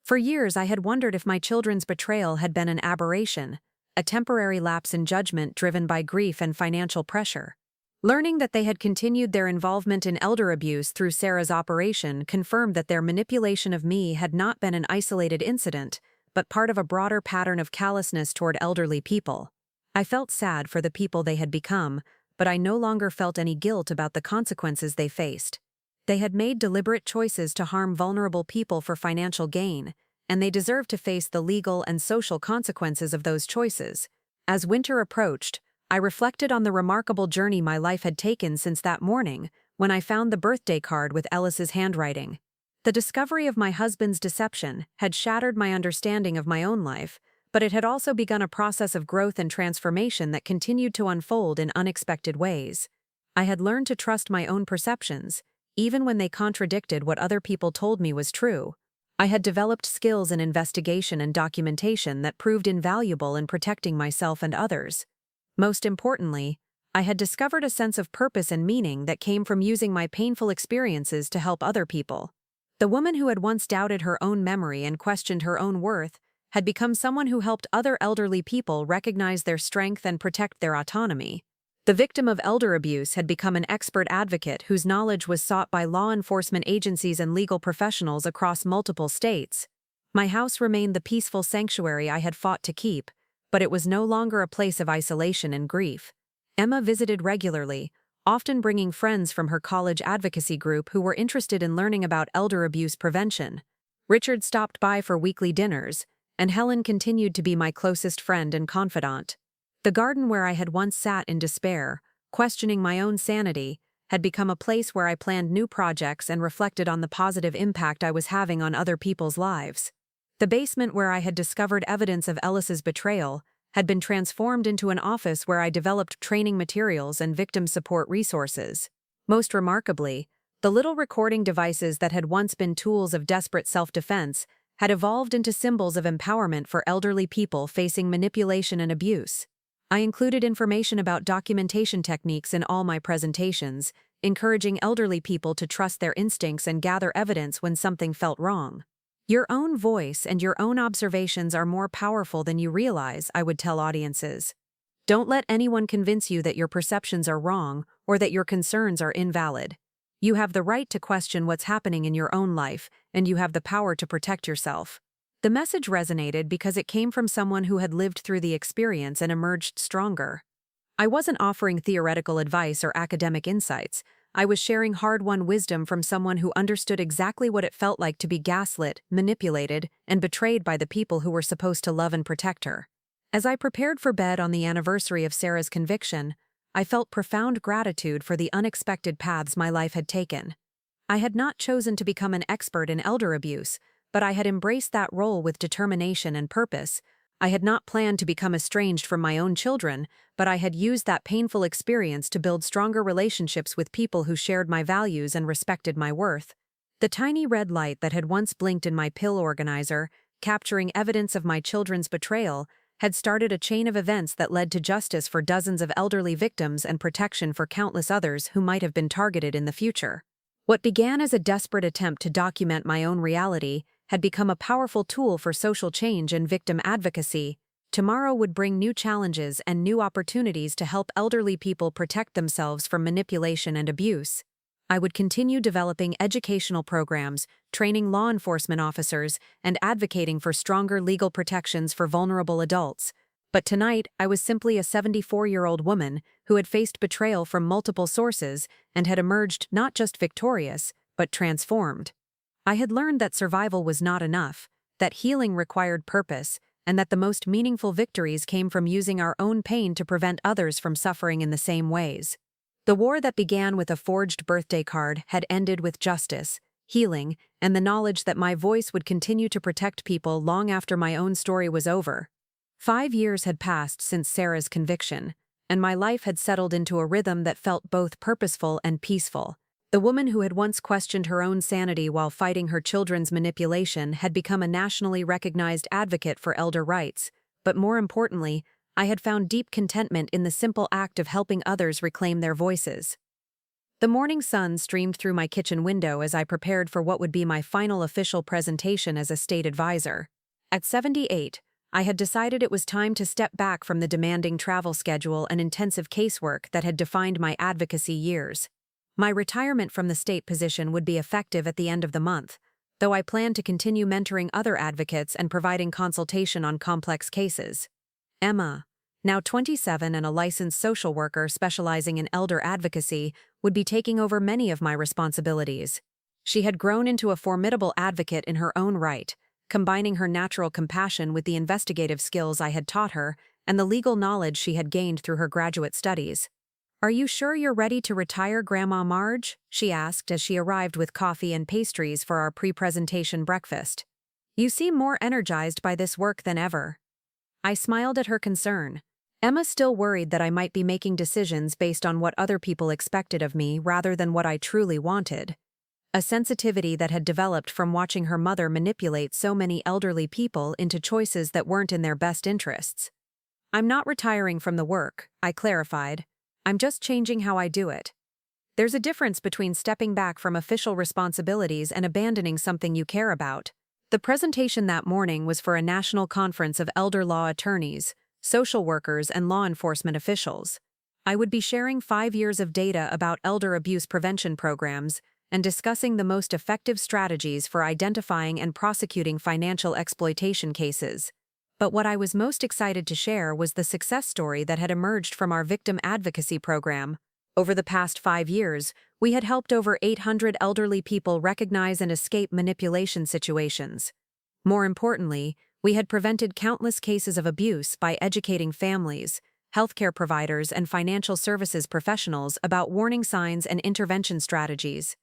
For years I had wondered if my children's betrayal had been an aberration, a temporary lapse in judgment driven by grief and financial pressure. Learning that they had continued their involvement in elder abuse through Sarah's operation confirmed that their manipulation of me had not been an isolated incident, but part of a broader pattern of callousness toward elderly people. I felt sad for the people they had become, but I no longer felt any guilt about the consequences they faced. They had made deliberate choices to harm vulnerable people for financial gain, and they deserved to face the legal and social consequences of those choices. As winter approached, I reflected on the remarkable journey my life had taken since that morning, when I found the birthday card with Ellis's handwriting. The discovery of my husband's deception had shattered my understanding of my own life, but it had also begun a process of growth and transformation that continued to unfold in unexpected ways. I had learned to trust my own perceptions, even when they contradicted what other people told me was true. I had developed skills in investigation and documentation that proved invaluable in protecting myself and others. Most importantly, I had discovered a sense of purpose and meaning that came from using my painful experiences to help other people. The woman who had once doubted her own memory and questioned her own worth had become someone who helped other elderly people recognize their strength and protect their autonomy. The victim of elder abuse had become an expert advocate whose knowledge was sought by law enforcement agencies and legal professionals across multiple states. My house remained the peaceful sanctuary I had fought to keep, but it was no longer a place of isolation and grief. Emma visited regularly, often bringing friends from her college advocacy group who were interested in learning about elder abuse prevention. Richard stopped by for weekly dinners, and Helen continued to be my closest friend and confidant. The garden where I had once sat in despair, questioning my own sanity, had become a place where I planned new projects and reflected on the positive impact I was having on other people's lives. The basement where I had discovered evidence of Ellis's betrayal had been transformed into an office where I developed training materials and victim support resources. Most remarkably, the little recording devices that had once been tools of desperate self-defense had evolved into symbols of empowerment for elderly people facing manipulation and abuse. I included information about documentation techniques in all my presentations, encouraging elderly people to trust their instincts and gather evidence when something felt wrong. Your own voice and your own observations are more powerful than you realize, I would tell audiences. Don't let anyone convince you that your perceptions are wrong or that your concerns are invalid. You have the right to question what's happening in your own life, and you have the power to protect yourself. The message resonated because it came from someone who had lived through the experience and emerged stronger. I wasn't offering theoretical advice or academic insights. I was sharing hard-won wisdom from someone who understood exactly what it felt like to be gaslit, manipulated, and betrayed by the people who were supposed to love and protect her. As I prepared for bed on the anniversary of Sarah's conviction, I felt profound gratitude for the unexpected paths my life had taken. I had not chosen to become an expert in elder abuse, but I had embraced that role with determination and purpose. I had not planned to become estranged from my own children, but I had used that painful experience to build stronger relationships with people who shared my values and respected my worth. The tiny red light that had once blinked in my pill organizer, capturing evidence of my children's betrayal, had started a chain of events that led to justice for dozens of elderly victims and protection for countless others who might have been targeted in the future. What began as a desperate attempt to document my own reality had become a powerful tool for social change and victim advocacy. Tomorrow would bring new challenges and new opportunities to help elderly people protect themselves from manipulation and abuse. I would continue developing educational programs, training law enforcement officers, and advocating for stronger legal protections for vulnerable adults. But tonight, I was simply a 74-year-old woman who had faced betrayal from multiple sources and had emerged not just victorious, but transformed. I had learned that survival was not enough, that healing required purpose, and that the most meaningful victories came from using our own pain to prevent others from suffering in the same ways. The war that began with a forged birthday card had ended with justice, healing, and the knowledge that my voice would continue to protect people long after my own story was over. 5 years had passed since Sarah's conviction, and my life had settled into a rhythm that felt both purposeful and peaceful. The woman who had once questioned her own sanity while fighting her children's manipulation had become a nationally recognized advocate for elder rights, but more importantly, I had found deep contentment in the simple act of helping others reclaim their voices. The morning sun streamed through my kitchen window as I prepared for what would be my final official presentation as a state advisor. At 78, I had decided it was time to step back from the demanding travel schedule and intensive casework that had defined my advocacy years. My retirement from the state position would be effective at the end of the month, though I planned to continue mentoring other advocates and providing consultation on complex cases. Emma, now 27 and a licensed social worker specializing in elder advocacy, would be taking over many of my responsibilities. She had grown into a formidable advocate in her own right, combining her natural compassion with the investigative skills I had taught her and the legal knowledge she had gained through her graduate studies. "Are you sure you're ready to retire, Grandma Marge?" she asked as she arrived with coffee and pastries for our pre-presentation breakfast. "You seem more energized by this work than ever." I smiled at her concern. Emma still worried that I might be making decisions based on what other people expected of me rather than what I truly wanted. A sensitivity that had developed from watching her mother manipulate so many elderly people into choices that weren't in their best interests. "I'm not retiring from the work," I clarified. "I'm just changing how I do it. There's a difference between stepping back from official responsibilities and abandoning something you care about." The presentation that morning was for a national conference of elder law attorneys, social workers, and law enforcement officials. I would be sharing 5 years of data about elder abuse prevention programs and discussing the most effective strategies for identifying and prosecuting financial exploitation cases. But what I was most excited to share was the success story that had emerged from our victim advocacy program. Over the past 5 years, we had helped over 800 elderly people recognize and escape manipulation situations. More importantly, we had prevented countless cases of abuse by educating families, healthcare providers, and financial services professionals about warning signs and intervention strategies.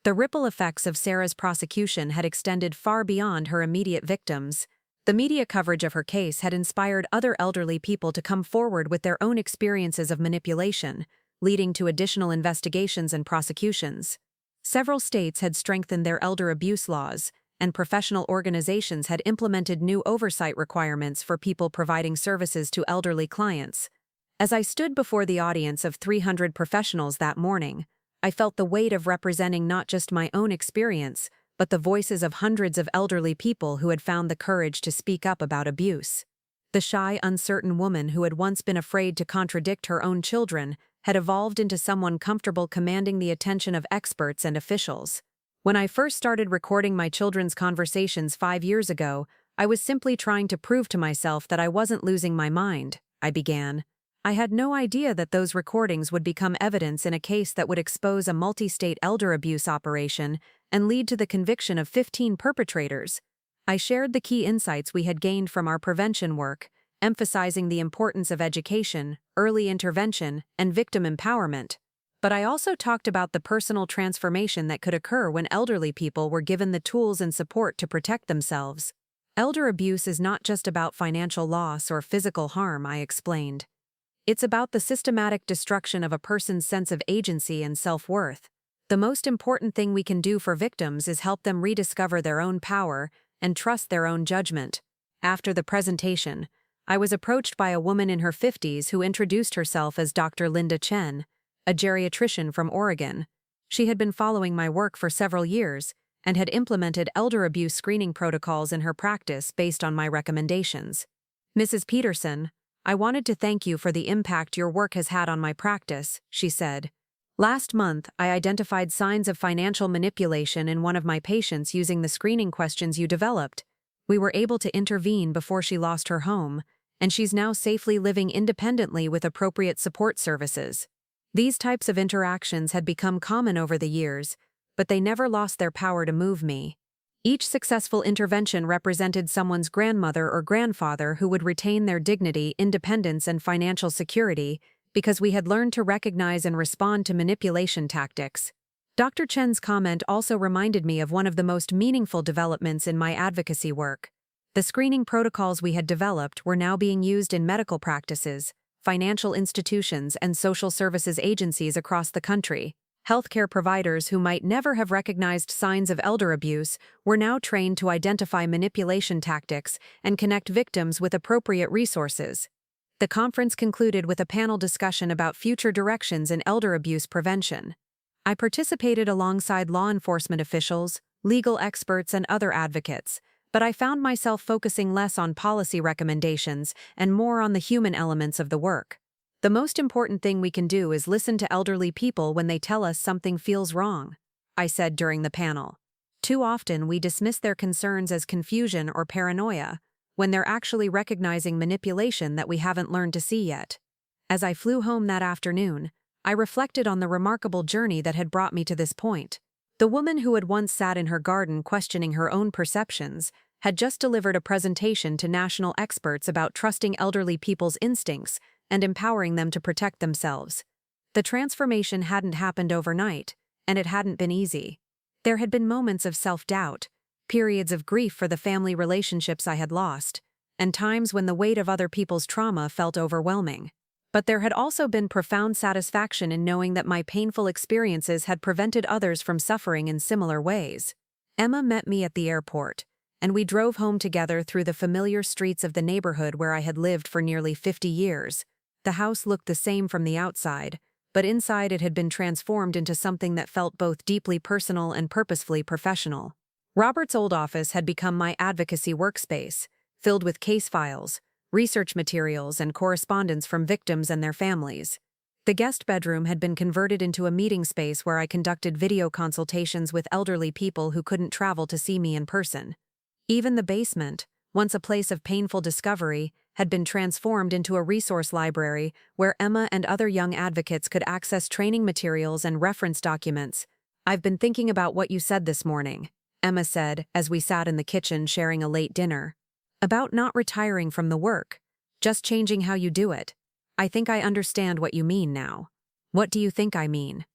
The ripple effects of Sarah's prosecution had extended far beyond her immediate victims. The media coverage of her case had inspired other elderly people to come forward with their own experiences of manipulation, leading to additional investigations and prosecutions. Several states had strengthened their elder abuse laws, and professional organizations had implemented new oversight requirements for people providing services to elderly clients. As I stood before the audience of 300 professionals that morning, I felt the weight of representing not just my own experience, but the voices of hundreds of elderly people who had found the courage to speak up about abuse. The shy, uncertain woman who had once been afraid to contradict her own children had evolved into someone comfortable commanding the attention of experts and officials. When I first started recording my children's conversations 5 years ago, I was simply trying to prove to myself that I wasn't losing my mind, I began. I had no idea that those recordings would become evidence in a case that would expose a multi-state elder abuse operation and lead to the conviction of 15 perpetrators. I shared the key insights we had gained from our prevention work, emphasizing the importance of education, early intervention, and victim empowerment. But I also talked about the personal transformation that could occur when elderly people were given the tools and support to protect themselves. Elder abuse is not just about financial loss or physical harm, I explained. It's about the systematic destruction of a person's sense of agency and self-worth. The most important thing we can do for victims is help them rediscover their own power and trust their own judgment. After the presentation, I was approached by a woman in her 50s who introduced herself as Dr. Linda Chen, a geriatrician from Oregon. She had been following my work for several years and had implemented elder abuse screening protocols in her practice based on my recommendations. "Mrs. Peterson, I wanted to thank you for the impact your work has had on my practice," she said. "Last month, I identified signs of financial manipulation in one of my patients using the screening questions you developed. We were able to intervene before she lost her home, and she's now safely living independently with appropriate support services." These types of interactions had become common over the years, but they never lost their power to move me. Each successful intervention represented someone's grandmother or grandfather who would retain their dignity, independence, and financial security because we had learned to recognize and respond to manipulation tactics. Dr. Chen's comment also reminded me of one of the most meaningful developments in my advocacy work. The screening protocols we had developed were now being used in medical practices, financial institutions, and social services agencies across the country. Healthcare providers who might never have recognized signs of elder abuse were now trained to identify manipulation tactics and connect victims with appropriate resources. The conference concluded with a panel discussion about future directions in elder abuse prevention. I participated alongside law enforcement officials, legal experts, and other advocates, But I found myself focusing less on policy recommendations and more on the human elements of the work. The most important thing we can do is listen to elderly people when they tell us something feels wrong, I said during the panel. Too often we dismiss their concerns as confusion or paranoia, when they're actually recognizing manipulation that we haven't learned to see yet. As I flew home that afternoon, I reflected on the remarkable journey that had brought me to this point. The woman who had once sat in her garden questioning her own perceptions had just delivered a presentation to national experts about trusting elderly people's instincts and empowering them to protect themselves. The transformation hadn't happened overnight, and it hadn't been easy. There had been moments of self-doubt, periods of grief for the family relationships I had lost, and times when the weight of other people's trauma felt overwhelming. But there had also been profound satisfaction in knowing that my painful experiences had prevented others from suffering in similar ways. Emma met me at the airport, and we drove home together through the familiar streets of the neighborhood where I had lived for nearly 50 years. The house looked the same from the outside, but inside it had been transformed into something that felt both deeply personal and purposefully professional. Robert's old office had become my advocacy workspace, filled with case files, research materials, and correspondence from victims and their families. The guest bedroom had been converted into a meeting space where I conducted video consultations with elderly people who couldn't travel to see me in person. Even the basement, once a place of painful discovery, had been transformed into a resource library where Emma and other young advocates could access training materials and reference documents. "I've been thinking about what you said this morning," Emma said as we sat in the kitchen sharing a late dinner. "About not retiring from the work, just changing how you do it. I think I understand what you mean now." "What do you think I mean?"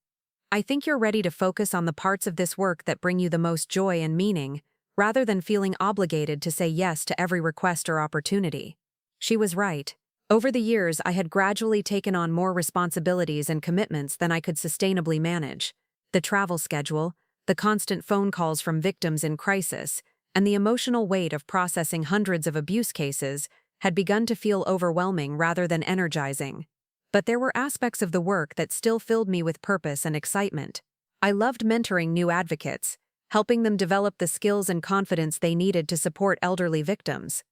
"I think you're ready to focus on the parts of this work that bring you the most joy and meaning, rather than feeling obligated to say yes to every request or opportunity." She was right. Over the years, I had gradually taken on more responsibilities and commitments than I could sustainably manage. The travel schedule, the constant phone calls from victims in crisis, and the emotional weight of processing hundreds of abuse cases had begun to feel overwhelming rather than energizing. But there were aspects of the work that still filled me with purpose and excitement. I loved mentoring new advocates, helping them develop the skills and confidence they needed to support elderly victims.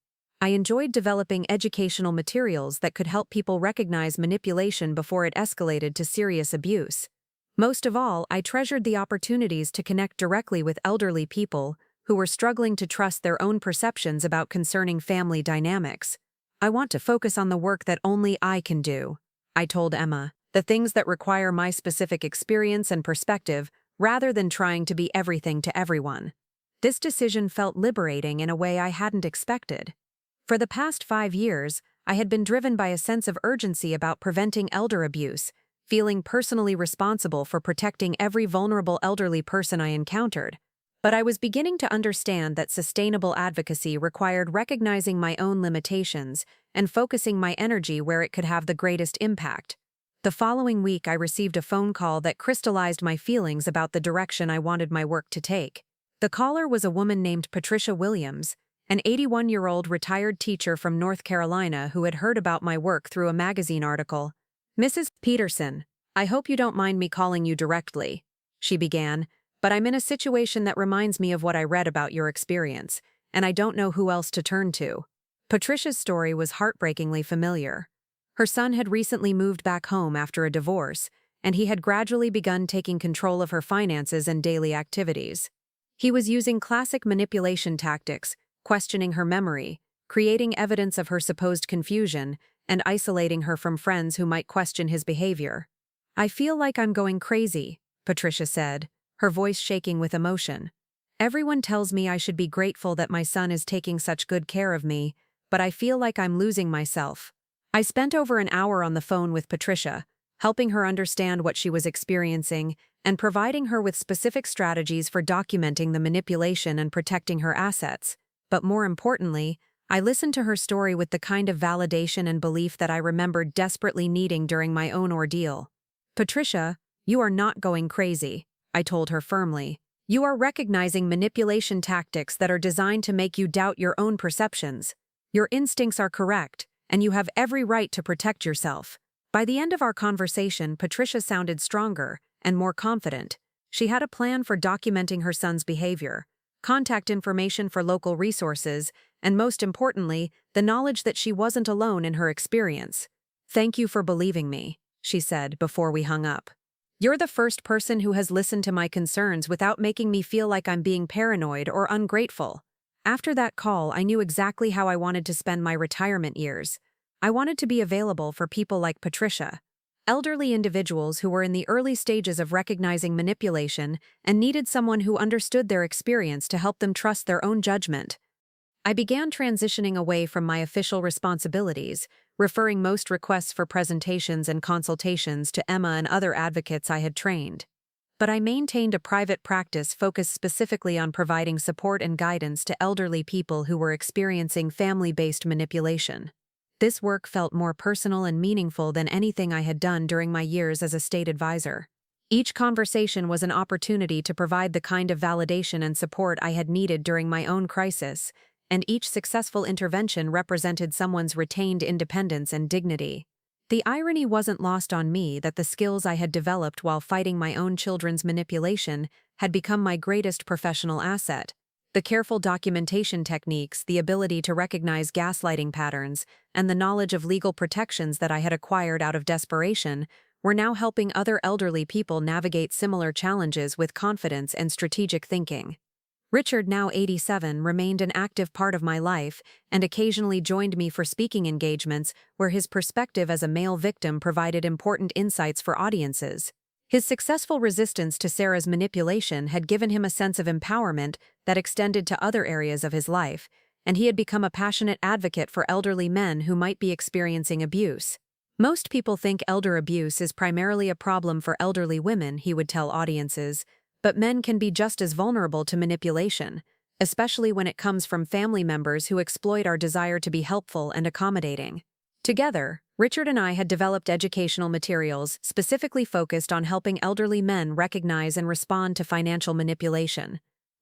I enjoyed developing educational materials that could help people recognize manipulation before it escalated to serious abuse. Most of all, I treasured the opportunities to connect directly with elderly people who were struggling to trust their own perceptions about concerning family dynamics. "I want to focus on the work that only I can do," I told Emma, "the things that require my specific experience and perspective, rather than trying to be everything to everyone." This decision felt liberating in a way I hadn't expected. For the past 5 years, I had been driven by a sense of urgency about preventing elder abuse, feeling personally responsible for protecting every vulnerable elderly person I encountered. But I was beginning to understand that sustainable advocacy required recognizing my own limitations and focusing my energy where it could have the greatest impact. The following week, I received a phone call that crystallized my feelings about the direction I wanted my work to take. The caller was a woman named Patricia Williams, an 81-year-old retired teacher from North Carolina who had heard about my work through a magazine article. "Mrs. Peterson, I hope you don't mind me calling you directly," she began, "but I'm in a situation that reminds me of what I read about your experience, and I don't know who else to turn to." Patricia's story was heartbreakingly familiar. Her son had recently moved back home after a divorce, and he had gradually begun taking control of her finances and daily activities. He was using classic manipulation tactics, questioning her memory, creating evidence of her supposed confusion, and isolating her from friends who might question his behavior. "I feel like I'm going crazy," Patricia said, her voice shaking with emotion. "Everyone tells me I should be grateful that my son is taking such good care of me, but I feel like I'm losing myself." I spent over an hour on the phone with Patricia, helping her understand what she was experiencing and providing her with specific strategies for documenting the manipulation and protecting her assets. But more importantly, I listened to her story with the kind of validation and belief that I remembered desperately needing during my own ordeal. "Patricia, you are not going crazy," I told her firmly. "You are recognizing manipulation tactics that are designed to make you doubt your own perceptions. Your instincts are correct, and you have every right to protect yourself." By the end of our conversation, Patricia sounded stronger and more confident. She had a plan for documenting her son's behavior, contact information for local resources, and most importantly, the knowledge that she wasn't alone in her experience. "Thank you for believing me," she said before we hung up. "You're the first person who has listened to my concerns without making me feel like I'm being paranoid or ungrateful." After that call, I knew exactly how I wanted to spend my retirement years. I wanted to be available for people like Patricia, elderly individuals who were in the early stages of recognizing manipulation and needed someone who understood their experience to help them trust their own judgment. I began transitioning away from my official responsibilities, referring most requests for presentations and consultations to Emma and other advocates I had trained. But I maintained a private practice focused specifically on providing support and guidance to elderly people who were experiencing family-based manipulation. This work felt more personal and meaningful than anything I had done during my years as a state advisor. Each conversation was an opportunity to provide the kind of validation and support I had needed during my own crisis, and each successful intervention represented someone's retained independence and dignity. The irony wasn't lost on me that the skills I had developed while fighting my own children's manipulation had become my greatest professional asset. The careful documentation techniques, the ability to recognize gaslighting patterns, and the knowledge of legal protections that I had acquired out of desperation were now helping other elderly people navigate similar challenges with confidence and strategic thinking. Richard, now 87, remained an active part of my life and occasionally joined me for speaking engagements where his perspective as a male victim provided important insights for audiences. His successful resistance to Sarah's manipulation had given him a sense of empowerment that extended to other areas of his life, and he had become a passionate advocate for elderly men who might be experiencing abuse. "Most people think elder abuse is primarily a problem for elderly women," he would tell audiences, "but men can be just as vulnerable to manipulation, especially when it comes from family members who exploit our desire to be helpful and accommodating." Together, Richard and I had developed educational materials specifically focused on helping elderly men recognize and respond to financial manipulation.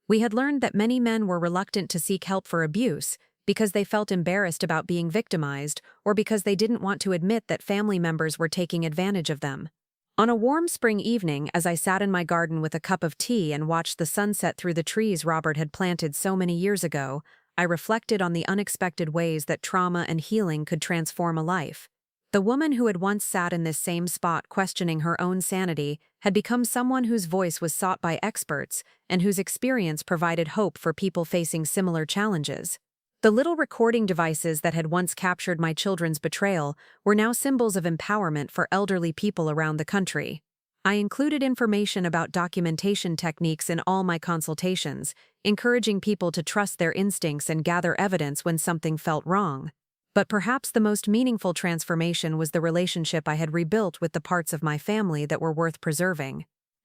We had learned that many men were reluctant to seek help for abuse because they felt embarrassed about being victimized or because they didn't want to admit that family members were taking advantage of them. On a warm spring evening, as I sat in my garden with a cup of tea and watched the sunset through the trees Robert had planted so many years ago, I reflected on the unexpected ways that trauma and healing could transform a life. The woman who had once sat in this same spot questioning her own sanity had become someone whose voice was sought by experts and whose experience provided hope for people facing similar challenges. The little recording devices that had once captured my children's betrayal were now symbols of empowerment for elderly people around the country. I included information about documentation techniques in all my consultations, encouraging people to trust their instincts and gather evidence when something felt wrong. But perhaps the most meaningful transformation was the relationship I had rebuilt with the parts of my family that were worth preserving.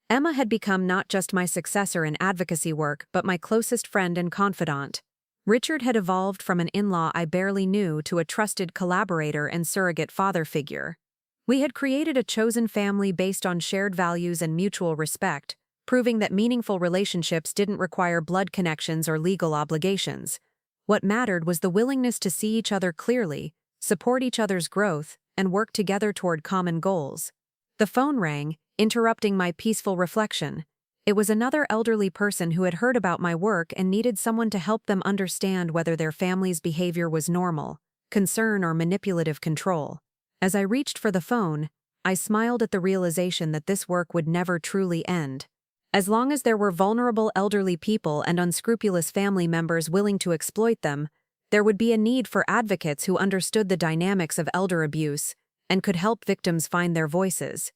Emma had become not just my successor in advocacy work, but my closest friend and confidant. Richard had evolved from an in-law I barely knew to a trusted collaborator and surrogate father figure. We had created a chosen family based on shared values and mutual respect, proving that meaningful relationships didn't require blood connections or legal obligations. What mattered was the willingness to see each other clearly, support each other's growth, and work together toward common goals. The phone rang, interrupting my peaceful reflection. It was another elderly person who had heard about my work and needed someone to help them understand whether their family's behavior was normal, concern, or manipulative control. As I reached for the phone, I smiled at the realization that this work would never truly end. As long as there were vulnerable elderly people and unscrupulous family members willing to exploit them, there would be a need for advocates who understood the dynamics of elder abuse and could help victims find their voices.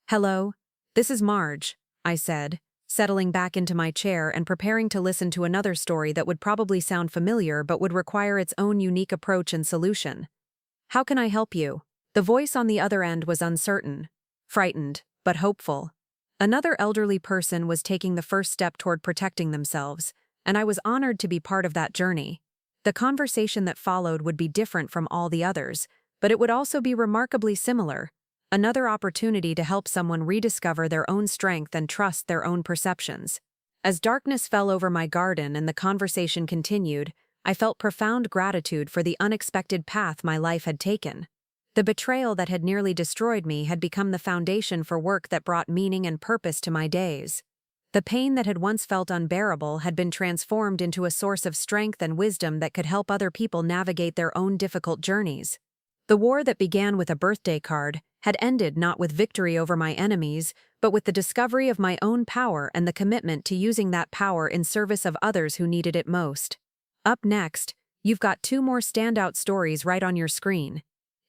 "Hello, this is Marge," I said, settling back into my chair and preparing to listen to another story that would probably sound familiar but would require its own unique approach and solution. "How can I help you?" The voice on the other end was uncertain, frightened, but hopeful. Another elderly person was taking the first step toward protecting themselves, and I was honored to be part of that journey. The conversation that followed would be different from all the others, but it would also be remarkably similar. Another opportunity to help someone rediscover their own strength and trust their own perceptions. As darkness fell over my garden and the conversation continued, I felt profound gratitude for the unexpected path my life had taken. The betrayal that had nearly destroyed me had become the foundation for work that brought meaning and purpose to my days. The pain that had once felt unbearable had been transformed into a source of strength and wisdom that could help other people navigate their own difficult journeys. The war that began with a birthday card had ended not with victory over my enemies, but with the discovery of my own power and the commitment to using that power in service of others who needed it most. Up next, you've got 2 more standout stories right on your screen.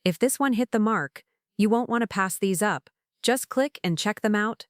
If this one hit the mark, you won't want to pass these up. Just click and check them out.